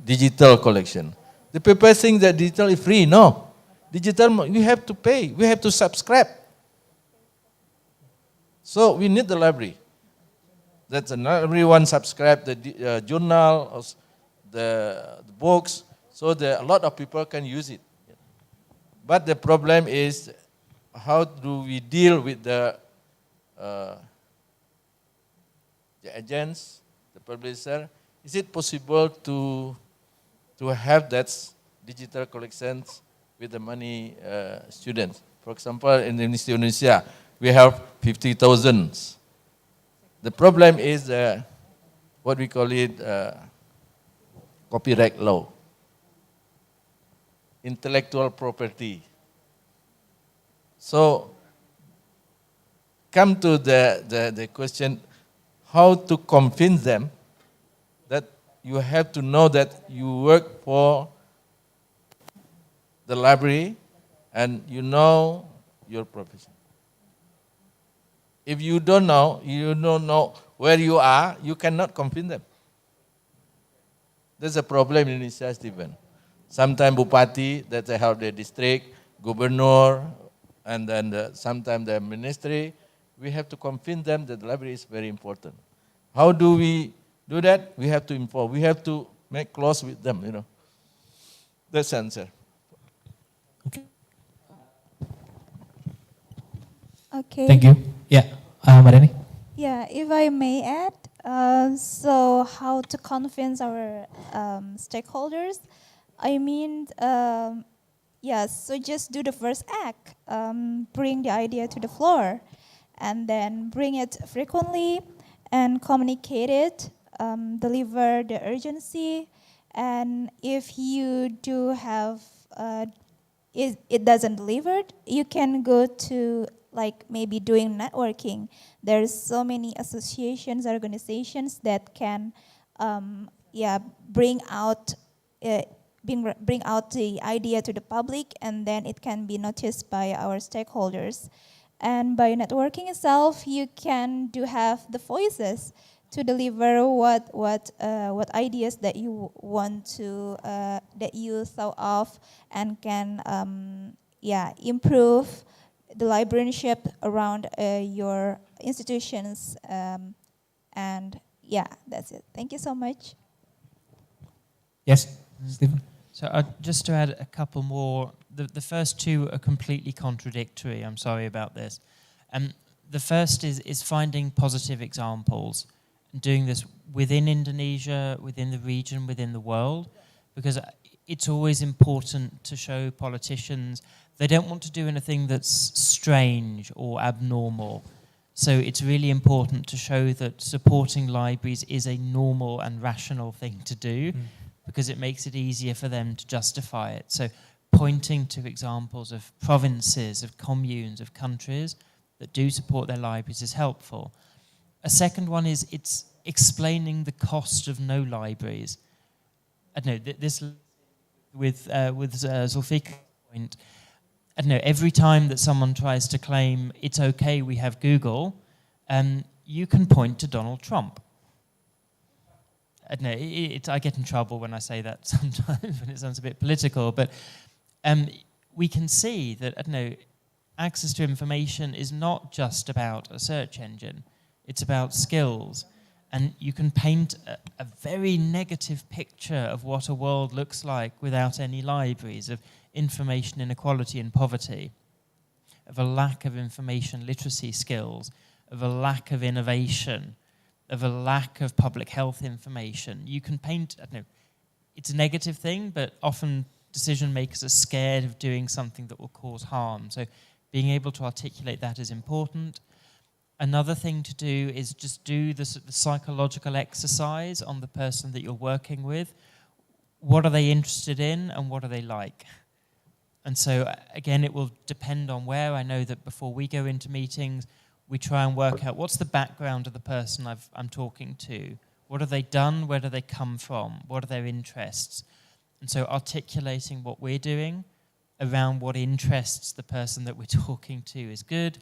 digital collection. The people think that digital is free. No, digital we have to pay. We have to subscribe. So we need the library. That's everyone subscribe the journal, or the books, so that a lot of people can use it. But the problem is, how do we deal with the agents, the publisher? Is it possible to have that digital collections with the money students? For example, in Indonesia, we have 50,000. The problem is what we call it copyright law, intellectual property. So, come to the question, how to convince them that you have to know that you work for the library and you know your profession. If you don't know where you are, you cannot convince them. There's a problem in Indonesia, Stephen. Sometimes Bupati, that they have the district, governor, and then sometimes the ministry, we have to convince them that the library is very important. How do we do that? We have to inform. We have to make close with them, you know. That's the answer. Okay. Thank you. Yeah, Mbak Dani. Yeah, if I may add, so how to convince our stakeholders? I mean, yes, so just do the first act, bring the idea to the floor, and then bring it frequently and communicate it, deliver the urgency, and if you do have, it doesn't deliver, you can go to like maybe doing networking. There's so many associations, organizations that can, bring out the idea to the public, and then it can be noticed by our stakeholders. And by networking itself, you can have the voices to deliver what ideas that you want to that you thought of, and can improve the librarianship around your institutions, and yeah, that's it. Thank you so much. Yes, Stephen. So just to add a couple more, the first two are completely contradictory. I'm sorry about this. The first is finding positive examples, and doing this within Indonesia, within the region, within the world, because it's always important to show politicians they don't want to do anything that's strange or abnormal. So it's really important to show that supporting libraries is a normal and rational thing to do, because it makes it easier for them to justify it. So pointing to examples of provinces, of communes, of countries that do support their libraries is helpful. A second one is it's explaining the cost of no libraries. I don't know, this with Zulfik's point, I don't know, every time that someone tries to claim it's okay, we have Google, you can point to Donald Trump. I don't know, I get in trouble when I say that sometimes, when it sounds a bit political, but we can see that, I don't know, access to information is not just about a search engine, it's about skills. And you can paint a very negative picture of what a world looks like without any libraries, of information inequality and poverty, of a lack of information literacy skills, of a lack of innovation, of a lack of public health information. You can paint, I don't know, it's a negative thing, but often decision makers are scared of doing something that will cause harm. So being able to articulate that is important. Another thing to do is just do the psychological exercise on the person that you're working with. What are they interested in and what are they like? And so again, it will depend on where. I know that before we go into meetings, we try and work out what's the background of the person I'm talking to. What have they done? Where do they come from? What are their interests? And so articulating what we're doing around what interests the person that we're talking to is good.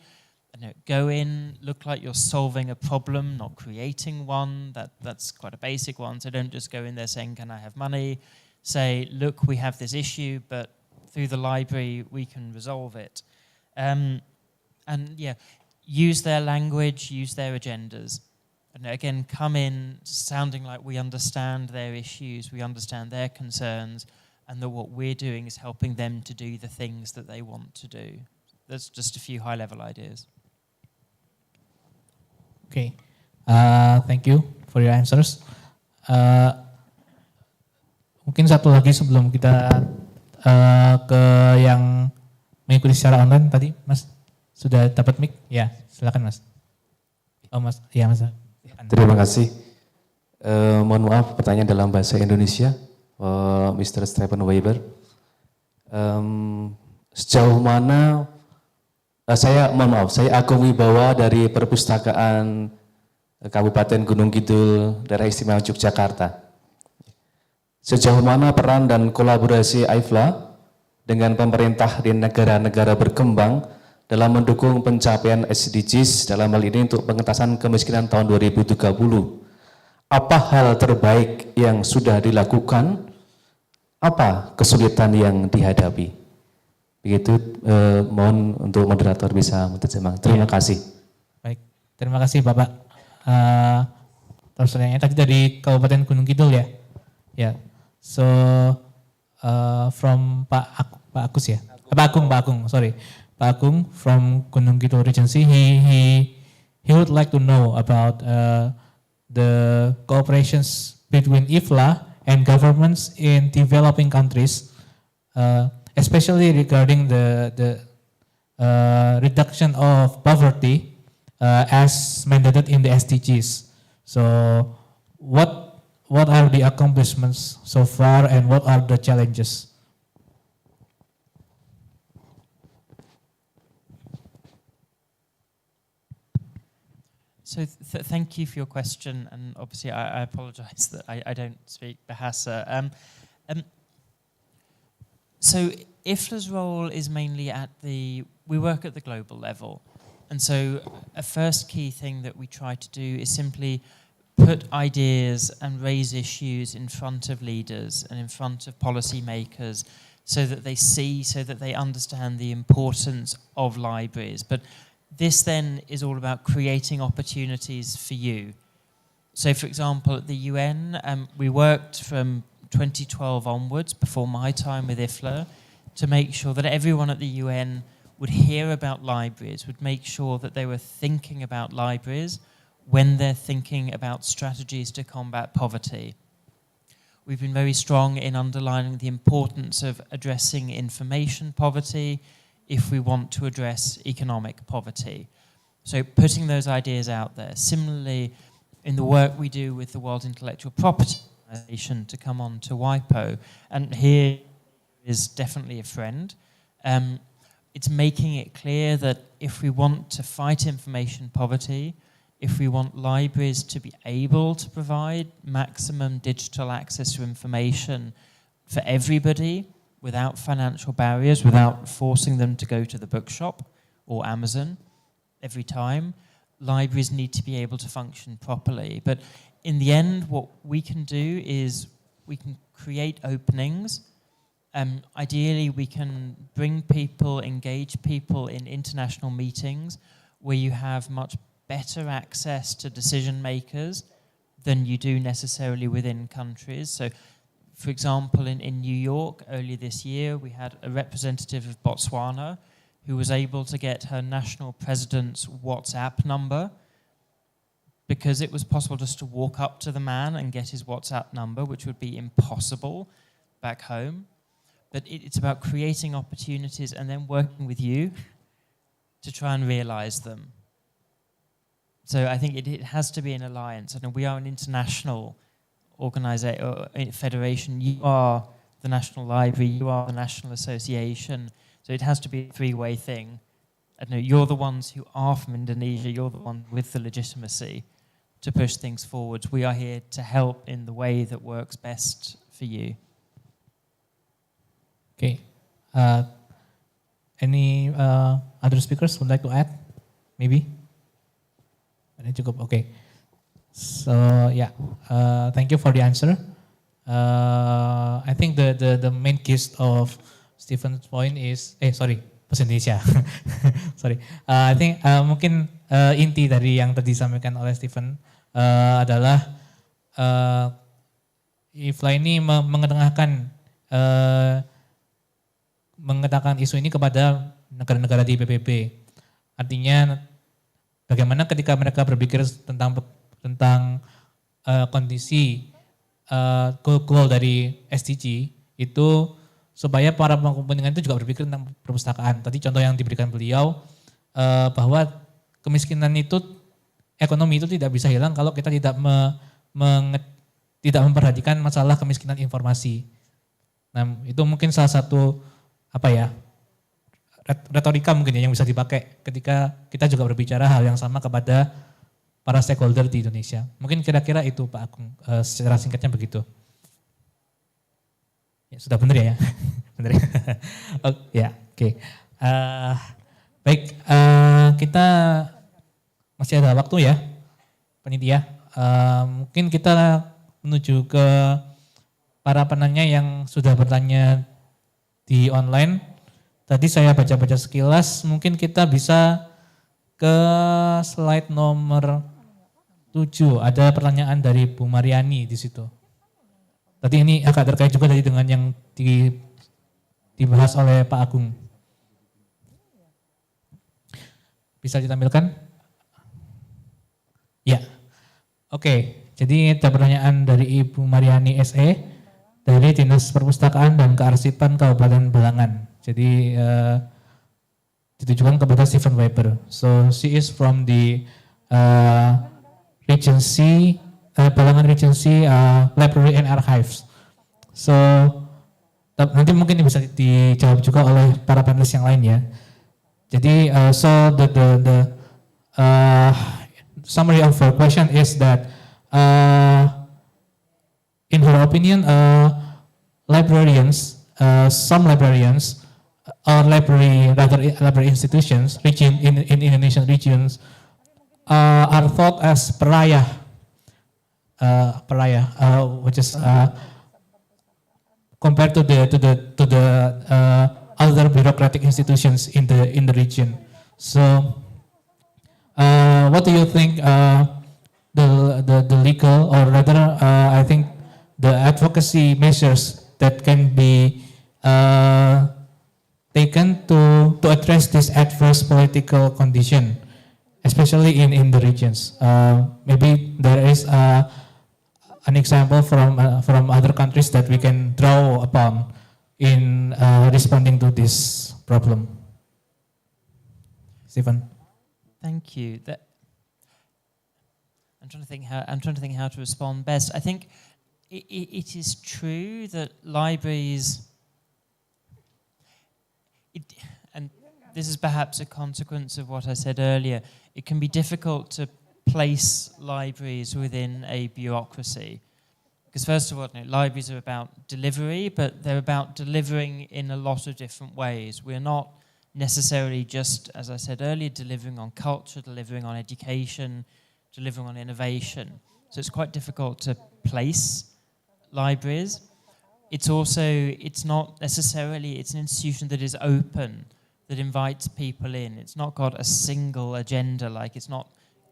Go in, look like you're solving a problem, not creating one. That's quite a basic one. So don't just go in there saying, can I have money? Say, look, we have this issue, but through the library, we can resolve it. And yeah, use their language, use their agendas. And again, come in sounding like we understand their issues, we understand their concerns, and that what we're doing is helping them to do the things that they want to do. That's just a few high-level ideas. Okay, thank you for your answers. Mungkin satu lagi sebelum kita ke yang mengikuti secara online tadi, Mas sudah dapat mic? Ya, silakan Mas. Oh Mas, ya Mas. Terima kasih. Mohon maaf, pertanyaan dalam bahasa Indonesia, Mr. Stephen Weber. Sejauh mana Saya mohon maaf, saya Agung Wibawa dari Perpustakaan Kabupaten Gunung Kidul, Daerah Istimewa Yogyakarta. Sejauh mana peran dan kolaborasi IFLA dengan pemerintah di negara-negara berkembang dalam mendukung pencapaian SDGs dalam hal ini untuk pengentasan kemiskinan tahun 2030? Apa hal terbaik yang sudah dilakukan? Apa kesulitan yang dihadapi? Begitu, mohon untuk moderator bisa menerjemahkan. Terima kasih. Baik, terima kasih Bapak. Terus pertanyaannya tadi dari Kabupaten Gunung Kidul ya? Ya, so from Pak Agus ya? Pak Agung, sorry. Pak Agung from Gunung Kidul Regency, he would like to know about the cooperations between IFLA and governments in developing countries, especially regarding the reduction of poverty as mandated in the SDGs. So what are the accomplishments so far and what are the challenges? So thank you for your question, and obviously I apologize that I don't speak Bahasa. So IFLA's role is mainly we work at the global level. And so a first key thing that we try to do is simply put ideas and raise issues in front of leaders and in front of policymakers so that they see, so that they understand the importance of libraries. But this then is all about creating opportunities for you. So for example, at the UN, we worked from 2012 onwards, before my time with IFLA, to make sure that everyone at the UN would hear about libraries, would make sure that they were thinking about libraries when they're thinking about strategies to combat poverty. We've been very strong in underlining the importance of addressing information poverty if we want to address economic poverty. So putting those ideas out there. Similarly, in the work we do with the World Intellectual Property Organization, to come on to WIPO, and here is definitely a friend. It's making it clear that if we want to fight information poverty, if we want libraries to be able to provide maximum digital access to information for everybody without financial barriers, without forcing them to go to the bookshop or Amazon every time, libraries need to be able to function properly. But in the end, what we can do is we can create openings. Ideally, we can bring people, engage people in international meetings where you have much better access to decision makers than you do necessarily within countries. So, for example, in New York earlier this year, we had a representative of Botswana who was able to get her national president's WhatsApp number because it was possible just to walk up to the man and get his WhatsApp number, which would be impossible back home. But it's about creating opportunities and then working with you to try and realize them. So I think it has to be an alliance. I know we are an international federation. You are the National Library, you are the National Association. So it has to be a three-way thing. I know you're the ones who are from Indonesia, you're the one with the legitimacy to push things forward. We are here to help in the way that works best for you. Okay. Any other speakers would like to add? Maybe? Ini cukup. Okay. So yeah, thank you for the answer. I think the main gist of Stephen's point is, bahasa Indonesia. Sorry. I think mungkin inti dari yang tadi disampaikan oleh Stephen adalah IFLA ini mengetengahkan isu ini kepada negara-negara di PBB. Artinya bagaimana ketika mereka berpikir tentang kondisi goal dari SDG itu supaya para pemangku kepentingan itu juga berpikir tentang perpustakaan. Tadi contoh yang diberikan beliau bahwa kemiskinan itu, ekonomi itu tidak bisa hilang kalau kita tidak tidak memperhatikan masalah kemiskinan informasi. Nah, itu mungkin salah satu retorika mungkin ya yang bisa dipakai ketika kita juga berbicara hal yang sama kepada para stakeholder di Indonesia. Mungkin kira-kira itu Pak Agung, secara singkatnya begitu. Ya, sudah benar ya? Benar ya? Oh, ya, oke. Baik, kita masih ada waktu ya, panitia. Mungkin kita menuju ke para penanya yang sudah bertanya di online. Tadi saya baca-baca sekilas, mungkin kita bisa ke slide nomor 7. Ada pertanyaan dari Bu Mariani di situ. Tadi ini agak terkait juga tadi dengan yang dibahas oleh Pak Agung. Bisa ditampilkan? Ya, oke. Jadi ada pertanyaan dari Ibu Mariani SE dari Dinas Perpustakaan dan Kearsipan Kabupaten Balangan. Jadi ditujukan kepada Stephen Weber. So she is from the Regency, Balangan Regency Library and Archives. So nanti mungkin bisa dijawab juga oleh para panelis yang lain ya. Jadi so the summary of her question is that in her opinion, librarians, some librarians or library institutions in Indonesian regions are thought as pariah, which is compared to the other bureaucratic institutions in the region. So, what do you think the legal, or rather, I think the advocacy measures that can be taken to address this adverse political condition, especially in the regions? Maybe there is an example from other countries that we can draw upon in responding to this problem. Stephen. Thank you. I'm trying to think how to respond best. I think it is true that libraries, and this is perhaps a consequence of what I said earlier, it can be difficult to place libraries within a bureaucracy. Because first of all, libraries are about delivery, but they're about delivering in a lot of different ways. We're not necessarily just, as I said earlier, delivering on culture, delivering on education, delivering on innovation. So it's quite difficult to place libraries. It's not necessarily, it's an institution that is open, that invites people in. It's not got a single agenda, like it's not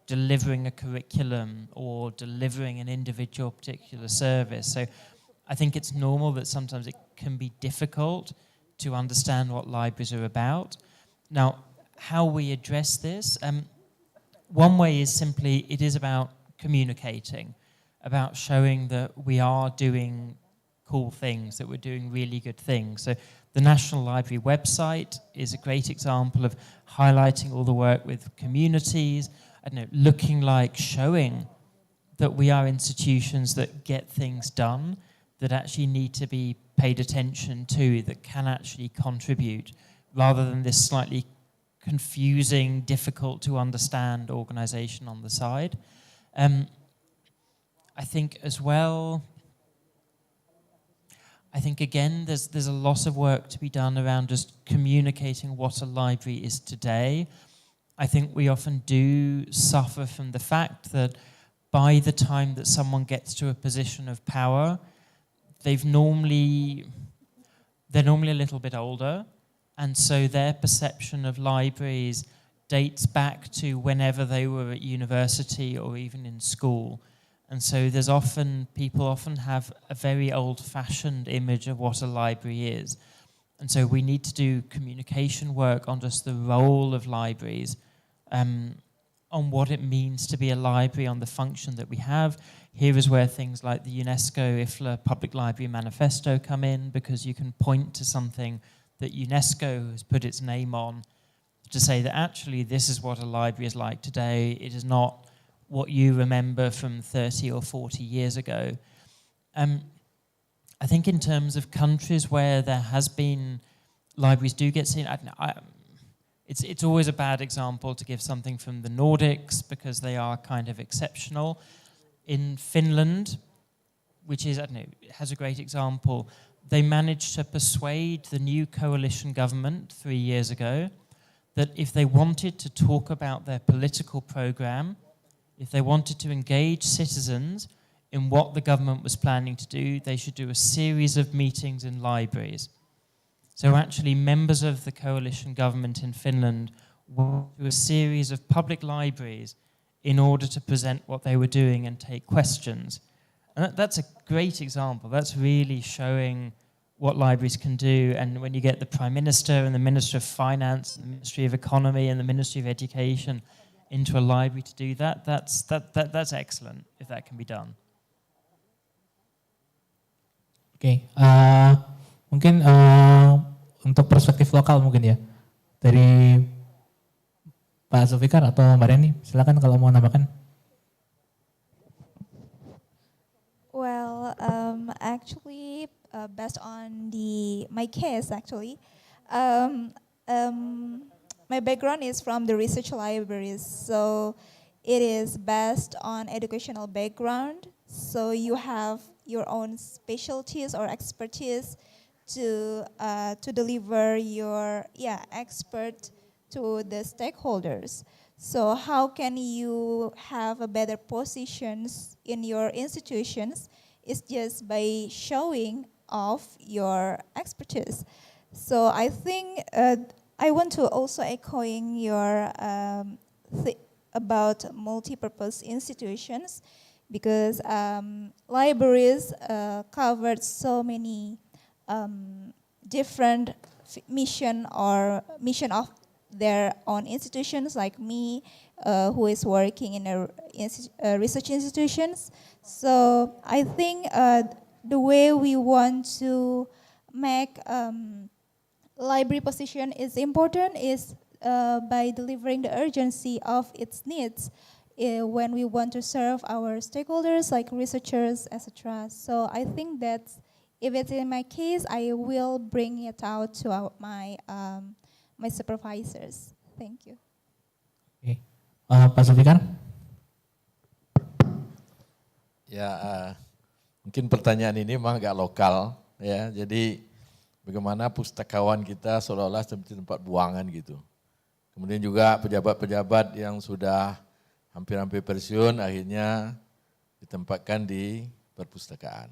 delivering a curriculum or delivering an individual particular service. So I think it's normal that sometimes it can be difficult to understand what libraries are about. Now, how we address this, one way is simply, it is about communicating, about showing that we are doing cool things, that we're doing really good things. So the National Library website is a great example of highlighting all the work with communities, looking like showing that we are institutions that get things done, that actually need to be paid attention to, that can actually contribute, rather than this slightly confusing, difficult to understand organization on the side. I think as well, again, there's a lot of work to be done around just communicating what a library is today. I think we often do suffer from the fact that by the time that someone gets to a position of power, they're normally a little bit older, and so their perception of libraries dates back to whenever they were at university or even in school. And so people often have a very old-fashioned image of what a library is. And so we need to do communication work on just the role of libraries, on what it means to be a library, on the function that we have. Here is where things like the UNESCO IFLA Public Library Manifesto come in, because you can point to something that UNESCO has put its name on to say that actually this is what a library is like today. It is not what you remember from 30 or 40 years ago. I think in terms of countries where there has been, libraries do get seen, It's always a bad example to give something from the Nordics because they are kind of exceptional. In Finland, which is, I don't know, has a great example, they managed to persuade the new coalition government 3 years ago that if they wanted to talk about their political program, if they wanted to engage citizens in what the government was planning to do, they should do a series of meetings in libraries. So actually members of the coalition government in Finland went to a series of public libraries in order to present what they were doing and take questions. And that's a great example. That's really showing what libraries can do. And when you get the Prime Minister and the Minister of Finance, and the Ministry of Economy and the Ministry of Education into a library to do that, that's excellent if that can be done. Oke, mungkin untuk perspektif lokal mungkin ya dari Pak Zulfikar atau Mbak Reni, silakan kalau mau nambahkan. Well, actually, based on my case, actually, my background is from the research libraries, so it is based on educational background. So you have your own specialties or expertise to deliver your expert to the stakeholders. So how can you have a better positions in your institutions? It's just by showing off your expertise. So I think I want to also echoing your about multi-purpose institutions, because libraries covered so many different mission of their own institutions, like me, who is working in a research institutions. So I think the way we want to make library position is important is by delivering the urgency of its needs when we want to serve our stakeholders like researchers, etc. So I think that if it's in my case, I will bring it out to my supervisors. Thank you. Oke, Pak Zulfikar? Ya, mungkin pertanyaan ini memang agak lokal ya. Jadi bagaimana pustakawan kita seolah-olah seperti tempat buangan gitu. Kemudian juga pejabat-pejabat yang sudah hampir-hampir pensiun akhirnya ditempatkan di perpustakaan.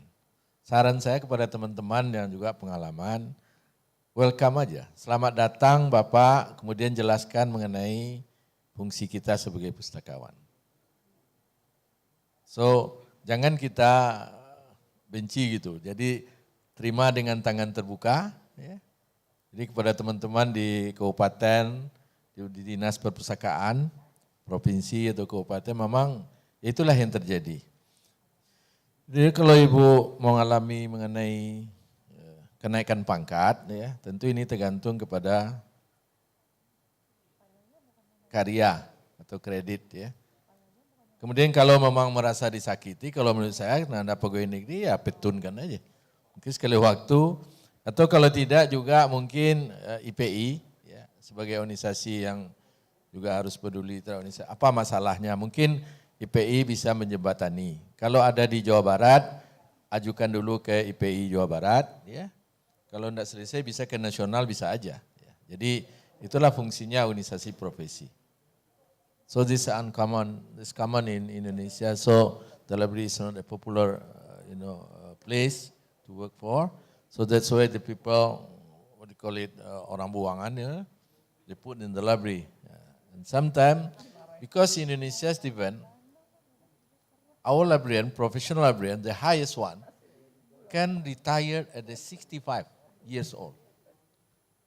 Saran saya kepada teman-teman yang juga pengalaman, welcome aja. Selamat datang Bapak, kemudian jelaskan mengenai fungsi kita sebagai pustakawan. So, jangan kita benci gitu. Jadi terima dengan tangan terbuka. Ya. Jadi kepada teman-teman di kabupaten, di dinas perpustakaan, provinsi atau kabupaten, memang itulah yang terjadi. Jadi kalau Ibu mengalami mengenai kenaikan pangkat, ya, tentu ini tergantung kepada karya atau kredit. Ya. Kemudian kalau memang merasa disakiti, kalau menurut saya Anda pegawai negeri ya petunkan aja. Mungkin sekali waktu, atau kalau tidak juga mungkin IPI ya, sebagai organisasi yang juga harus peduli terhadap organisasi. Apa masalahnya? Mungkin IPI bisa menjembatani. Kalau ada di Jawa Barat, ajukan dulu ke IPI Jawa Barat. Ya. Kalau tidak selesai bisa ke nasional, bisa aja. Ya. Jadi itulah fungsinya organisasi profesi. So this is uncommon. This common in Indonesia. So the library is not a popular, place to work for. So that's why the people, what do you call it, orang buangan, ya, they put in the library. And sometimes, because Indonesia is different, our librarian, professional librarian, the highest one, can retire at the 65 years old.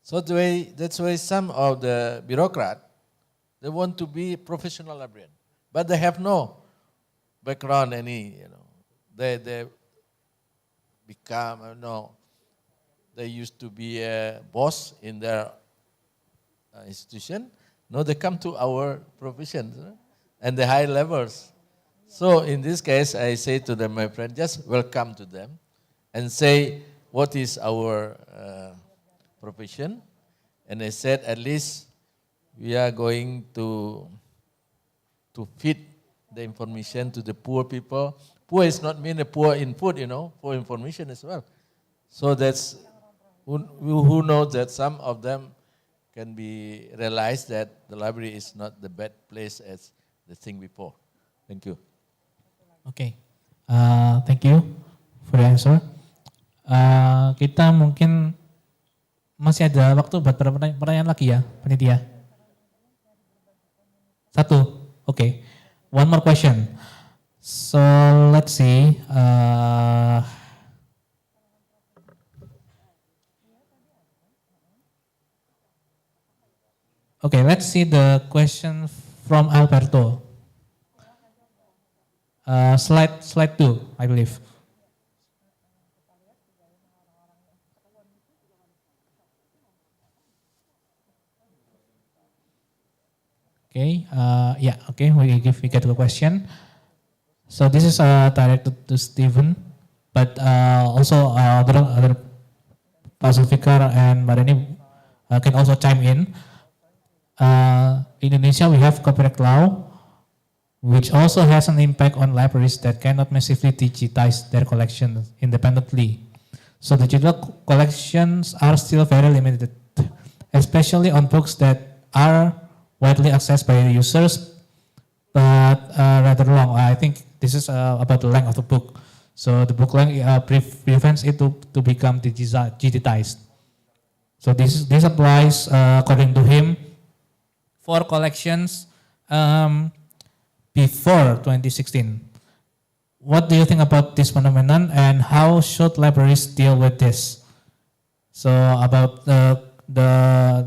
So that's why some of the bureaucrats, they want to be professional librarian, but they have no background, they become, they used to be a boss in their institution. No, they come to our profession and the high levels. So in this case, I say to them, my friend, just welcome to them and say, what is our profession? And I said, at least we are going to feed the information to the poor people. Poor is not mean the poor in food, poor information as well. So that's who knows that some of them can be realized that the library is not the bad place as the thing before. Thank you. Okay, thank you for the answer. Kita mungkin masih ada waktu buat pertanyaan lagi ya, panitia. Satu, okay. One more question. So let's see. Okay, let's see the question from Alberto. Slide 2, I believe. Okay, okay, we get to the question. So this is directed to Stephen, but also other Pak Zulfikar and Mbak Reni can also chime in. In Indonesia, we have copyright law, which also has an impact on libraries that cannot massively digitize their collections independently. So the digital collections are still very limited, especially on books that are widely accessed by the users, but rather long. I think this is about the length of the book. So the book length prevents it to become digitized. So this applies, according to him, for collections before 2016. What do you think about this phenomenon, and how should libraries deal with this? So about the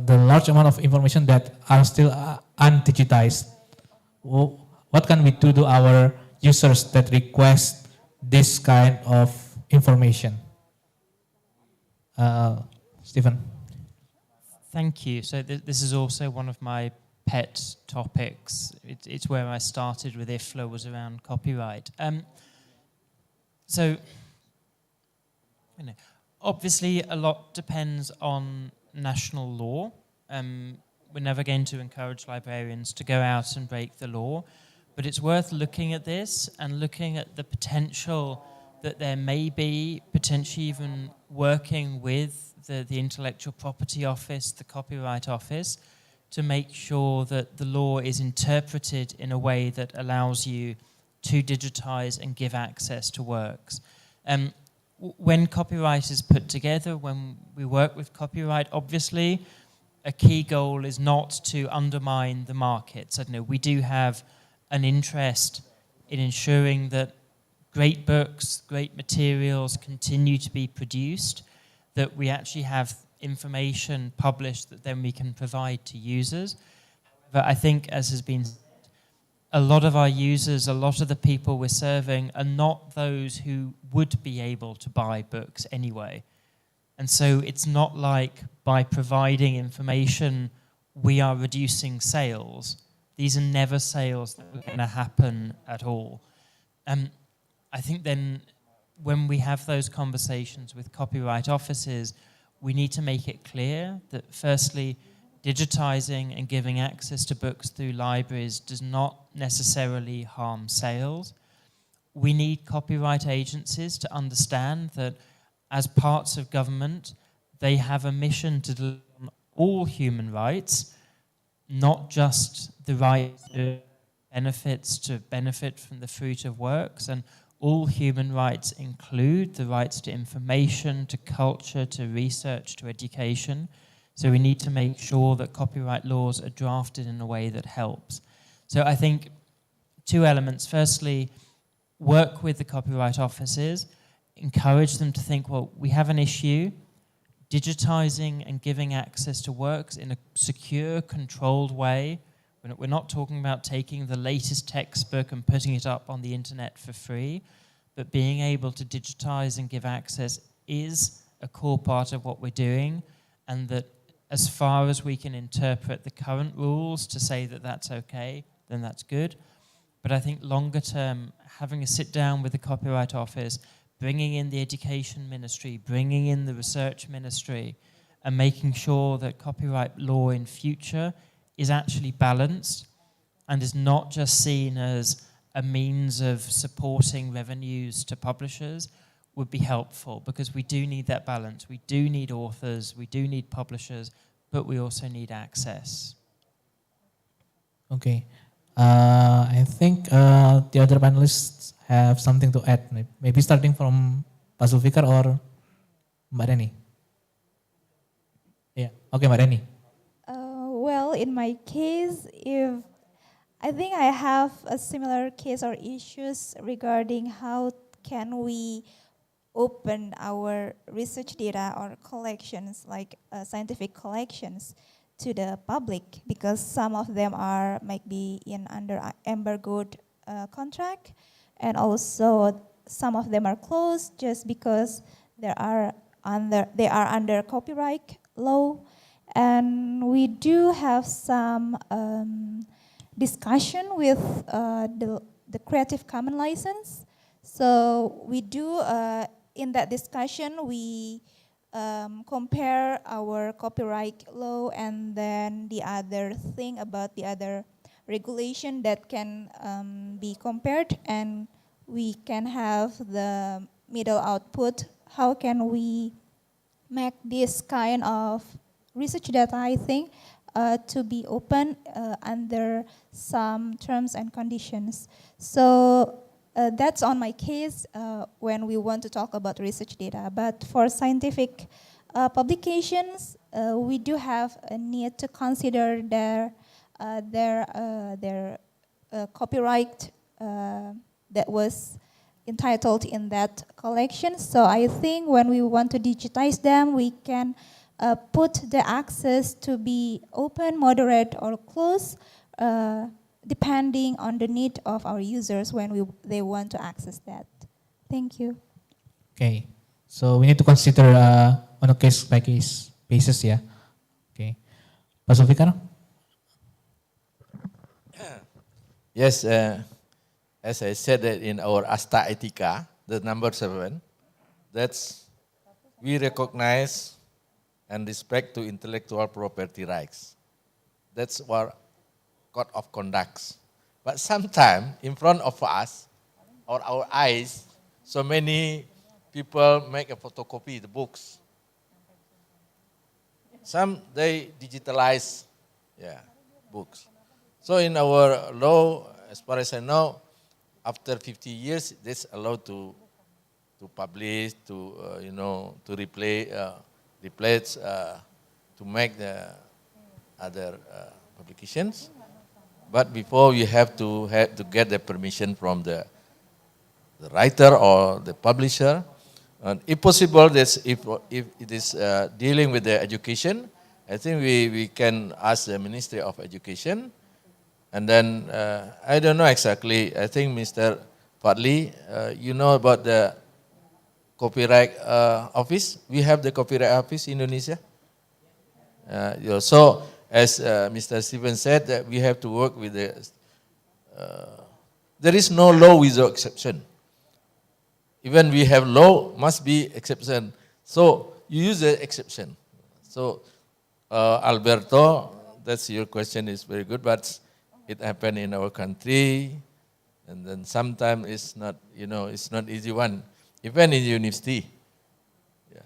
large amount of information that are still undigitized, what can we do to our users that request this kind of information? Stephen. Thank you. So this is also one of my pet topics. It's where I started with IFLA, was around copyright. So, obviously a lot depends on national law. We're never going to encourage librarians to go out and break the law, but it's worth looking at this and looking at the potential that there may be, potentially even working with the Intellectual Property Office, the Copyright Office, to make sure that the law is interpreted in a way that allows you to digitize and give access to works. When copyright is put together, when we work with copyright, obviously a key goal is not to undermine the market. So, we do have an interest in ensuring that great books, great materials continue to be produced, that we actually have information published that then we can provide to users. But I think, as has been said, a lot of our users, a lot of the people we're serving are not those who would be able to buy books anyway. And so it's not like by providing information we are reducing sales. These are never sales that are going to happen at all. I think then when we have those conversations with copyright offices, we need to make it clear that firstly, digitizing and giving access to books through libraries does not necessarily harm sales. We need copyright agencies to understand that as parts of government, they have a mission to deliver on all human rights, not just the right to benefit from the fruit of works. And all human rights include the rights to information, to culture, to research, to education. So we need to make sure that copyright laws are drafted in a way that helps. So I think two elements. Firstly, work with the copyright offices, encourage them to think, well, we have an issue. Digitizing and giving access to works in a secure, controlled way. We're not talking about taking the latest textbook and putting it up on the internet for free, but being able to digitize and give access is a core part of what we're doing, and that as far as we can interpret the current rules to say that that's okay, then that's good. But I think longer term, having a sit down with the Copyright Office, bringing in the Education Ministry, bringing in the Research Ministry, and making sure that copyright law in future is actually balanced and is not just seen as a means of supporting revenues to publishers would be helpful, because we do need that balance. We do need authors, we do need publishers, but we also need access. Okay. I think the other panelists have something to add. Maybe starting from Pak Zulfikar or Mbak Reni. Yeah. Okay, Mbak Reni. Well, in my case, I think I have a similar case or issues regarding how can we open our research data or collections, like scientific collections, to the public, because some of them might be in under embargoed contract, and also some of them are closed just because they are under copyright law. And we do have some discussion with the Creative Commons license. So we do, in that discussion, we compare our copyright law and then the other thing about the other regulation that can be compared, and we can have the middle output. How can we make this kind of research data, I think, to be open under some terms and conditions. So that's on my case when we want to talk about research data. But for scientific publications, we do have a need to consider their copyright that was entitled in that collection. So I think when we want to digitize them, we can put the access to be open, moderate, or closed, depending on the need of our users when they want to access that. Thank you. Okay, so we need to consider on a case-by-case basis, yeah. Okay, Pak Zulfikar? Yes, as I said that in our Asta Etika, the number 7, that's we recognize and respect to intellectual property rights. That's our code of conduct. But sometimes in front of us or our eyes, so many people make a photocopy the books. Some they digitalize books. So in our law, as far as I know, after 50 years, it's allowed to publish, to to replace, to make the other publications. But before you have to get the permission from the writer or the publisher. And if possible, if it is dealing with the education, I think we can ask the Ministry of Education. And then, I don't know exactly, I think Mr. Fadli, you know about the Copyright Office? We have the Copyright Office in Indonesia. So, as Mr. Steven said, that we have to work with the, there is no law without exception. Even we have law, must be exception. So, you use the exception. So, Alberto, that's your question is very good, but it happened in our country, and then sometimes it's not, it's not easy one, even in university. Yeah.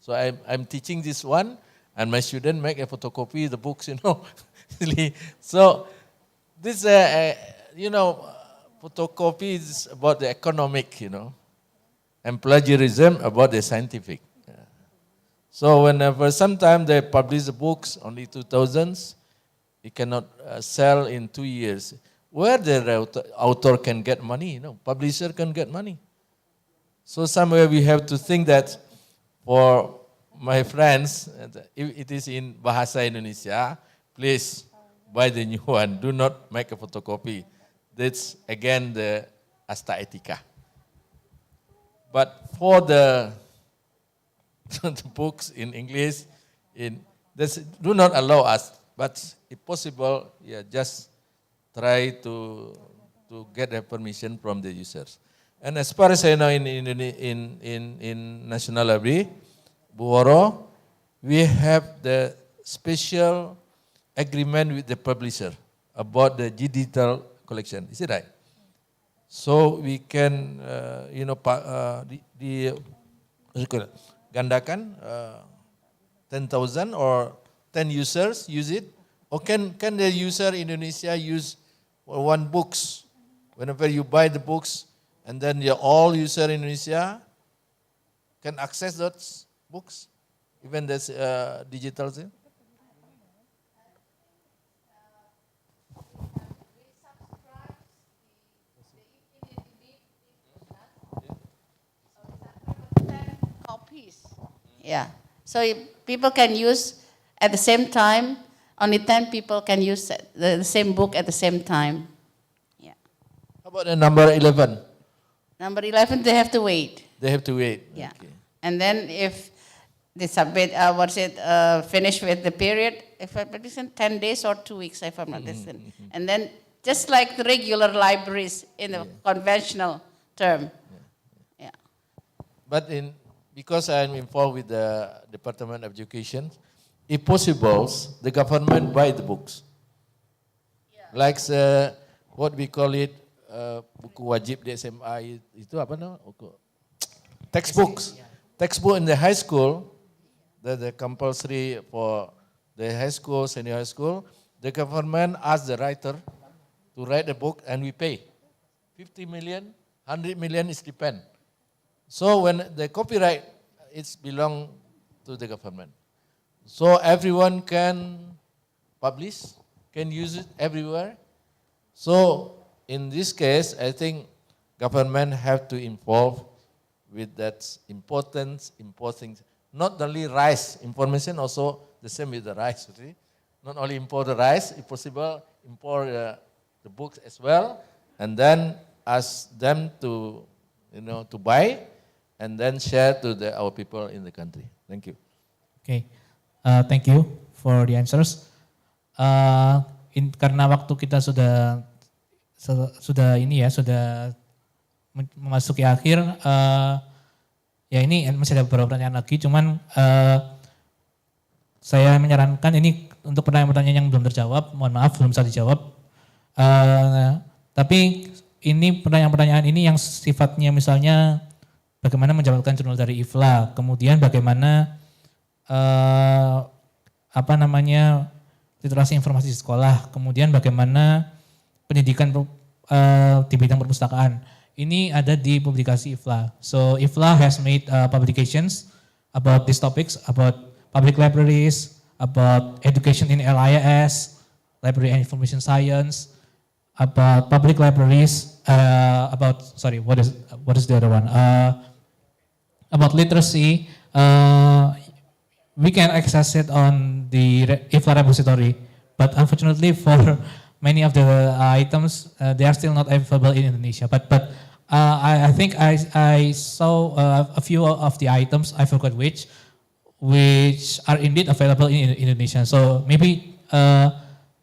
So I'm teaching this one, and my student make a photocopy of the books, So this, photocopy is about the economic, and plagiarism about the scientific. Yeah. So whenever, sometimes they publish the books only 2000s, it cannot sell in 2 years. Where the author can get money, publisher can get money. So somewhere we have to think that for my friends, if it is in Bahasa Indonesia, please buy the new one. Do not make a photocopy. That's again the Asta Etika. But for the books in English, do not allow us. But if possible, just try to get the permission from the users. And as far as I know, in National Library, Buworo, we have the special agreement with the publisher about the digital collection. Is it right? So we can, gandakan 10,000 or 10 users use it, or can the user in Indonesia use one books whenever you buy the books, and then all user in Indonesia can access those books, even this digital thing. Copies. Yeah. So people can use at the same time. Only 10 people can use the same book at the same time. Yeah. How about the number 11? Number 11, they have to wait. They have to wait. Yeah. Okay. And then if they submit, finish with the period, if I'm not mistaken, 10 days or 2 weeks, if I'm not mistaken. And then just like the regular libraries in the conventional term. Yeah. But because I'm involved with the Department of Education, if possible, the government buy the books. Like what we call it, buku wajib di SMA itu apa namanya? Textbooks. Textbook in the high school, the compulsory for the high school, senior high school, the government asks the writer to write a book and we pay. 50 million, 100 million is depend. So when the copyright, it's belong to the government. So everyone can publish, can use it everywhere. So in this case, I think government have to involve with that important, not only rice information, also the same with the rice. See? Not only import the rice, if possible, import the books as well, and then ask them to, to buy, and then share to our people in the country. Thank you. Okay. Thank you for the answers. Karena waktu kita sudah memasuki akhir, ya ini masih ada beberapa pertanyaan lagi, cuman saya menyarankan ini untuk pertanyaan-pertanyaan yang belum terjawab, mohon maaf belum bisa dijawab. Tapi ini pertanyaan-pertanyaan ini yang sifatnya misalnya bagaimana menjalankan jurnal dari IFLA, kemudian bagaimana literasi informasi di sekolah, kemudian bagaimana pendidikan di bidang perpustakaan. Ini ada di publikasi IFLA. So IFLA has made publications about these topics, about public libraries, about education in LIS, library and information science, about public libraries, what is the other one? About literacy. We can access it on the IFLA repository, but unfortunately for many of the items, they are still not available in Indonesia. But I think I saw a few of the items, I forgot which are indeed available in Indonesia. So maybe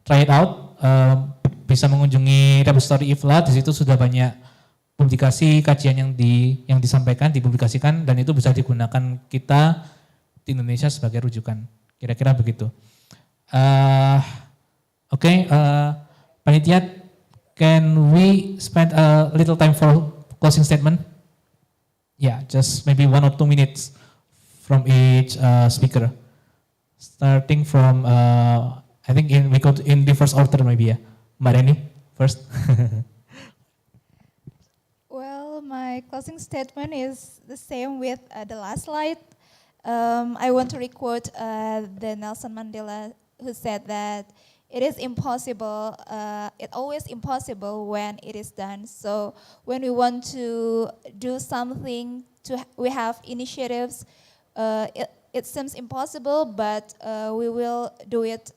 try it out. Bisa mengunjungi repository IFLA, di situ sudah banyak publikasi kajian yang disampaikan, dipublikasikan, dan itu bisa digunakan kita di Indonesia sebagai rujukan, kira-kira begitu. Panitia, can we spend a little time for closing statement? Yeah, just maybe 1 or 2 minutes from each speaker. Starting from, I think we go in the first order maybe ya. Mbak Reni, first. Well, my closing statement is the same with the last slide. I want to requote the Nelson Mandela who said that it is impossible, it's always impossible when it is done. So when we want to do something, we have initiatives, it seems impossible, but we will do it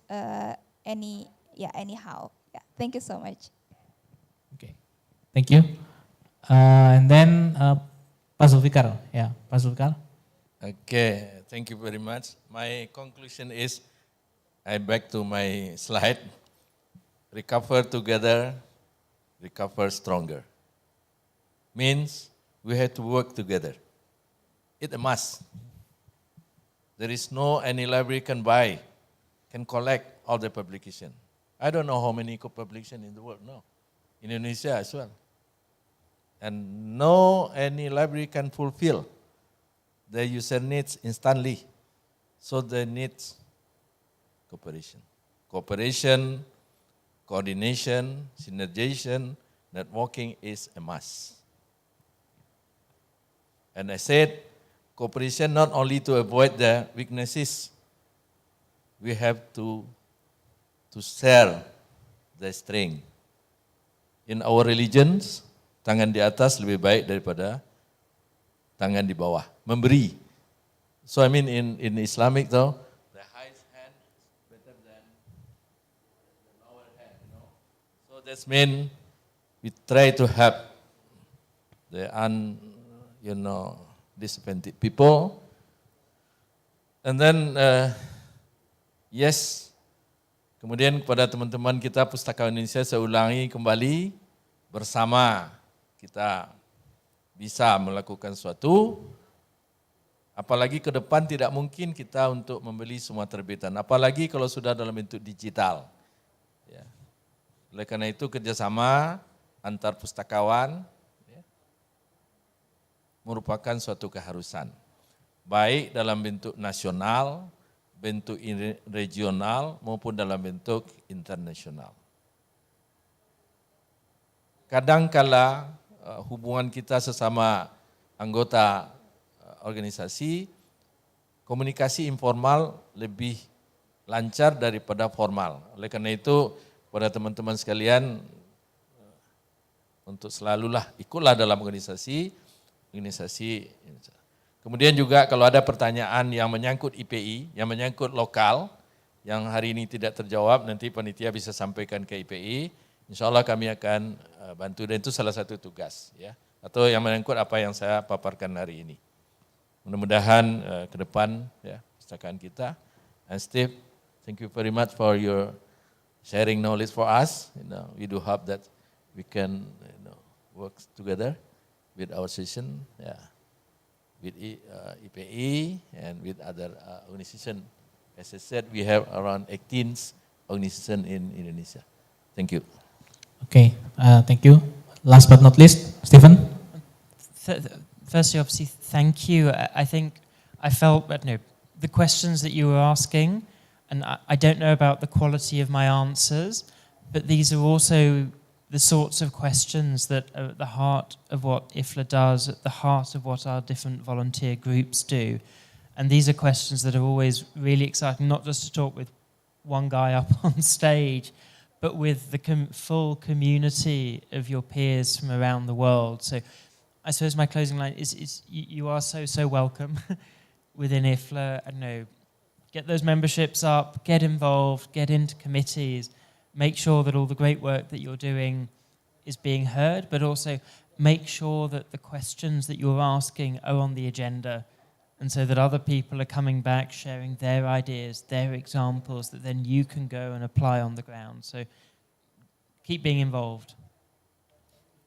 anyhow. Yeah, thank you so much. Okay, thank you. And then Pak Zulfikar, Pak Zulfikar. Okay, thank you very much. My conclusion is, I back to my slide, recover together, recover stronger. Means we have to work together. It's a must. There is no any library can buy can collect all the publication. I don't know how many co-publication in the world, no. In Indonesia as well. And no any library can fulfill the user needs instantly. So they need cooperation. Cooperation, coordination, synergization, networking is a must. And I said, cooperation not only to avoid the weaknesses, we have to share the strength. In our religions, tangan di atas lebih baik daripada tangan di bawah. Memberi. So I mean in Islamic though, the highest hand is better than the lower hand, you know. So that's mean we try to help the disadvantaged people. And then yes, kemudian kepada teman-teman kita Pustakawan Indonesia, saya ulangi kembali, bersama kita bisa melakukan sesuatu, apalagi ke depan tidak mungkin kita untuk membeli semua terbitan, apalagi kalau sudah dalam bentuk digital. Ya. Oleh karena itu kerjasama antar pustakawan ya, merupakan suatu keharusan, baik dalam bentuk nasional, bentuk regional maupun dalam bentuk internasional. Kadangkala hubungan kita sesama anggota organisasi, komunikasi informal lebih lancar daripada formal. Oleh karena itu, pada teman-teman sekalian, untuk selalulah ikutlah dalam organisasi. Kemudian juga kalau ada pertanyaan yang menyangkut IPI, yang menyangkut lokal, yang hari ini tidak terjawab, nanti panitia bisa sampaikan ke IPI. Insya Allah kami akan bantu, dan itu salah satu tugas, ya, atau yang menyangkut apa yang saya paparkan hari ini. Mudah-mudahan ke depan ya pustakaan kita. And Steve, thank you very much for your sharing knowledge for us. We do hope that we can work together with our session, with IPI and with other organizations. As I said, we have around 18 organizations in Indonesia. Thank you. Okay, thank you. Last but not least, Stephen. Firstly, obviously, thank you. I think I felt that the questions that you were asking, and I don't know about the quality of my answers, but these are also the sorts of questions that are at the heart of what IFLA does, at the heart of what our different volunteer groups do. And these are questions that are always really exciting, not just to talk with one guy up on stage, but with the full community of your peers from around the world. So I suppose my closing line is you are so welcome within IFLA. I don't know, get those memberships up, get involved, get into committees, make sure that all the great work that you're doing is being heard, but also make sure that the questions that you're asking are on the agenda, and so that other people are coming back, sharing their ideas, their examples, that then you can go and apply on the ground. So keep being involved.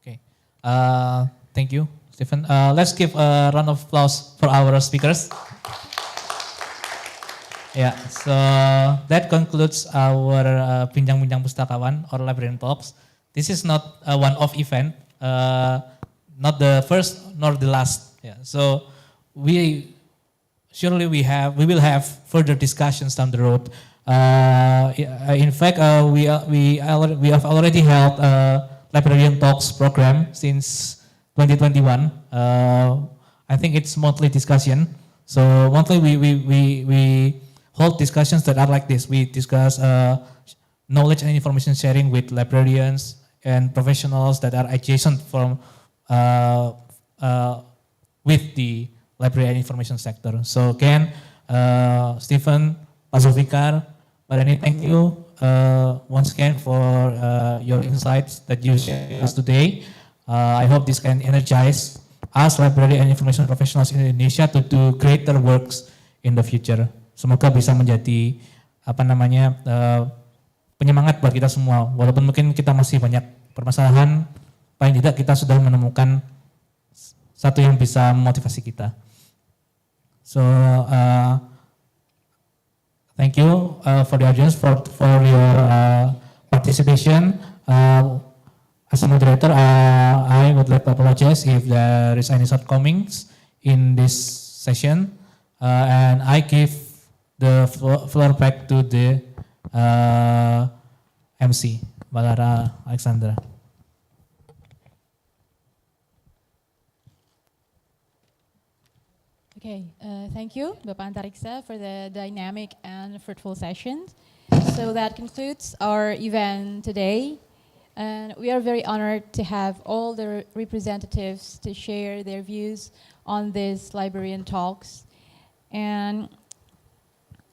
Okay, thank you, Stephen. Let's give a round of applause for our speakers. Yeah, so that concludes our Bincang Bincang Pustakawan or Librarian Talks. This is not a one-off event, not the first nor the last. Yeah, so we will have further discussions down the road. In fact, we have already held a Librarian Talks program since 2021. I think it's monthly discussion. So monthly we hold discussions that are like this. We discuss knowledge and information sharing with librarians and professionals that are adjacent from with the library and information sector. So Ken, Stephen, Pak Zulfikar, Pak Dhani, thank you once again for your insights that you shared us today. I hope this can energize us library and information professionals in Indonesia to do greater works in the future. Semoga bisa menjadi penyemangat buat kita semua. Walaupun mungkin kita masih banyak permasalahan, paling tidak kita sudah menemukan satu yang bisa memotivasi kita. So Thank you for the audience for your participation. As a moderator, I would like to apologize if there is any shortcomings in this session, and I give the floor back to the MC, Balara Alexandra. Okay, thank you, Bapak Antariksa, for the dynamic and fruitful sessions. So that concludes our event today. And we are very honored to have all the representatives to share their views on these librarian talks. And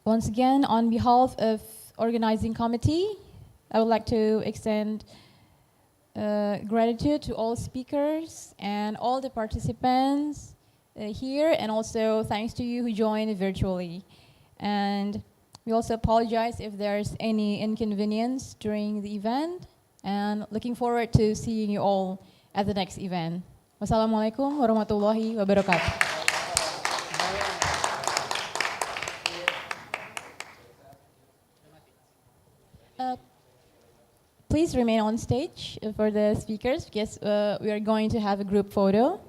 once again, on behalf of organizing committee, I would like to extend gratitude to all speakers and all the participants here, and also thanks to you who joined virtually. And we also apologize if there's any inconvenience during the event, and looking forward to seeing you all at the next event. Wassalamualaikum warahmatullahi wabarakatuh. Please remain on stage for the speakers, because we are going to have a group photo.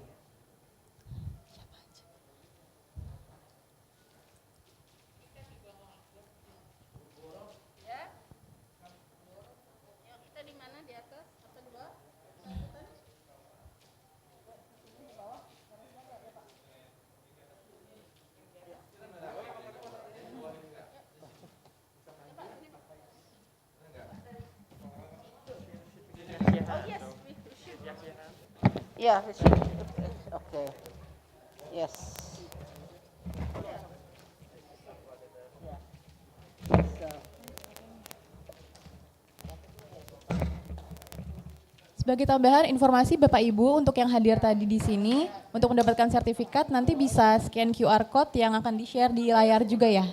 Yeah, okay. Yes. Sebagai tambahan informasi Bapak Ibu untuk yang hadir tadi di sini, untuk mendapatkan sertifikat nanti bisa scan QR code yang akan di-share di layar juga ya.